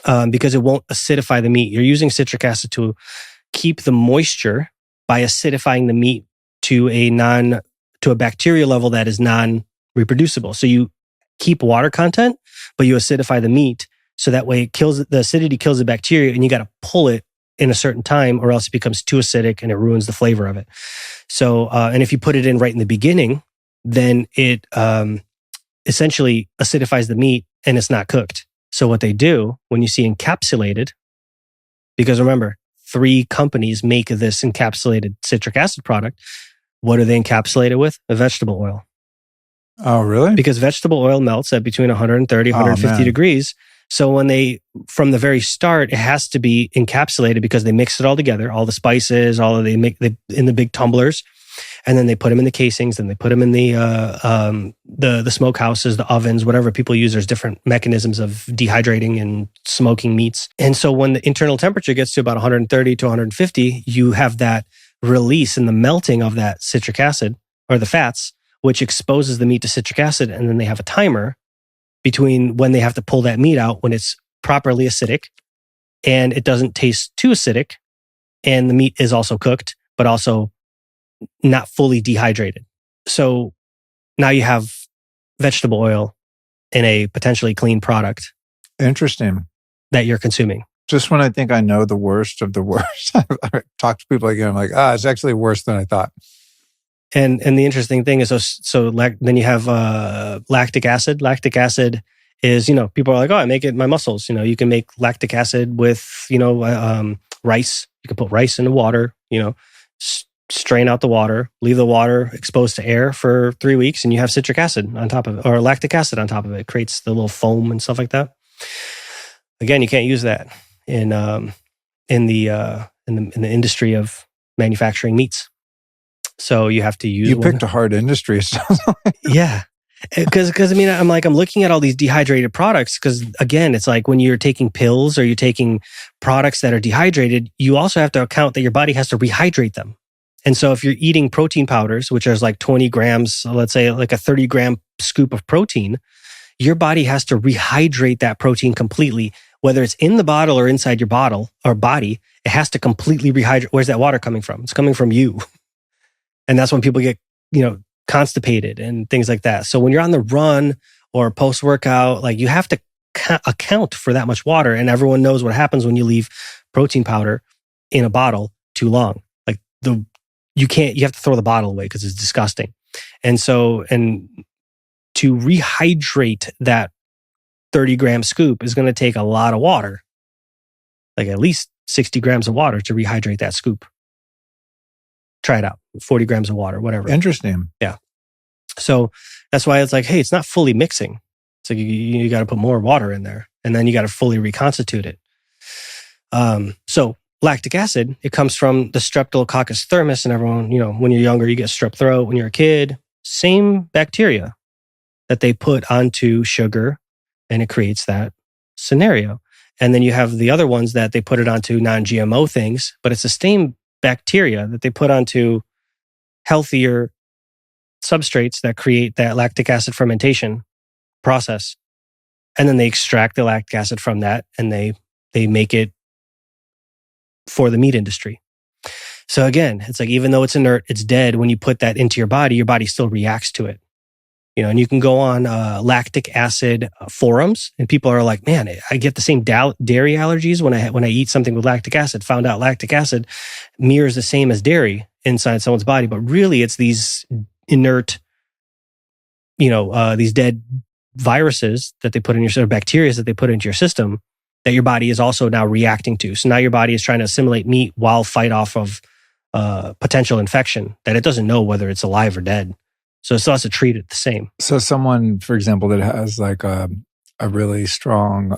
because it won't acidify the meat. You're using citric acid to keep the moisture by acidifying the meat to a bacteria level that is non-reproducible. So you keep water content, but you acidify the meat, so that way the acidity kills the bacteria, and you got to pull it in a certain time, or else it becomes too acidic and it ruins the flavor of it. So, and if you put it in right in the beginning, then it essentially acidifies the meat and it's not cooked. So what they do when you see encapsulated, because remember, 3 companies make this encapsulated citric acid product. What do they encapsulate it with? A vegetable oil. Oh, really? Because vegetable oil melts at between 130, 150 degrees. So from the very start, it has to be encapsulated, because they mix it all together, all the spices, in the big tumblers, and then they put them in the casings, and they put them in the smokehouses, the ovens, whatever people use. There's different mechanisms of dehydrating and smoking meats. And so when the internal temperature gets to about 130 to 150, you have that release and the melting of that citric acid, or the fats, which exposes the meat to citric acid. And then they have a timer between when they have to pull that meat out, when it's properly acidic and it doesn't taste too acidic, and the meat is also cooked, but also not fully dehydrated. So now you have vegetable oil in a potentially clean product. Interesting. That you're consuming. Just when I think I know the worst of the worst, I talk to people again. I'm like, it's actually worse than I thought. And the interesting thing is, then you have lactic acid. Lactic acid is, people are like, I make it in my muscles. You can make lactic acid with, rice. You can put rice in the water, strain out the water, leave the water exposed to air for 3 weeks, and you have citric acid on top of it, or lactic acid on top of it. It creates the little foam and stuff like that. Again, you can't use that in the industry of manufacturing meats. So you have to use. You picked a hard industry. Yeah. Because I mean, I'm looking at all these dehydrated products because, again, it's like when you're taking pills or you're taking products that are dehydrated, you also have to account that your body has to rehydrate them. And so if you're eating protein powders, which is like 20 grams, so let's say like a 30-gram scoop of protein, your body has to rehydrate that protein completely, whether it's in the bottle or inside your bottle or body, it has to completely rehydrate. Where's that water coming from? It's coming from you. And that's when people get, constipated and things like that. So when you're on the run or post-workout, like you have to account for that much water. And everyone knows what happens when you leave protein powder in a bottle too long. Like you have to throw the bottle away because it's disgusting. And so, to rehydrate that 30-gram scoop is going to take a lot of water, like at least 60 grams of water to rehydrate that scoop. Try it out. 40 grams of water, whatever. Interesting. Yeah. So that's why it's like, hey, it's not fully mixing. So you got to put more water in there, and then you got to fully reconstitute it. So lactic acid, it comes from the Streptococcus thermus, and everyone, when you're younger, you get strep throat. When you're a kid, same bacteria that they put onto sugar, and it creates that scenario. And then you have the other ones that they put it onto non-GMO things, but it's the same bacteria that they put onto healthier substrates that create that lactic acid fermentation process. And then they extract the lactic acid from that, and they make it for the meat industry. So again, it's like, even though it's inert, it's dead. When you put that into your body still reacts to it. And you can go on lactic acid forums, and people are like, man, I get the same dairy allergies when I eat something with lactic acid. Found out lactic acid mirrors the same as dairy inside someone's body, but really it's these inert, these dead viruses that they put in your bacteria that they put into your system that your body is also now reacting to. So now your body is trying to assimilate meat while fight off of potential infection that it doesn't know whether it's alive or dead. So it still has to treat it the same. So someone, for example, that has like a really strong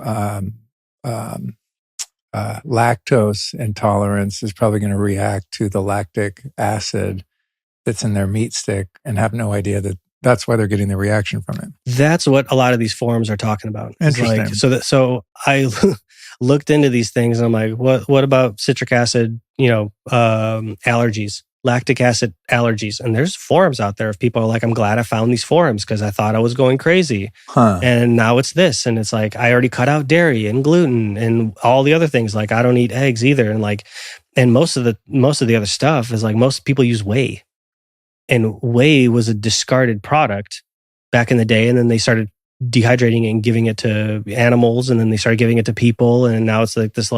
lactose intolerance is probably going to react to the lactic acid that's in their meat stick and have no idea that that's why they're getting the reaction from it. That's what a lot of these forums are talking about. Interesting. So I looked into these things, and I'm like, what about citric acid, allergies? Lactic acid allergies. And there's forums out there of people are like, I'm glad I found these forums because I thought I was going crazy. And now it's this. And it's like, I already cut out dairy and gluten and all the other things. Like, I don't eat eggs either. And most of the other stuff is like, most people use whey. And whey was a discarded product back in the day. And then they started dehydrating it and giving it to animals. And then they started giving it to people. And now it's like this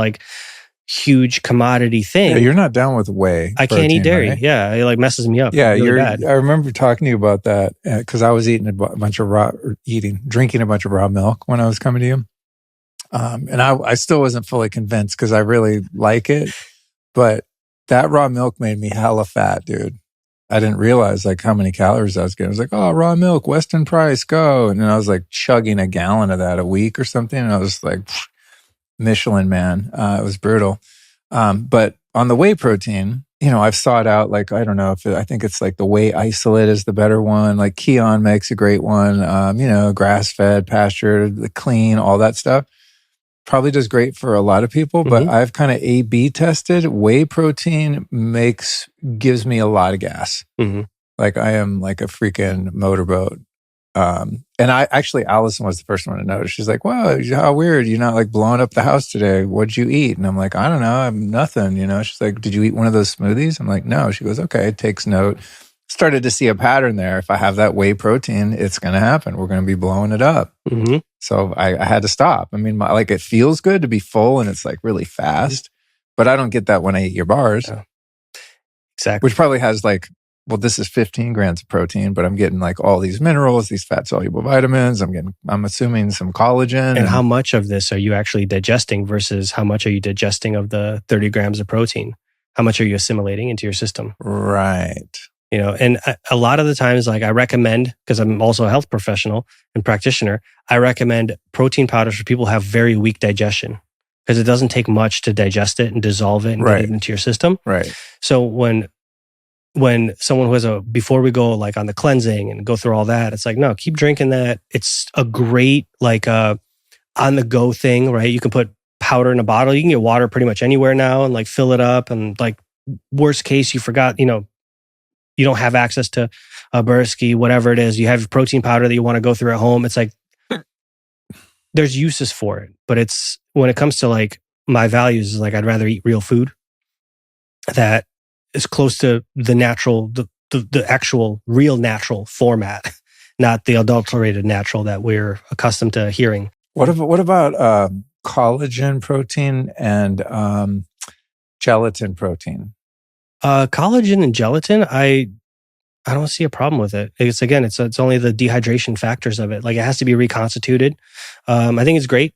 huge commodity thing. Yeah, you're not down with whey. I can't eat dairy. Right? Yeah, it messes me up. Yeah, really bad. I remember talking to you about that because I was drinking a bunch of raw milk when I was coming to you, and I still wasn't fully convinced because I really like it, but that raw milk made me hella fat, dude. I didn't realize like how many calories I was getting. I was like, oh, raw milk, Weston Price, go, and then I was like chugging a gallon of that a week or something, and I was like, Michelin man. It was brutal. But on the whey protein, I've sought out, like, I don't know I think it's like the whey isolate is the better one. Like Keon makes a great one. Grass-fed, pastured, clean, all that stuff. Probably does great for a lot of people, but I've kind of A/B tested. Whey protein gives me a lot of gas. Mm-hmm. Like I am like a freaking motorboat. And Allison was the first one to notice. She's like, wow, how weird. You're not like blowing up the house today. What'd you eat? And I'm like, I don't know. I'm nothing, She's like, did you eat one of those smoothies? I'm like, no. She goes, okay, takes note. Started to see a pattern there. If I have that whey protein, it's going to happen. We're going to be blowing it up. Mm-hmm. So I had to stop. I mean, it feels good to be full and it's like really fast, but I don't get that when I eat your bars. Yeah. Exactly. Which probably has this is 15 grams of protein, but I'm getting like all these minerals, these fat soluble vitamins. I'm assuming some collagen. And how much of this are you actually digesting versus how much are you digesting of the 30 grams of protein? How much are you assimilating into your system? Right. And a lot of the times, like I recommend, because I'm also a health professional and practitioner, I recommend protein powders for people who have very weak digestion because it doesn't take much to digest it and dissolve it and get it into your system. Right. So when when someone who has before we go like on the cleansing and go through all that, it's like, no, keep drinking that. It's a great like on the go thing, right? You can put powder in a bottle. You can get water pretty much anywhere now and like fill it up. And like worst case, you forgot, you don't have access to a Rhybchinskiy, whatever it is. You have protein powder that you want to go through at home. It's like, there's uses for it. But it's, when it comes to like my values, is like, I'd rather eat real food that is close to the natural, the actual real natural format, not the adulterated natural that we're accustomed to hearing. What about collagen protein and gelatin protein? Collagen and gelatin, I don't see a problem with it. It's only the dehydration factors of it. Like it has to be reconstituted. I think it's great.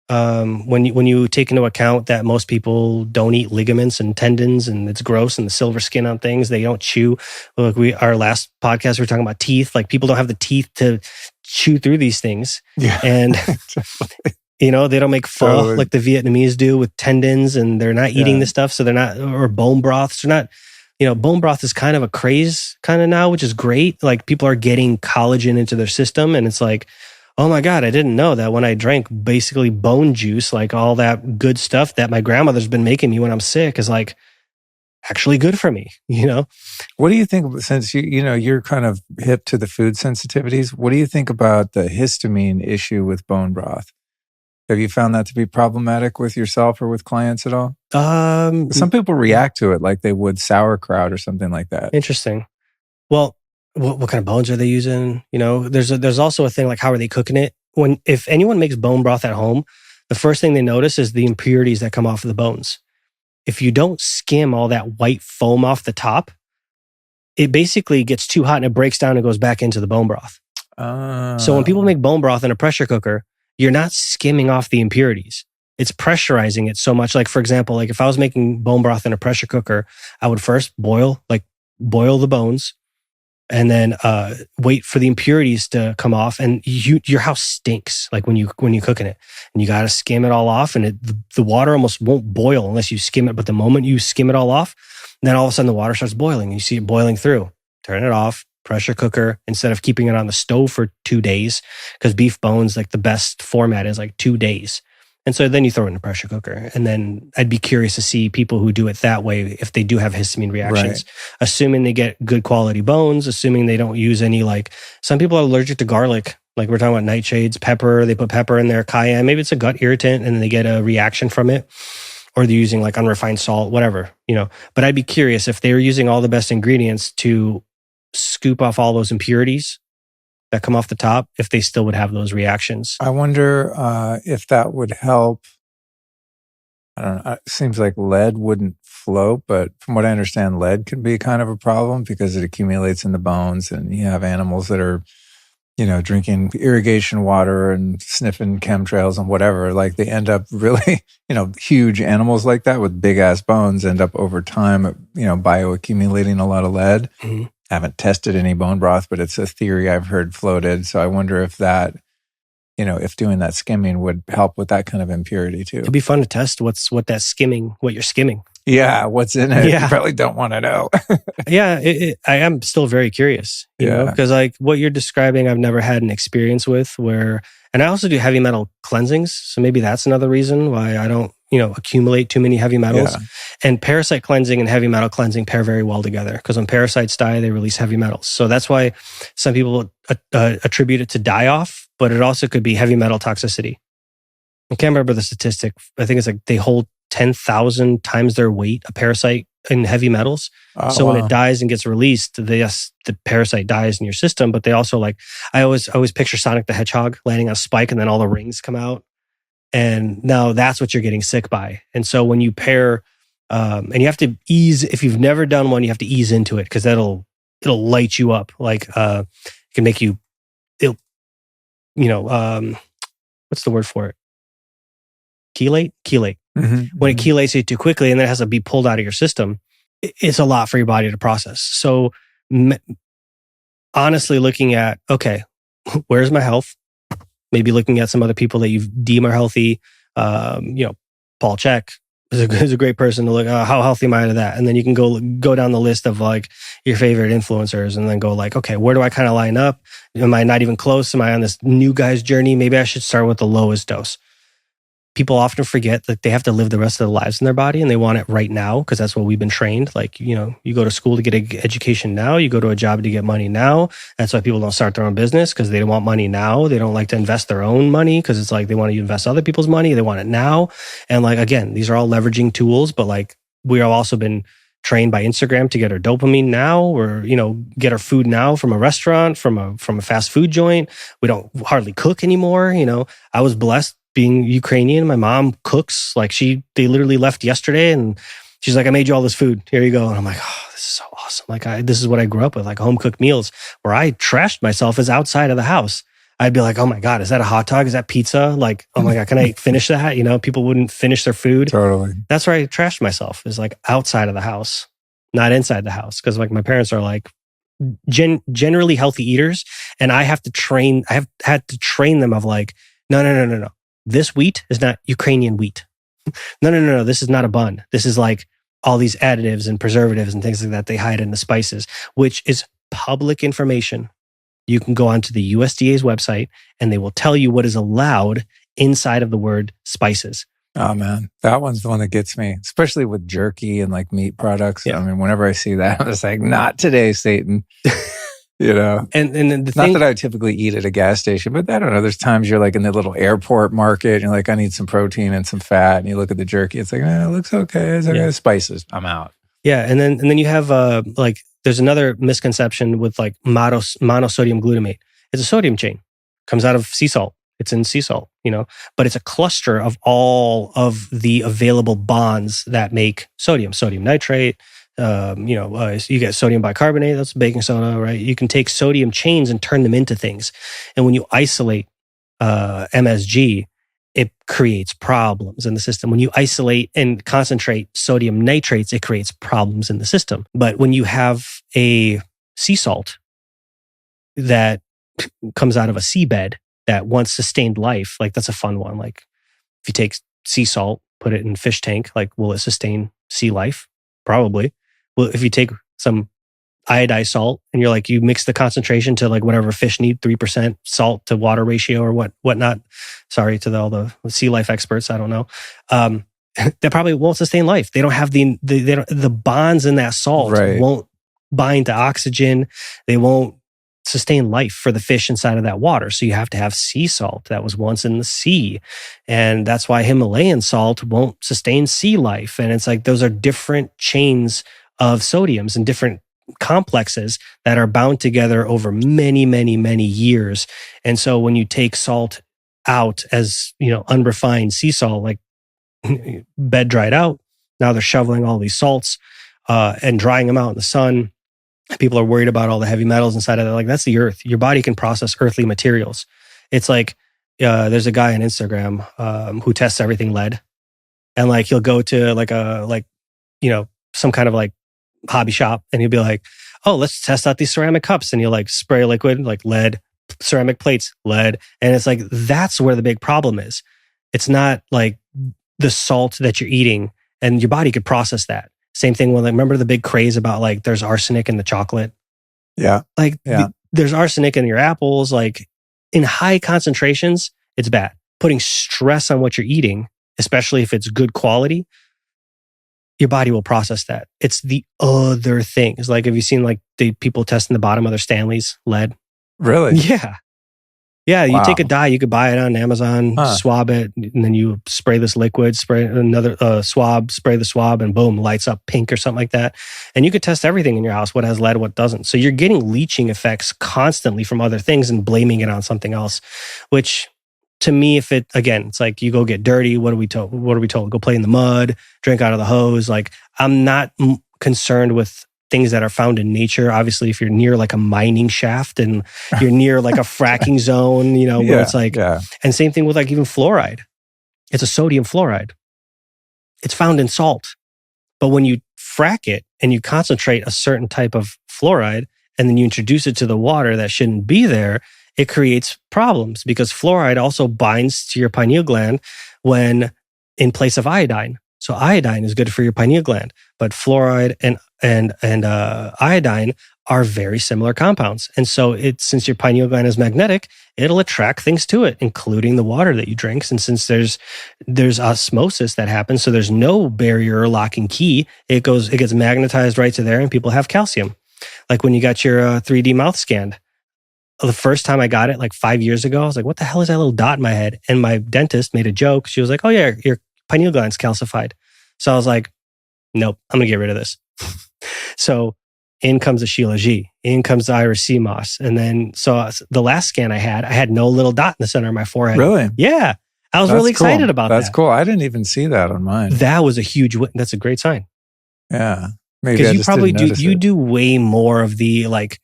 When you take into account that most people don't eat ligaments and tendons and it's gross and the silver skin on things, they don't chew. Look, our last podcast, we were talking about teeth. Like people don't have the teeth to chew through these things. Yeah. And they don't make pho like the Vietnamese do with tendons, and they're not eating this stuff. So they're not, or bone broths. They're not, bone broth is kind of a craze kind of now, which is great. Like people are getting collagen into their system, and it's like, oh my God, I didn't know that when I drank basically bone juice, like all that good stuff that my grandmother's been making me when I'm sick is like actually good for me, What do you think, since you're kind of hip to the food sensitivities, what do you think about the histamine issue with bone broth? Have you found that to be problematic with yourself or with clients at all? Some people react to it like they would sauerkraut or something like that. Interesting. Well, what kind of bones are they using? There's also a thing like, how are they cooking it? If anyone makes bone broth at home, the first thing they notice is the impurities that come off of the bones. If you don't skim all that white foam off the top, it basically gets too hot and it breaks down and goes back into the bone broth. So when people make bone broth in a pressure cooker, you're not skimming off the impurities. It's pressurizing it so much. Like, for example, like if I was making bone broth in a pressure cooker, I would first boil the bones, and then wait for the impurities to come off. And your house stinks like when you're cooking it, and you got to skim it all off. And the water almost won't boil unless you skim it. But the moment you skim it all off, then all of a sudden the water starts boiling. And you see it boiling through. Turn it off. Pressure cooker, instead of keeping it on the stove for 2 days, because beef bones, like the best format is like 2 days. And so then you throw it in a pressure cooker. And then I'd be curious to see people who do it that way, if they do have histamine reactions, assuming they get good quality bones, assuming they don't use any, like some people are allergic to garlic. Like we're talking about nightshades, pepper, they put pepper in their cayenne. Maybe it's a gut irritant and they get a reaction from it. Or they're using like unrefined salt, whatever, But I'd be curious if they were using all the best ingredients to scoop off all those impurities that come off the top, if they still would have those reactions. I wonder if that would help. I don't know. It seems like lead wouldn't float, but from what I understand, lead can be kind of a problem because it accumulates in the bones, and you have animals that are, drinking irrigation water and sniffing chemtrails and whatever. Like they end up really, huge animals like that with big ass bones end up over time, bioaccumulating a lot of lead. Mm-hmm. Haven't tested any bone broth, but it's a theory I've heard floated. So I wonder if that, if doing that skimming would help with that kind of impurity too. It'd be fun to test what you're skimming. Yeah, what's in it. Yeah. You probably don't want to know. Yeah, I am still very curious, because like what you're describing, I've never had an experience with and I also do heavy metal cleansings. So maybe that's another reason why I don't, accumulate too many heavy metals. Yeah. And parasite cleansing and heavy metal cleansing pair very well together, because when parasites die, they release heavy metals. So that's why some people attribute it to die-off, but it also could be heavy metal toxicity. I can't remember the statistic. I think it's like they hold 10,000 times their weight, a parasite in heavy metals. Oh, so when it dies and gets released, the parasite dies in your system, but they also I always picture Sonic the Hedgehog landing on a spike and then all the rings come out. And now that's what you're getting sick by. And so when you pair, and you have to ease, if you've never done one, you have to ease into it, because it'll light you up. Like, it can make you, what's the word for it? Chelate? Mm-hmm. When it chelates you too quickly and then it has to be pulled out of your system, it's a lot for your body to process. So honestly, looking at, okay, where's my health? Maybe looking at some other people that you deem are healthy, Paul CHEK, is a great person to look. How healthy am I to that? And then you can go down the list of like your favorite influencers, and then go like, okay, where do I kind of line up? Am I not even close? Am I on this new guy's journey? Maybe I should start with the lowest dose. People often forget that they have to live the rest of their lives in their body, and they want it right now because that's what we've been trained. Like, you go to school to get an education now, you go to a job to get money now. That's why people don't start their own business, because they don't want money now. They don't like to invest their own money because it's like they want to invest other people's money. They want it now. And like, again, these are all leveraging tools, but like we have also been trained by Instagram to get our dopamine now, or, get our food now from a restaurant, from a fast food joint. We don't hardly cook anymore. I was blessed being Ukrainian. My mom cooks. Like they literally left yesterday, and she's like, I made you all this food. Here you go. And I'm like, oh, this is so awesome. Like this is what I grew up with, like home cooked meals, where I trashed myself as outside of the house. I'd be like, oh my God, is that a hot dog? Is that pizza? Like, oh my God, can I finish that? People wouldn't finish their food. Totally. That's where I trashed myself, is like outside of the house, not inside the house. Cause like my parents are like generally healthy eaters. And I have had to train them of like, no. This wheat is not Ukrainian wheat. No. This is not a bun. This is like all these additives and preservatives and things like that they hide in the spices, which is public information. You can go onto the USDA's website and they will tell you what is allowed inside of the word spices. Oh man, that one's the one that gets me, especially with jerky and like meat products. Yeah. I mean, whenever I see that, I'm just like, not today, Satan. And the not that I typically eat at a gas station, but I don't know. There's times you're like in the little airport market and you're like, I need some protein and some fat. And you look at the jerky, it's like, it looks okay. It's okay. Spices, I'm out. Yeah. And then you have like, there's another misconception with like monosodium glutamate. It's a sodium chain, comes out of sea salt. It's in sea salt, but it's a cluster of all of the available bonds that make sodium nitrate. You get sodium bicarbonate, that's baking soda, right? You can take sodium chains and turn them into things. And when you isolate MSG, it creates problems in the system. When you isolate and concentrate sodium nitrates, it creates problems in the system. But when you have a sea salt that comes out of a seabed that wants sustained life, like that's a fun one. Like if you take sea salt, put it in a fish tank, like will it sustain sea life? Probably. Well, if you take some iodized salt and you're like, you mix the concentration to like whatever fish need, 3% salt to water ratio or whatnot. Sorry to all the sea life experts. I don't know. That probably won't sustain life. They don't have the bonds in that salt won't bind to oxygen. They won't sustain life for the fish inside of that water. So you have to have sea salt that was once in the sea. And that's why Himalayan salt won't sustain sea life. And it's like, those are different chains of sodiums and different complexes that are bound together over many, many, many years. And so when you take salt out as, unrefined sea salt, like bed dried out, now they're shoveling all these salts and drying them out in the sun. People are worried about all the heavy metals inside of it. Like, that's the earth. Your body can process earthly materials. It's like, there's a guy on Instagram who tests everything lead. And like, he'll go to some kind of like hobby shop and he'll be like, oh, let's test out these ceramic cups. And he'll like spray liquid, like lead, ceramic plates, lead. And it's like, that's where the big problem is. It's not like the salt that you're eating, and your body could process that. Same thing with, like, remember the big craze about like there's arsenic in the chocolate? Yeah. There's arsenic in your apples. Like in high concentrations, it's bad. Putting stress on what you're eating, especially if it's good quality, your body will process that. It's the other things. Like, have you seen like the people testing the bottom of their Stanleys lead? Really? Yeah. Yeah, you take a dye, you could buy it on Amazon, swab it, and then you spray this liquid, spray another swab, spray the swab, and boom, lights up pink or something like that. And you could test everything in your house, what has lead, what doesn't. So you're getting leaching effects constantly from other things and blaming it on something else, which to me, it's like you go get dirty. What are we told? Go play in the mud, drink out of the hose. Like, I'm not concerned with things that are found in nature. Obviously, if you're near like a mining shaft and you're near like a fracking zone, where it's like, and same thing with like even fluoride. It's a sodium fluoride. It's found in salt. But when you frack it and you concentrate a certain type of fluoride and then you introduce it to the water that shouldn't be there, it creates problems because fluoride also binds to your pineal gland when in place of iodine. So iodine is good for your pineal gland, but fluoride and iodine are very similar compounds. And so since your pineal gland is magnetic, it'll attract things to it, including the water that you drink. And since there's osmosis that happens, so there's no barrier or locking key, it gets magnetized right to there, and people have calcium. Like when you got your 3D mouth scanned. The first time I got it, like 5 years ago, I was like, what the hell is that little dot in my head? And my dentist made a joke. She was like, oh yeah, your pineal gland's calcified. So I was like, nope, I'm going to get rid of this. So in comes the Sheila G. In comes the Iris Sea Moss. And then, so the last scan I had no little dot in the center of my forehead. Really? Yeah. I was really excited about that. That's cool. I didn't even see that on mine. That was a huge win. That's a great sign. Yeah. Maybe because you probably do way more of the like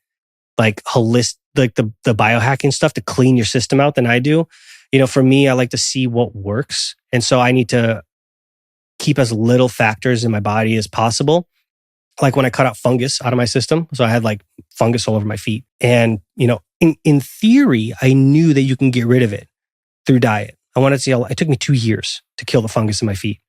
holistic, like the biohacking stuff to clean your system out than I do. You know, for me, I like to see what works. And so I need to keep as little factors in my body as possible. Like when I cut out fungus out of my system. So I had like fungus all over my feet. And, you know, in theory, I knew that you can get rid of it through diet. I wanted to see it took me 2 years to kill the fungus in my feet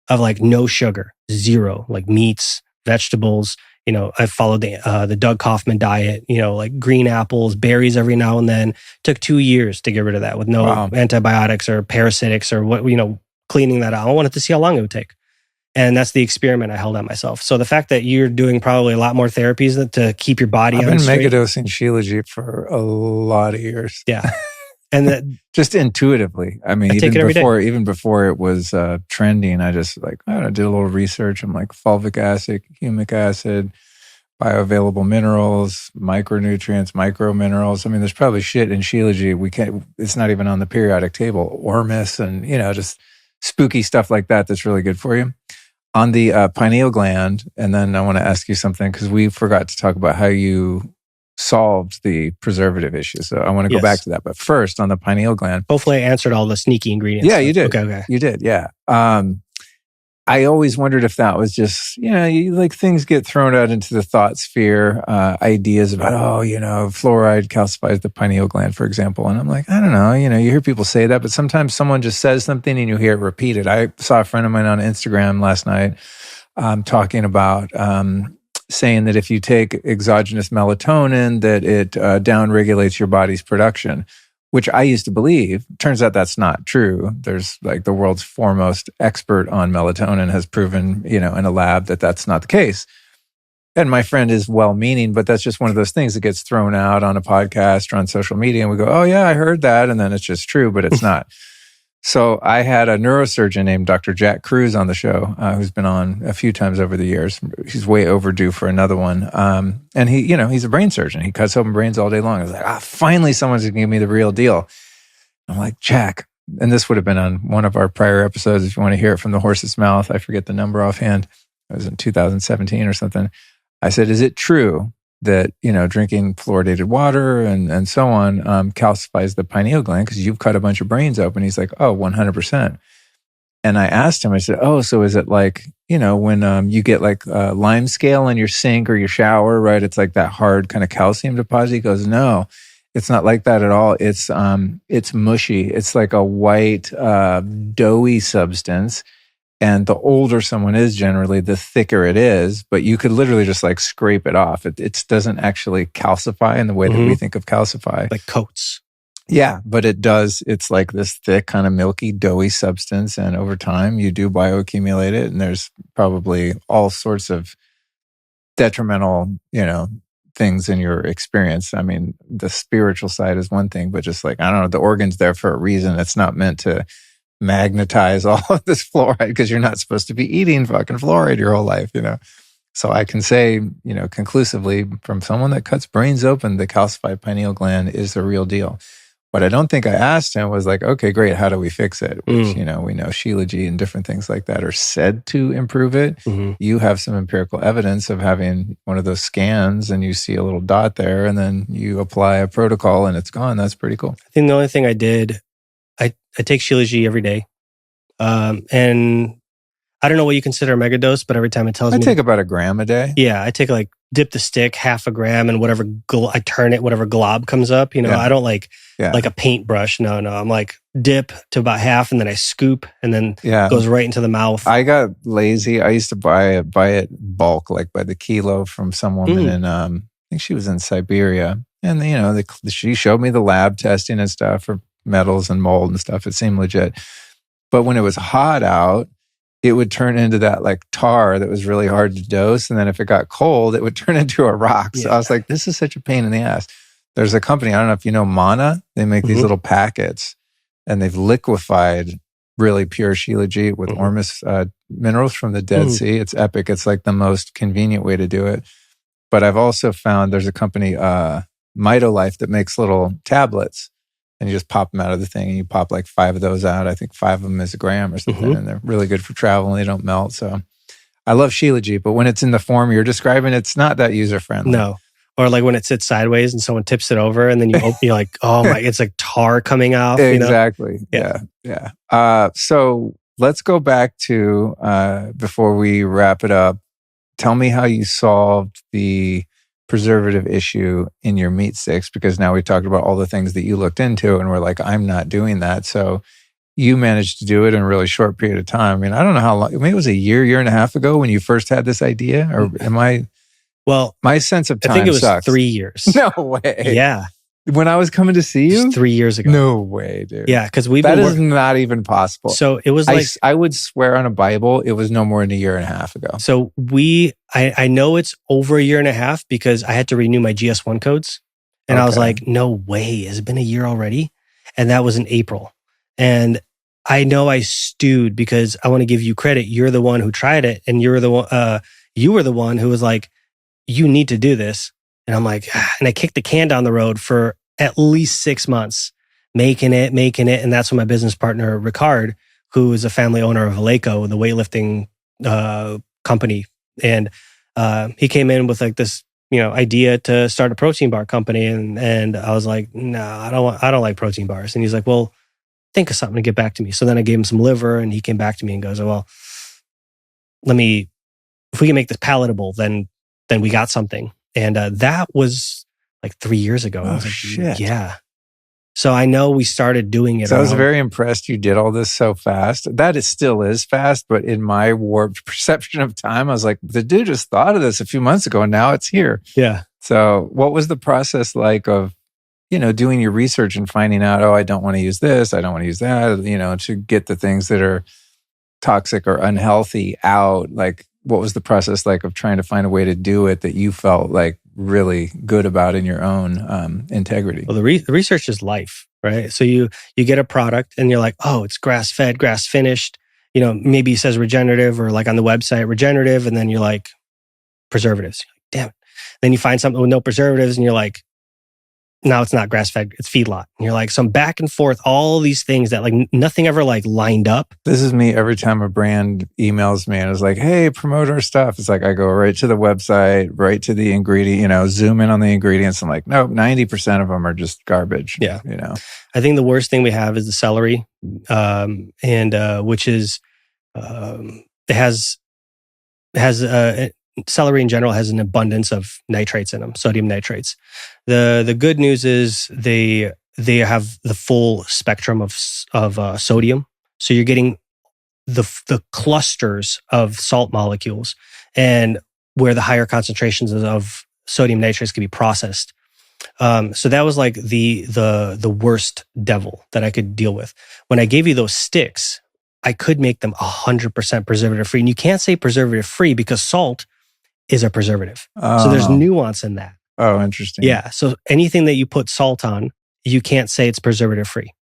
of like no sugar, zero, like meats, vegetables. You know, I followed the Doug Kaufman diet, you know, like green apples, berries every now and then. Took 2 years to get rid of that with no antibiotics or parasitics or what, you know, cleaning that out. I wanted to see how long it would take. And that's the experiment I held on myself. So the fact that you're doing probably a lot more therapies to keep your body on straight. I've been megadosing Sheila G for a lot of years. Yeah. And that just intuitively. I mean, even before it was trending, I just I did a little research. I'm like fulvic acid, humic acid, bioavailable minerals, micronutrients, micro minerals. I mean, there's probably shit in Sheila G. It's not even on the periodic table. Ormus and, you know, just spooky stuff like that that's really good for you. On the pineal gland, and then I want to ask you something because we forgot to talk about how you solved the preservative issue. So I want to go back to that. But first, on the pineal gland. Hopefully I answered all the sneaky ingredients. Yeah, you did. Okay. You did, yeah. I always wondered if that was just, you know, things get thrown out into the thought sphere, ideas about, fluoride calcifies the pineal gland, for example. And I'm like, I don't know, you hear people say that, but sometimes someone just says something and you hear it repeated. I saw a friend of mine on Instagram last night talking about saying that if you take exogenous melatonin, that it downregulates your body's production, which I used to believe. Turns out that's not true. There's the world's foremost expert on melatonin has proven, in a lab that that's not the case. And my friend is well-meaning, but that's just one of those things that gets thrown out on a podcast or on social media. And we go, oh yeah, I heard that. And then it's just true, but it's not. So I had a neurosurgeon named Dr. Jack Cruz on the show, who's been on a few times over the years. He's way overdue for another one. And he, he's a brain surgeon. He cuts open brains all day long. I was like, finally someone's going to give me the real deal. I'm like, Jack, and this would have been on one of our prior episodes if you want to hear it from the horse's mouth. I forget the number offhand. It was in 2017 or something. I said, is it true that, drinking fluoridated water and so on calcifies the pineal gland because you've cut a bunch of brains open? He's like, oh, 100%. And I asked him, I said, oh, so is it like, when you get lime scale in your sink or your shower, right? It's like that hard kind of calcium deposit. He goes, no, it's not like that at all. It's mushy. It's like a white, doughy substance. And the older someone is, generally, the thicker it is. But you could literally just scrape it off. It doesn't actually calcify in the way that we think of calcify. Like coats. Yeah, but it does. It's like this thick, kind of milky, doughy substance. And over time, you do bioaccumulate it. And there's probably all sorts of detrimental, things in your experience. I mean, the spiritual side is one thing, but just I don't know, the organ's there for a reason. It's not meant to magnetize all of this fluoride because you're not supposed to be eating fucking fluoride your whole life, So I can say, conclusively from someone that cuts brains open, the calcified pineal gland is the real deal. What I don't think I asked him was okay, great, how do we fix it? Which, we know Sheila G and different things like that are said to improve it. Mm-hmm. You have some empirical evidence of having one of those scans and you see a little dot there and then you apply a protocol and it's gone. That's pretty cool. I think the only thing I did, I take Sheila G every day. And I don't know what you consider a megadose, but every time it tells me. I take about a gram a day. Yeah, I take dip the stick 0.5 gram and whatever I turn it, whatever glob comes up. I don't like a paintbrush. No. I'm like dip to about half, and then I scoop, and then goes right into the mouth. I got lazy. I used to buy it bulk, like by the kilo from some woman in I think she was in Siberia, and she showed me the lab testing and stuff for metals and mold and stuff. It seemed legit, but when it was hot out, it would turn into that like tar that was really hard to dose. And then if it got cold, it would turn into a rock. So I was like, this is such a pain in the ass. There's a company, I don't know if you know Mana, they make these little packets, and they've liquefied really pure shilajit with ormus minerals from the Dead Sea. It's epic. It's like the most convenient way to do it. But I've also found there's a company, Mitolife, that makes little tablets. And you just pop them out of the thing, and you pop like 5 of those out. I think 5 of them is a gram or something, and they're really good for travel, and they don't melt. So I love shilajit, but when it's in the form you're describing, it's not that user-friendly. No. Or like when it sits sideways and someone tips it over, and then you open, you're like, oh my, it's like tar coming off. Exactly. Yeah. So let's go back to, before we wrap it up, tell me how you solved the preservative issue in your meat sticks, because now we talked about all the things that you looked into, and we're like, I'm not doing that. So you managed to do it in a really short period of time. I mean, I don't know how long, maybe it was a year and a half ago when you first had this idea, or am I? Well, my sense of time I think it was sucks. 3 years. No way. Yeah. When I was coming to see you? 3 years ago. No way, dude. Yeah, because that is not even possible. So it was like, I would swear on a Bible, it was no more than a year and a half ago. So I know it's over a year and a half because I had to renew my GS1 codes. And I was like, no way, has it been a year already? And that was in April. And I know I stewed because I want to give you credit. You're the one who tried it, and you were the one who was like, you need to do this. And I'm like, and I kicked the can down the road for at least 6 months, making it. And that's when my business partner, Ricard, who is a family owner of Aleco, the weightlifting company. And he came in with like this, idea to start a protein bar company. And I was like, no, I don't like protein bars. And he's like, well, think of something to get back to me. So then I gave him some liver, and he came back to me and goes, well, if we can make this palatable, then we got something. And that was like 3 years ago. Oh, shit. Yeah. So I know we started doing it. So I was very impressed you did all this so fast. That still is fast, but in my warped perception of time, I was like, the dude just thought of this a few months ago, and now it's here. Yeah. So what was the process like of, doing your research and finding out, I don't want to use this, I don't want to use that, to get the things that are toxic or unhealthy out? Like, what was the process like of trying to find a way to do it that you felt like really good about in your own integrity? Well, the research is life, right? So you get a product and you're like, oh, it's grass-fed, grass-finished. Maybe it says regenerative, or like on the website, regenerative, and then you're like, preservatives. You're like, damn it. Then you find something with no preservatives, and you're like, no, it's not grass-fed, it's feedlot. And you're like, so I'm back and forth, all these things that like nothing ever like lined up. This is me every time a brand emails me and is like, hey, promote our stuff. It's like, I go right to the website, right to the ingredient, zoom in on the ingredients. I'm like, nope, 90% of them are just garbage. Yeah. I think the worst thing we have is the celery, which is, it has celery in general has an abundance of nitrates in them, sodium nitrates. The good news is they have the full spectrum of sodium. So you're getting the clusters of salt molecules, and where the higher concentrations of sodium nitrates can be processed. So that was like the worst devil that I could deal with. When I gave you those sticks, I could make them 100% preservative free. And you can't say preservative free because salt is a preservative. So there's nuance in that. Oh, interesting. Yeah. So anything that you put salt on, you can't say it's preservative free.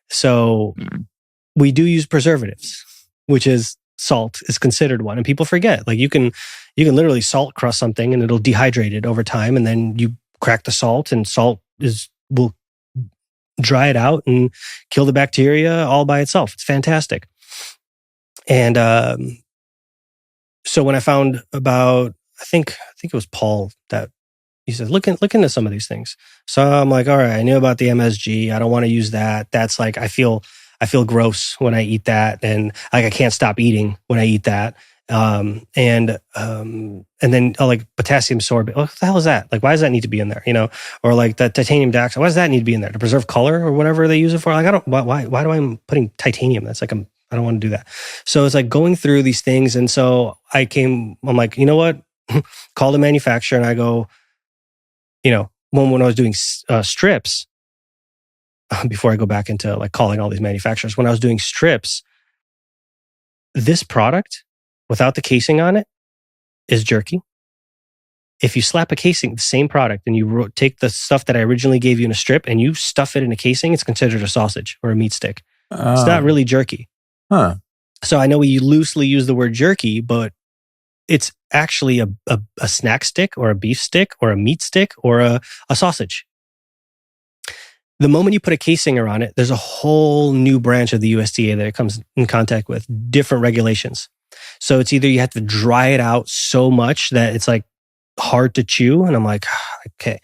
So we do use preservatives, which is salt is considered one. And people forget, like you can literally salt crust something and it'll dehydrate it over time. And then you crack the salt, and salt will dry it out and kill the bacteria all by itself. It's fantastic. And so when I found about, I think it was Paul that he said, look into some of these things. So I'm like, all right, I knew about the MSG. I don't want to use that. That's like, I feel gross when I eat that. And like, I can't stop eating when I eat that. And then like potassium sorbate. What the hell is that? Like, why does that need to be in there? You know, or like the titanium dioxide. Why does that need to be in there to preserve color or whatever they use it for? Like, I don't. Why do I putting titanium? That's like I don't want to do that. So it's like going through these things, and so I'm like, you know what? Call the manufacturer, and I go, you know, when I was doing strips. Before I go back into like calling all these manufacturers, when I was doing strips, this product without the casing on it is jerky. If you slap a casing, the same product, and you take the stuff that I originally gave you in a strip and you stuff it in a casing, it's considered a sausage or a meat stick. It's not really jerky. Huh. So I know we loosely use the word jerky, but it's actually a snack stick or a beef stick or a meat stick or a sausage. The moment you put a casing around it, there's a whole new branch of the USDA that it comes in contact with, different regulations. So it's either you have to dry it out so much that it's like hard to chew. And I'm like, okay.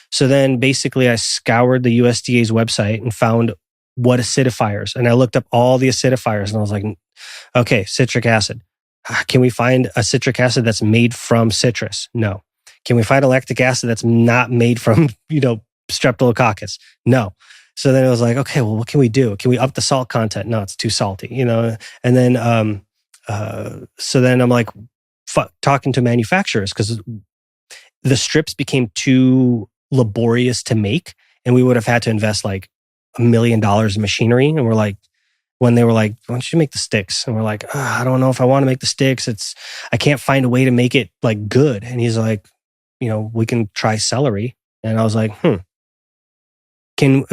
So then basically I scoured the USDA's website and found what acidifiers. And I looked up all the acidifiers and I was like, okay, citric acid. Can we find a citric acid that's made from citrus? No. Can we find a lactic acid that's not made from, Streptococcus? No. So then I was like, okay, well, what can we do? Can we up the salt content? No, it's too salty, And then, so then I'm like, talking to manufacturers because the strips became too laborious to make, and we would have had to invest like $1 million in machinery. And we're like, when they were like, why don't you make the sticks? And we're like, I don't know if I want to make the sticks. I can't find a way to make it like good. And he's like, we can try celery. And I was like,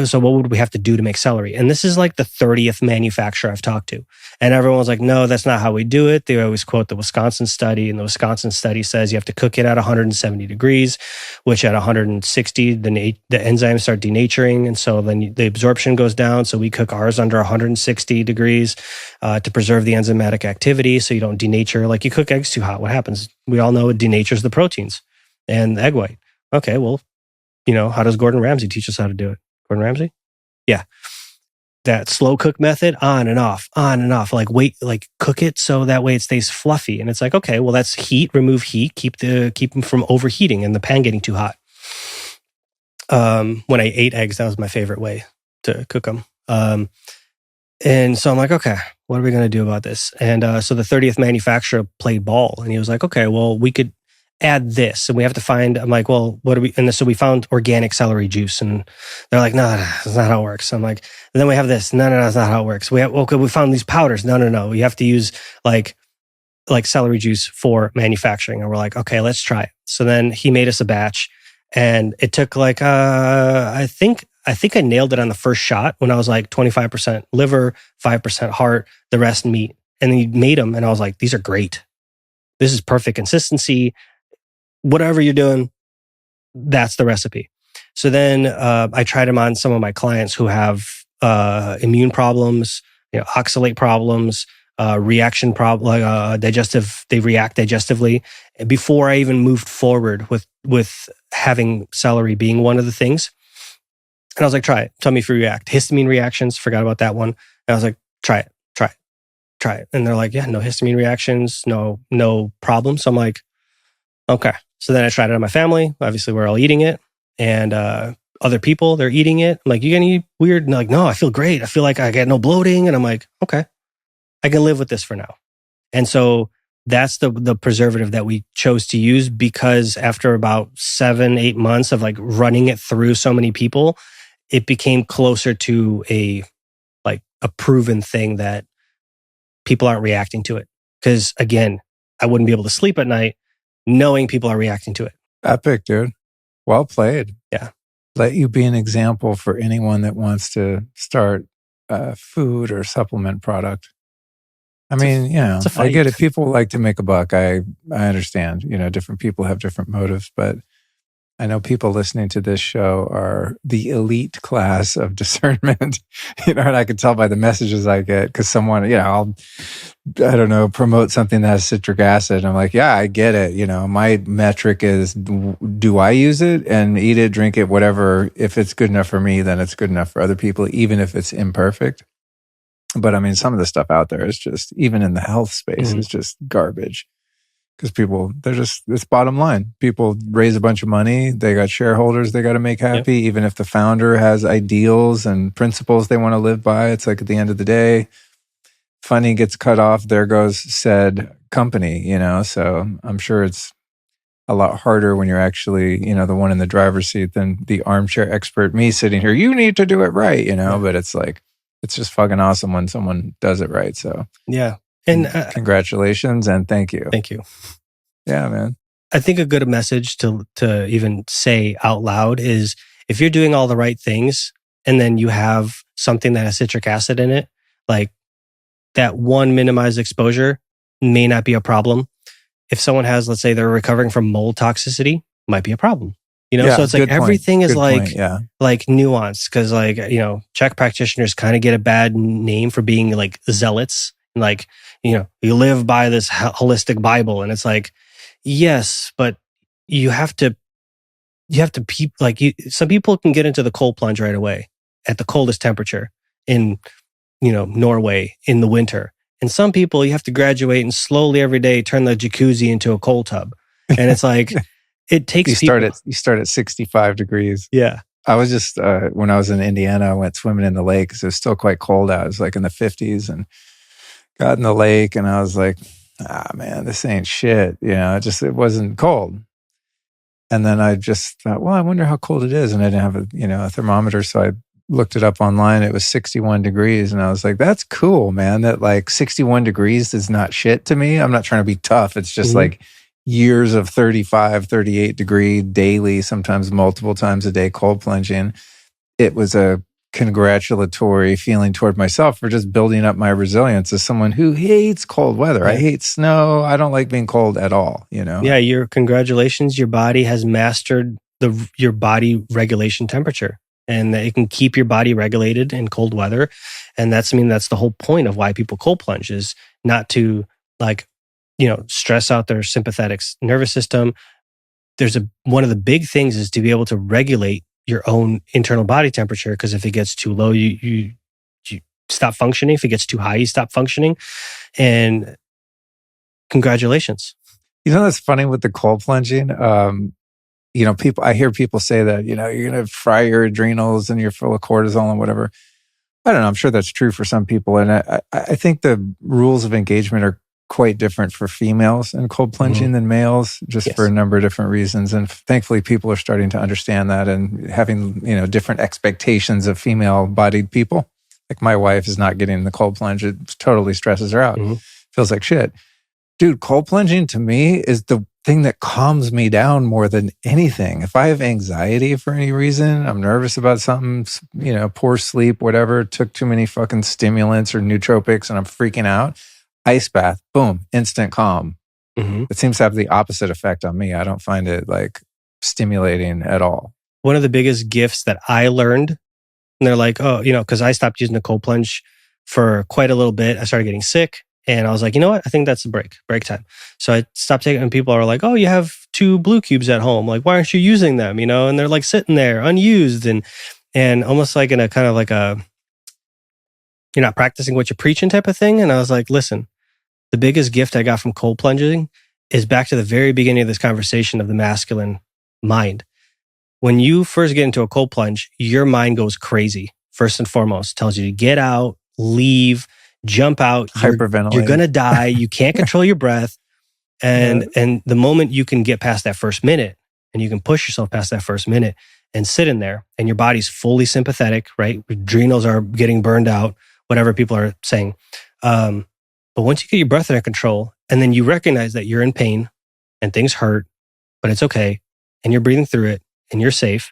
so what would we have to do to make celery? And this is like the 30th manufacturer I've talked to. And everyone's like, no, that's not how we do it. They always quote the Wisconsin study. And the Wisconsin study says you have to cook it at 170 degrees, which at 160, the enzymes start denaturing. And so then the absorption goes down. So we cook ours under 160 degrees to preserve the enzymatic activity so you don't denature. Like you cook eggs too hot. What happens? We all know it denatures the proteins and the egg white. Okay, well, how does Gordon Ramsay teach us how to do it? Gordon Ramsay? Yeah. That slow cook method, on and off, like cook it so that way it stays fluffy. And it's like, okay, well, that's heat, remove heat, keep them from overheating and the pan getting too hot. When I ate eggs, that was my favorite way to cook them. And so I'm like, okay, what are we going to do about this? And so the 30th manufacturer played ball and he was like, okay, well, we could add this and we have to find, I'm like, well, what do we, and so we found organic celery juice and they're like, no, that's not how it works. I'm like, and then we have this, no, that's not how it works. We found these powders. No. You have to use like celery juice for manufacturing. And we're like, okay, let's try it. So then he made us a batch and it took like, I think I nailed it on the first shot when I was like 25% liver, 5% heart, the rest meat. And then he made them and I was like, these are great. This is perfect consistency. Whatever you're doing, that's the recipe. So then I tried them on some of my clients who have immune problems, oxalate problems, reaction problem, digestive. They react digestively. Before I even moved forward with having celery being one of the things, and I was like, try it. Tell me if you react. Histamine reactions. Forgot about that one. And I was like, try it. And they're like, yeah, no histamine reactions, no problem. So I'm like, okay. So then I tried it on my family. Obviously, we're all eating it. And other people, they're eating it. I'm like, you got any weird? And they're like, no, I feel great. I feel like I get no bloating. And I'm like, okay, I can live with this for now. And so that's the preservative that we chose to use because after about 7-8 months of like running it through so many people, it became closer to a proven thing that people aren't reacting to it. Because again, I wouldn't be able to sleep at night knowing people are reacting to it. Epic, dude. Well played. Yeah. Let you be an example for anyone that wants to start a food or supplement product. I mean, I get it. People like to make a buck. I understand. Different people have different motives, but I know people listening to this show are the elite class of discernment, and I can tell by the messages I get because someone, I'll promote something that has citric acid. I'm like, yeah, I get it. My metric is, do I use it and eat it, drink it, whatever. If it's good enough for me, then it's good enough for other people, even if it's imperfect. But I mean, some of the stuff out there is just, even in the health space, is just garbage. Because people, it's bottom line. People raise a bunch of money. They got shareholders they got to make happy. Yep. Even if the founder has ideals and principles they want to live by, it's like at the end of the day, funding gets cut off. There goes said company, So I'm sure it's a lot harder when you're actually, the one in the driver's seat than the armchair expert, me sitting here, you need to do it right, But it's like, it's just fucking awesome when someone does it right. So yeah. And congratulations and thank you. Thank you. Yeah, man. I think a good message to even say out loud is, if you're doing all the right things and then you have something that has citric acid in it, like that one minimized exposure may not be a problem. If someone has, let's say they're recovering from mold toxicity, might be a problem. So it's like everything is like nuanced, because CHEK practitioners kind of get a bad name for being like zealots. Like, you live by this holistic Bible, and it's like, yes, but you have to some people can get into the cold plunge right away at the coldest temperature in, Norway in the winter. And some people, you have to graduate and slowly every day turn the jacuzzi into a cold tub. And it's like, it takes you start at 65 degrees. Yeah. I was just, when I was in Indiana, I went swimming in the lake because it was still quite cold out. It was like in the 50s, and got in the lake and I was like, man, this ain't shit. It wasn't cold. And then I just thought, well, I wonder how cold it is. And I didn't have a thermometer. So I looked it up online. It was 61 degrees. And I was like, that's cool, man. That like 61 degrees is not shit to me. I'm not trying to be tough. It's just like years of 35, 38 degree daily, sometimes multiple times a day, cold plunging. It was a congratulatory feeling toward myself for just building up my resilience as someone who hates cold weather. I hate snow. I don't like being cold at all, Yeah, your congratulations. Your body has mastered your body regulation temperature, and it can keep your body regulated in cold weather. And that's the whole point of why people cold plunge, is not to stress out their sympathetic nervous system. One of the big things is to be able to regulate your own internal body temperature, because if it gets too low, you stop functioning. If it gets too high, you stop functioning. And congratulations. That's funny with the cold plunging. I hear people say that, you're going to fry your adrenals and you're full of cortisol and whatever. I don't know. I'm sure that's true for some people. And I think the rules of engagement are quite different for females in cold plunging than males, just for a number of different reasons. And thankfully, people are starting to understand that and having, different expectations of female-bodied people. Like my wife is not getting the cold plunge. It totally stresses her out. Feels like shit. Dude, cold plunging to me is the thing that calms me down more than anything. If I have anxiety for any reason, I'm nervous about something, poor sleep, whatever, took too many fucking stimulants or nootropics and I'm freaking out, ice bath, boom, instant calm. It seems to have the opposite effect on me. I don't find it like stimulating at all. One of the biggest gifts that I learned, and they're like, oh, because I stopped using the cold plunge for quite a little bit. I started getting sick, and I was like, you know what? I think that's a break time. So I stopped taking, and people are like, oh, you have 2 blue cubes at home. Like, why aren't you using them? And they're like sitting there unused and almost like in a kind of like a, you're not practicing what you're preaching type of thing. And I was like, listen, the biggest gift I got from cold plunging is back to the very beginning of this conversation of the masculine mind. When you first get into a cold plunge, your mind goes crazy. First and foremost, tells you to get out, leave, jump out. Hyperventilate. You're going to die. You can't control your breath. And the moment you can get past that first minute, and you can push yourself past that first minute and sit in there, and your body's fully sympathetic, right? Adrenals are getting burned out, whatever people are saying. But once you get your breath under control, and then you recognize that you're in pain and things hurt, but it's okay, and you're breathing through it, and you're safe.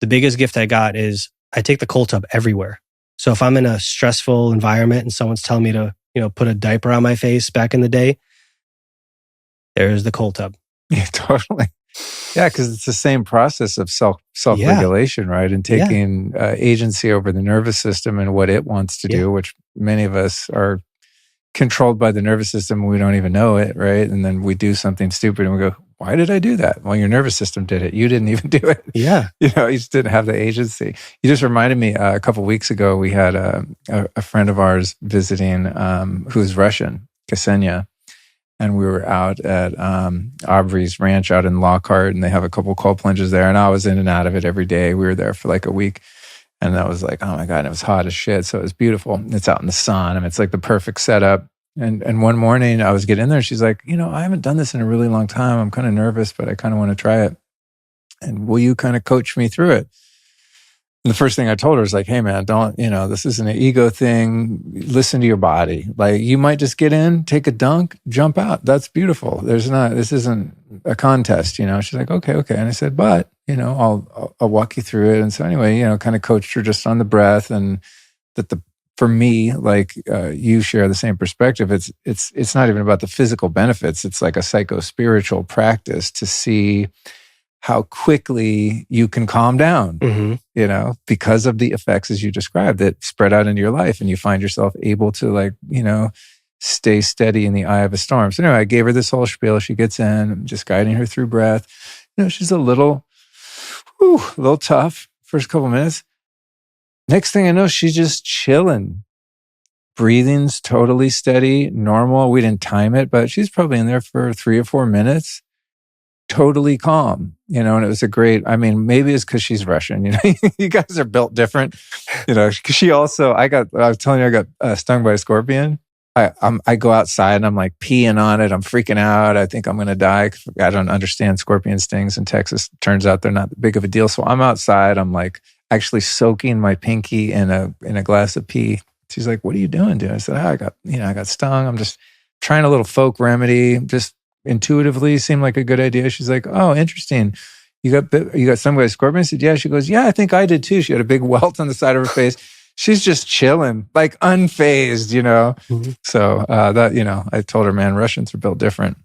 The biggest gift I got is I take the cold tub everywhere. So if I'm in a stressful environment and someone's telling me to, put a diaper on my face back in the day, there's the cold tub. Yeah, totally. Yeah, because it's the same process of self-regulation, right? And taking agency over the nervous system and what it wants to do, which many of us are controlled by the nervous system and we don't even know it, right? And then we do something stupid and we go, why did I do that? Well, your nervous system did it. You didn't even do it. Yeah. You just didn't have the agency. You just reminded me, a couple of weeks ago, we had a friend of ours visiting who's Russian, Ksenia. And we were out at Aubrey's ranch out in Lockhart, and they have a couple cold plunges there. And I was in and out of it every day. We were there for like a week. And I was like, oh my God, and it was hot as shit. So it was beautiful. It's out in the sun. I mean, it's like the perfect setup. And one morning I was getting in there. She's like, I haven't done this in a really long time. I'm kind of nervous, but I kind of want to try it. And will you kind of coach me through it? And the first thing I told her is like, hey man, don't, this isn't an ego thing. Listen to your body. Like you might just get in, take a dunk, jump out. That's beautiful. This isn't a contest, She's like, okay. And I said, but, I'll walk you through it. And so anyway, kind of coached her just on the breath, and that for me, like you share the same perspective. It's not even about the physical benefits. It's like a psycho-spiritual practice to see how quickly you can calm down, because of the effects as you described that spread out into your life, and you find yourself able to stay steady in the eye of a storm. So anyway, I gave her this whole spiel. She gets in, I'm just guiding her through breath. She's a little tough first couple minutes. Next thing I know, she's just chilling. Breathing's totally steady, normal. We didn't time it, but she's probably in there for 3 or 4 minutes. Totally calm, and it was maybe it's because she's Russian, you guys are built different, she also, I was telling you, I got stung by a scorpion. I go outside and I'm like peeing on it. I'm freaking out. I think I'm going to die. I don't understand scorpion stings in Texas. Turns out they're not that big of a deal. So I'm outside. I'm like actually soaking my pinky in a glass of pee. She's like, what are you doing, dude? I said, I got stung. I'm just trying a little folk remedy. Just intuitively seemed like a good idea. She's like, oh, interesting. You got stung by a scorpion? I said, yeah. She goes, yeah, I think I did too. She had a big welt on the side of her face. She's just chilling, like unfazed, Mm-hmm. So I told her, man, Russians are built different.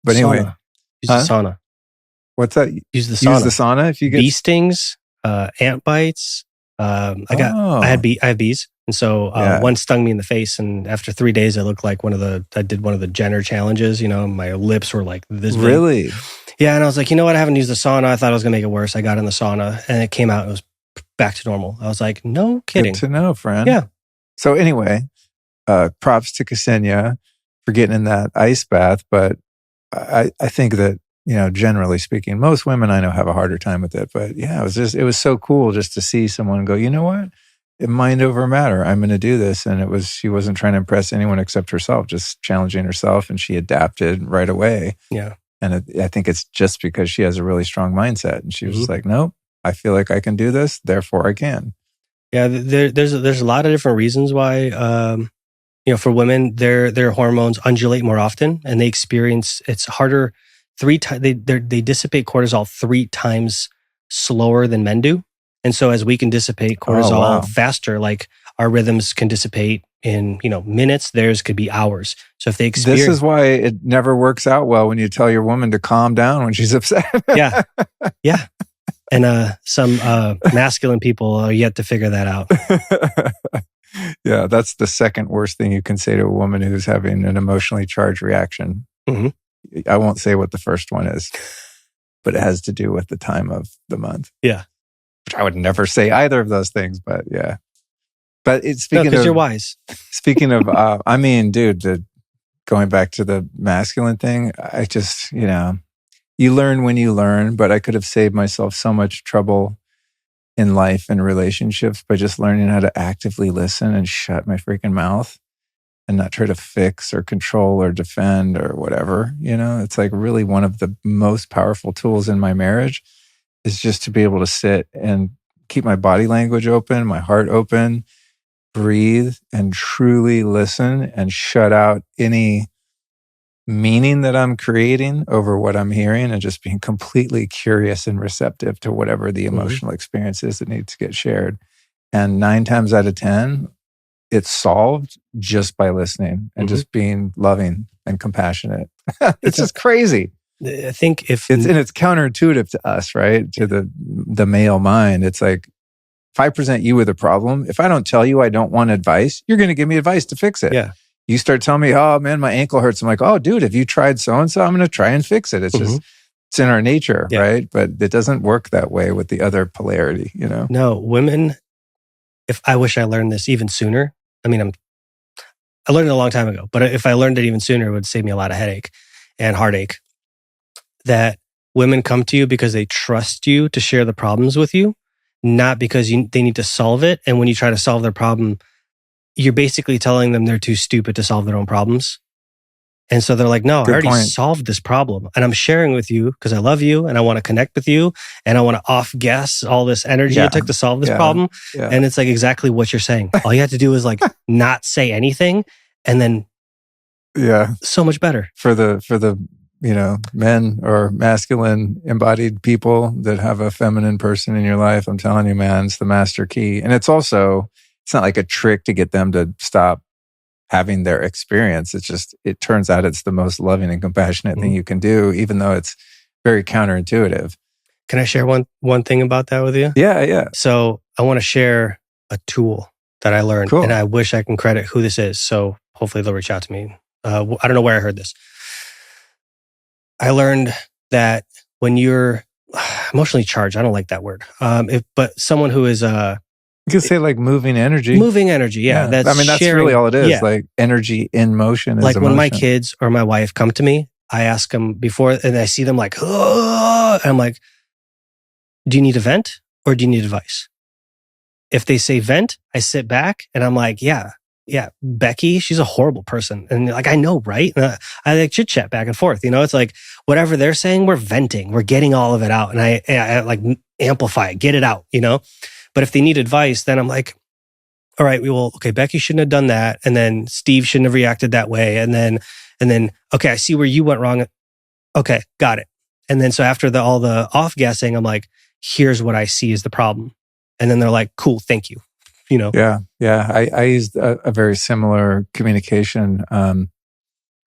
But anyway, use the sauna. What's that? Use the sauna. Use the sauna if you get bee stings, ant bites. I have bees, and so one stung me in the face, and after 3 days, I looked like I did one of the Jenner challenges. My lips were like this big. Really? Yeah, and I was like, what? I haven't used the sauna. I thought I was gonna make it worse. I got in the sauna, and it came out. It was back to normal. I was like, no kidding. Good to know, friend. Yeah. So anyway, props to Ksenia for getting in that ice bath. But I think that, generally speaking, most women I know have a harder time with it. But yeah, it was so cool just to see someone go, you know what? Mind over matter. I'm going to do this. And she wasn't trying to impress anyone except herself, just challenging herself. And she adapted right away. Yeah. And I think it's just because she has a really strong mindset. And she was just like, nope. I feel like I can do this, therefore I can. Yeah, there's a lot of different reasons why, for women, their hormones undulate more often, and they experience it's harder 3 times. They dissipate cortisol 3 times slower than men do, and so as we can dissipate cortisol faster, like our rhythms can dissipate in minutes. Theirs could be hours. So if they experience, this is why it never works out well when you tell your woman to calm down when she's upset. Yeah. And some masculine people are yet to figure that out. Yeah, that's the second worst thing you can say to a woman who's having an emotionally charged reaction. Mm-hmm. I won't say what the first one is, but it has to do with the time of the month. Yeah. Which I would never say either of those things, but yeah. But because you're wise. Speaking of, dude, going back to the masculine thing, I just, you learn when you learn, but I could have saved myself so much trouble in life and relationships by just learning how to actively listen and shut my freaking mouth and not try to fix or control or defend or whatever. It's like really one of the most powerful tools in my marriage is just to be able to sit and keep my body language open, my heart open, breathe and truly listen and shut out any meaning that I'm creating over what I'm hearing and just being completely curious and receptive to whatever the emotional experience is that needs to get shared. And 9 times out of 10, it's solved just by listening and just being loving and compassionate. It's just crazy. I think it's counterintuitive to us, right? To the male mind. It's like, if I present you with a problem, if I don't tell you I don't want advice, you're going to give me advice to fix it. Yeah. You start telling me, oh man, my ankle hurts. I'm like, oh dude, have you tried so-and-so? I'm going to try and fix it. It's just, it's in our nature, right? But it doesn't work that way with the other polarity, you know? No, women, if I wish I learned this even sooner. I mean, I learned it a long time ago, but if I learned it even sooner, it would save me a lot of headache and heartache. That women come to you because they trust you to share the problems with you, not because they need to solve it. And when you try to solve their problem, you're basically telling them they're too stupid to solve their own problems. And so they're like, no, I already solved this problem. And I'm sharing with you because I love you and I want to connect with you and I want to off-guess all this energy it took to solve this problem. Yeah. And it's like exactly what you're saying. All you have to do is like not say anything and then so much better. For the you know, men or masculine embodied people that have a feminine person in your life, I'm telling you, man, it's the master key. And it's also, it's not like a trick to get them to stop having their experience. It's just, it turns out it's the most loving and compassionate thing you can do, even though it's very counterintuitive. Can I share one thing about that with you? Yeah. So I want to share a tool that I learned, and I wish I can credit who this is. So hopefully they'll reach out to me. I don't know where I heard this. I learned that when you're emotionally charged, I don't like that word, but someone who is you could say like moving energy. Moving energy, yeah. That's really all it is. Yeah. Like energy in motion is like emotion. When my kids or my wife come to me, I ask them before, and I see them like, oh, and I'm like, do you need a vent or do you need advice? If they say vent, I sit back and I'm like, yeah, Becky, she's a horrible person. And like, I know, right? And I like chit chat back and forth. You know, it's like whatever they're saying, we're venting, we're getting all of it out. And I like amplify it, get it out, you know? But if they need advice, then I'm like, all right, okay, Becky shouldn't have done that. And then Steve shouldn't have reacted that way. And then, okay, I see where you went wrong. Okay, got it. And then so after all the off guessing, I'm like, here's what I see is the problem. And then they're like, cool, thank you. You know? Yeah. I used a very similar communication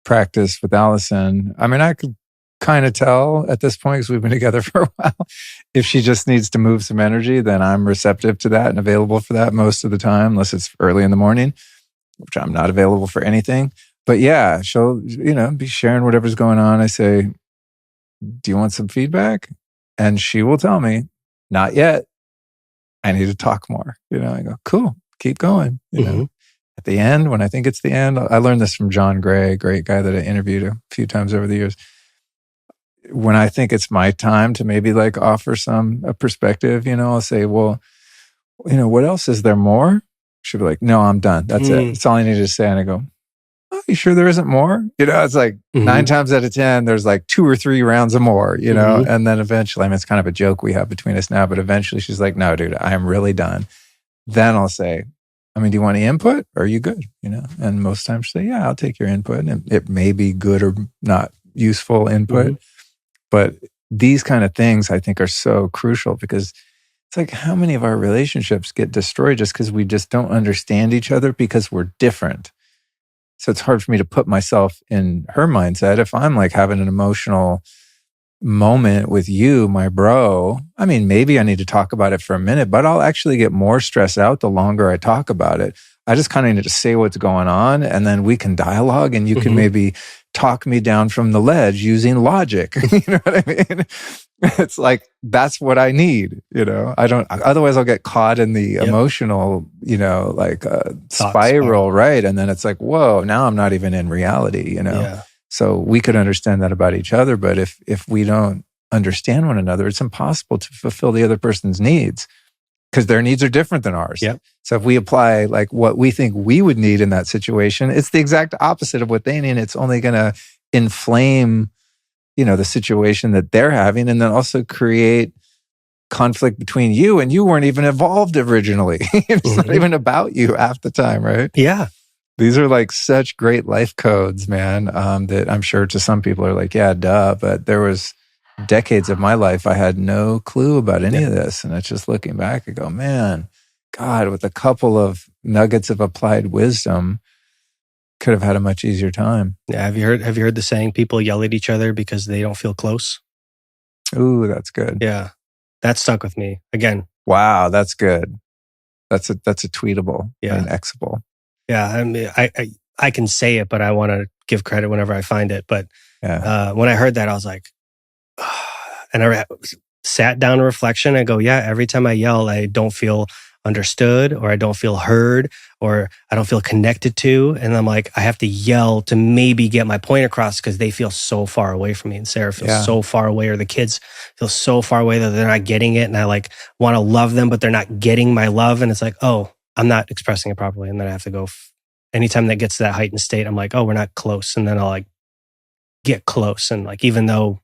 practice with Allison. I mean, I could kind of tell at this point, because we've been together for a while, if she just needs to move some energy, then I'm receptive to that and available for that most of the time, unless it's early in the morning, which I'm not available for anything. But yeah, she'll, you know, be sharing whatever's going on. I say, do you want some feedback? And she will tell me, not yet. I need to talk more. You know, I go, cool, keep going. You know, at the end, when I think it's the end, I learned this from John Gray, a great guy that I interviewed a few times over the years. When I think it's my time to maybe like offer a perspective, you know, I'll say, well, you know, what else? Is there more? She'll be like, no, I'm done. That's it. That's all I needed to say. And I go, oh, you sure there isn't more? You know, it's like 9 times out of 10, there's like 2 or 3 rounds of more, you know? And then eventually, I mean, it's kind of a joke we have between us now, but eventually she's like, no, dude, I'm really done. Then I'll say, I mean, do you want any input? Or are you good? You know? And most times she'll say, yeah, I'll take your input. And it may be good or not useful input. But these kind of things I think are so crucial, because it's like, how many of our relationships get destroyed just because we just don't understand each other because we're different? So it's hard for me to put myself in her mindset. If I'm like having an emotional moment with you, my bro, I mean, maybe I need to talk about it for a minute, but I'll actually get more stressed out the longer I talk about it. I just kind of need to say what's going on, and then we can dialogue, and you can maybe talk me down from the ledge using logic. You know what I mean? It's like, that's what I need, you know? Otherwise I'll get caught in the emotional, you know, like spiral, right? And then it's like, whoa, now I'm not even in reality, you know? Yeah. So we could understand that about each other, but if we don't understand one another, it's impossible to fulfill the other person's needs, because their needs are different than ours. Yep. So if we apply like what we think we would need in that situation, it's the exact opposite of what they need. It's only going to inflame, you know, the situation that they're having, and then also create conflict between you, and you weren't even involved originally. It's not even about you half the time, right? Yeah. These are like such great life codes, man, that I'm sure to some people are like, yeah, duh. But there was decades of my life I had no clue about any of this. And it's just looking back, I go, man, God, with a couple of nuggets of applied wisdom, could have had a much easier time. Yeah. Have you heard the saying, people yell at each other because they don't feel close? Ooh, that's good. Yeah. That stuck with me. Again. Wow, that's good. That's a tweetable, an Xable. Yeah. I mean, I can say it, but I want to give credit whenever I find it. But Yeah. when I heard that, I was like, and I sat down in reflection. I go, yeah, every time I yell, I don't feel understood, or I don't feel heard, or I don't feel connected to. And I'm like, I have to yell to maybe get my point across because they feel so far away from me. And Sarah feels so far away, or the kids feel so far away that they're not getting it. And I like want to love them, but they're not getting my love. And it's like, oh, I'm not expressing it properly. And then I have to go, anytime that gets to that heightened state, I'm like, oh, we're not close. And then I'll like get close. And like, even though,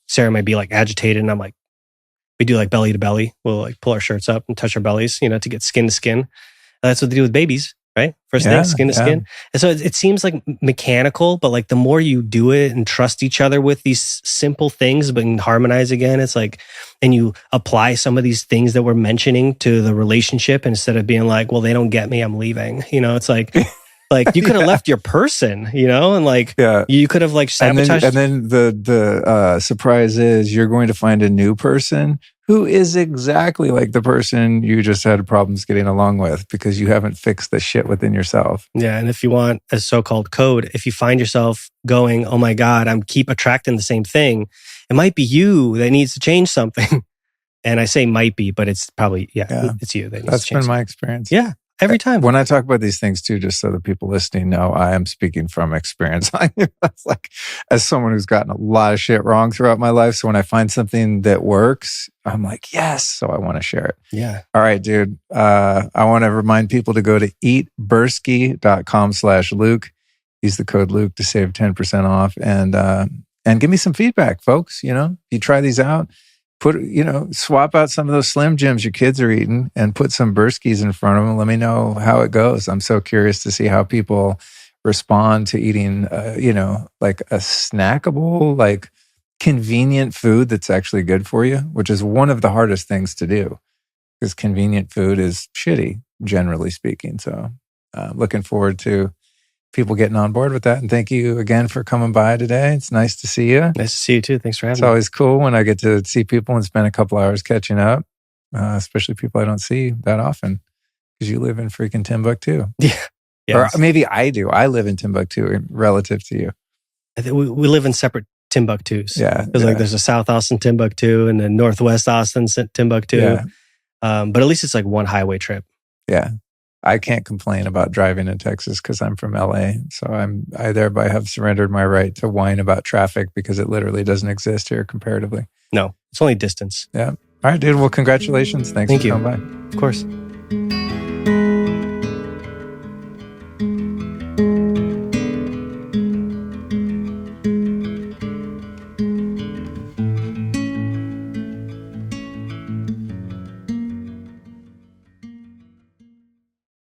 Sarah might be like agitated, and I'm like, we do like belly to belly. We'll like pull our shirts up and touch our bellies, to get skin to skin. That's what they do with babies, right? First thing, skin to skin. And so it seems like mechanical, but like the more you do it and trust each other with these simple things, but harmonize again, it's like, and you apply some of these things that we're mentioning to the relationship, instead of being like, well, they don't get me, I'm leaving. It's like, like you could have left your person, and like you could have like sabotaged. And then the surprise is you're going to find a new person who is exactly like the person you just had problems getting along with, because you haven't fixed the shit within yourself. Yeah. And if you want a so-called code, if you find yourself going, oh my God, I'm keep attracting the same thing, it might be you that needs to change something. And I say might be, but it's probably, it's you that needs to change. That's been my experience. Yeah. Every time. When I talk about these things too, just so the people listening know, I am speaking from experience. That's like, as someone who's gotten a lot of shit wrong throughout my life. So when I find something that works, I'm like, yes. So I want to share it. Yeah. All right, dude. I want to remind people to go to eatbursky.com/Luke. Use the code Luke to save 10% off, and give me some feedback, folks. You try these out. Swap out some of those Slim Jims your kids are eating and put some Burskies in front of them. Let me know how it goes. I'm so curious to see how people respond to eating, like a snackable, like convenient food that's actually good for you, which is one of the hardest things to do, because convenient food is shitty, generally speaking. So looking forward to people getting on board with that. And thank you again for coming by today. It's nice to see you. Nice to see you too. Thanks for having me. It's always cool when I get to see people and spend a couple hours catching up, especially people I don't see that often, because you live in freaking Timbuktu. Yeah. Or maybe I do. I live in Timbuktu relative to you. I think we live in separate Timbuktus. Yeah. Because like there's a South Austin Timbuktu and then Northwest Austin Timbuktu. Yeah. But at least it's like one highway trip. Yeah. I can't complain about driving in Texas because I'm from LA. So I thereby have surrendered my right to whine about traffic, because it literally doesn't exist here comparatively. No, it's only distance. Yeah. All right, dude. Well, congratulations. Thanks for coming by. Of course.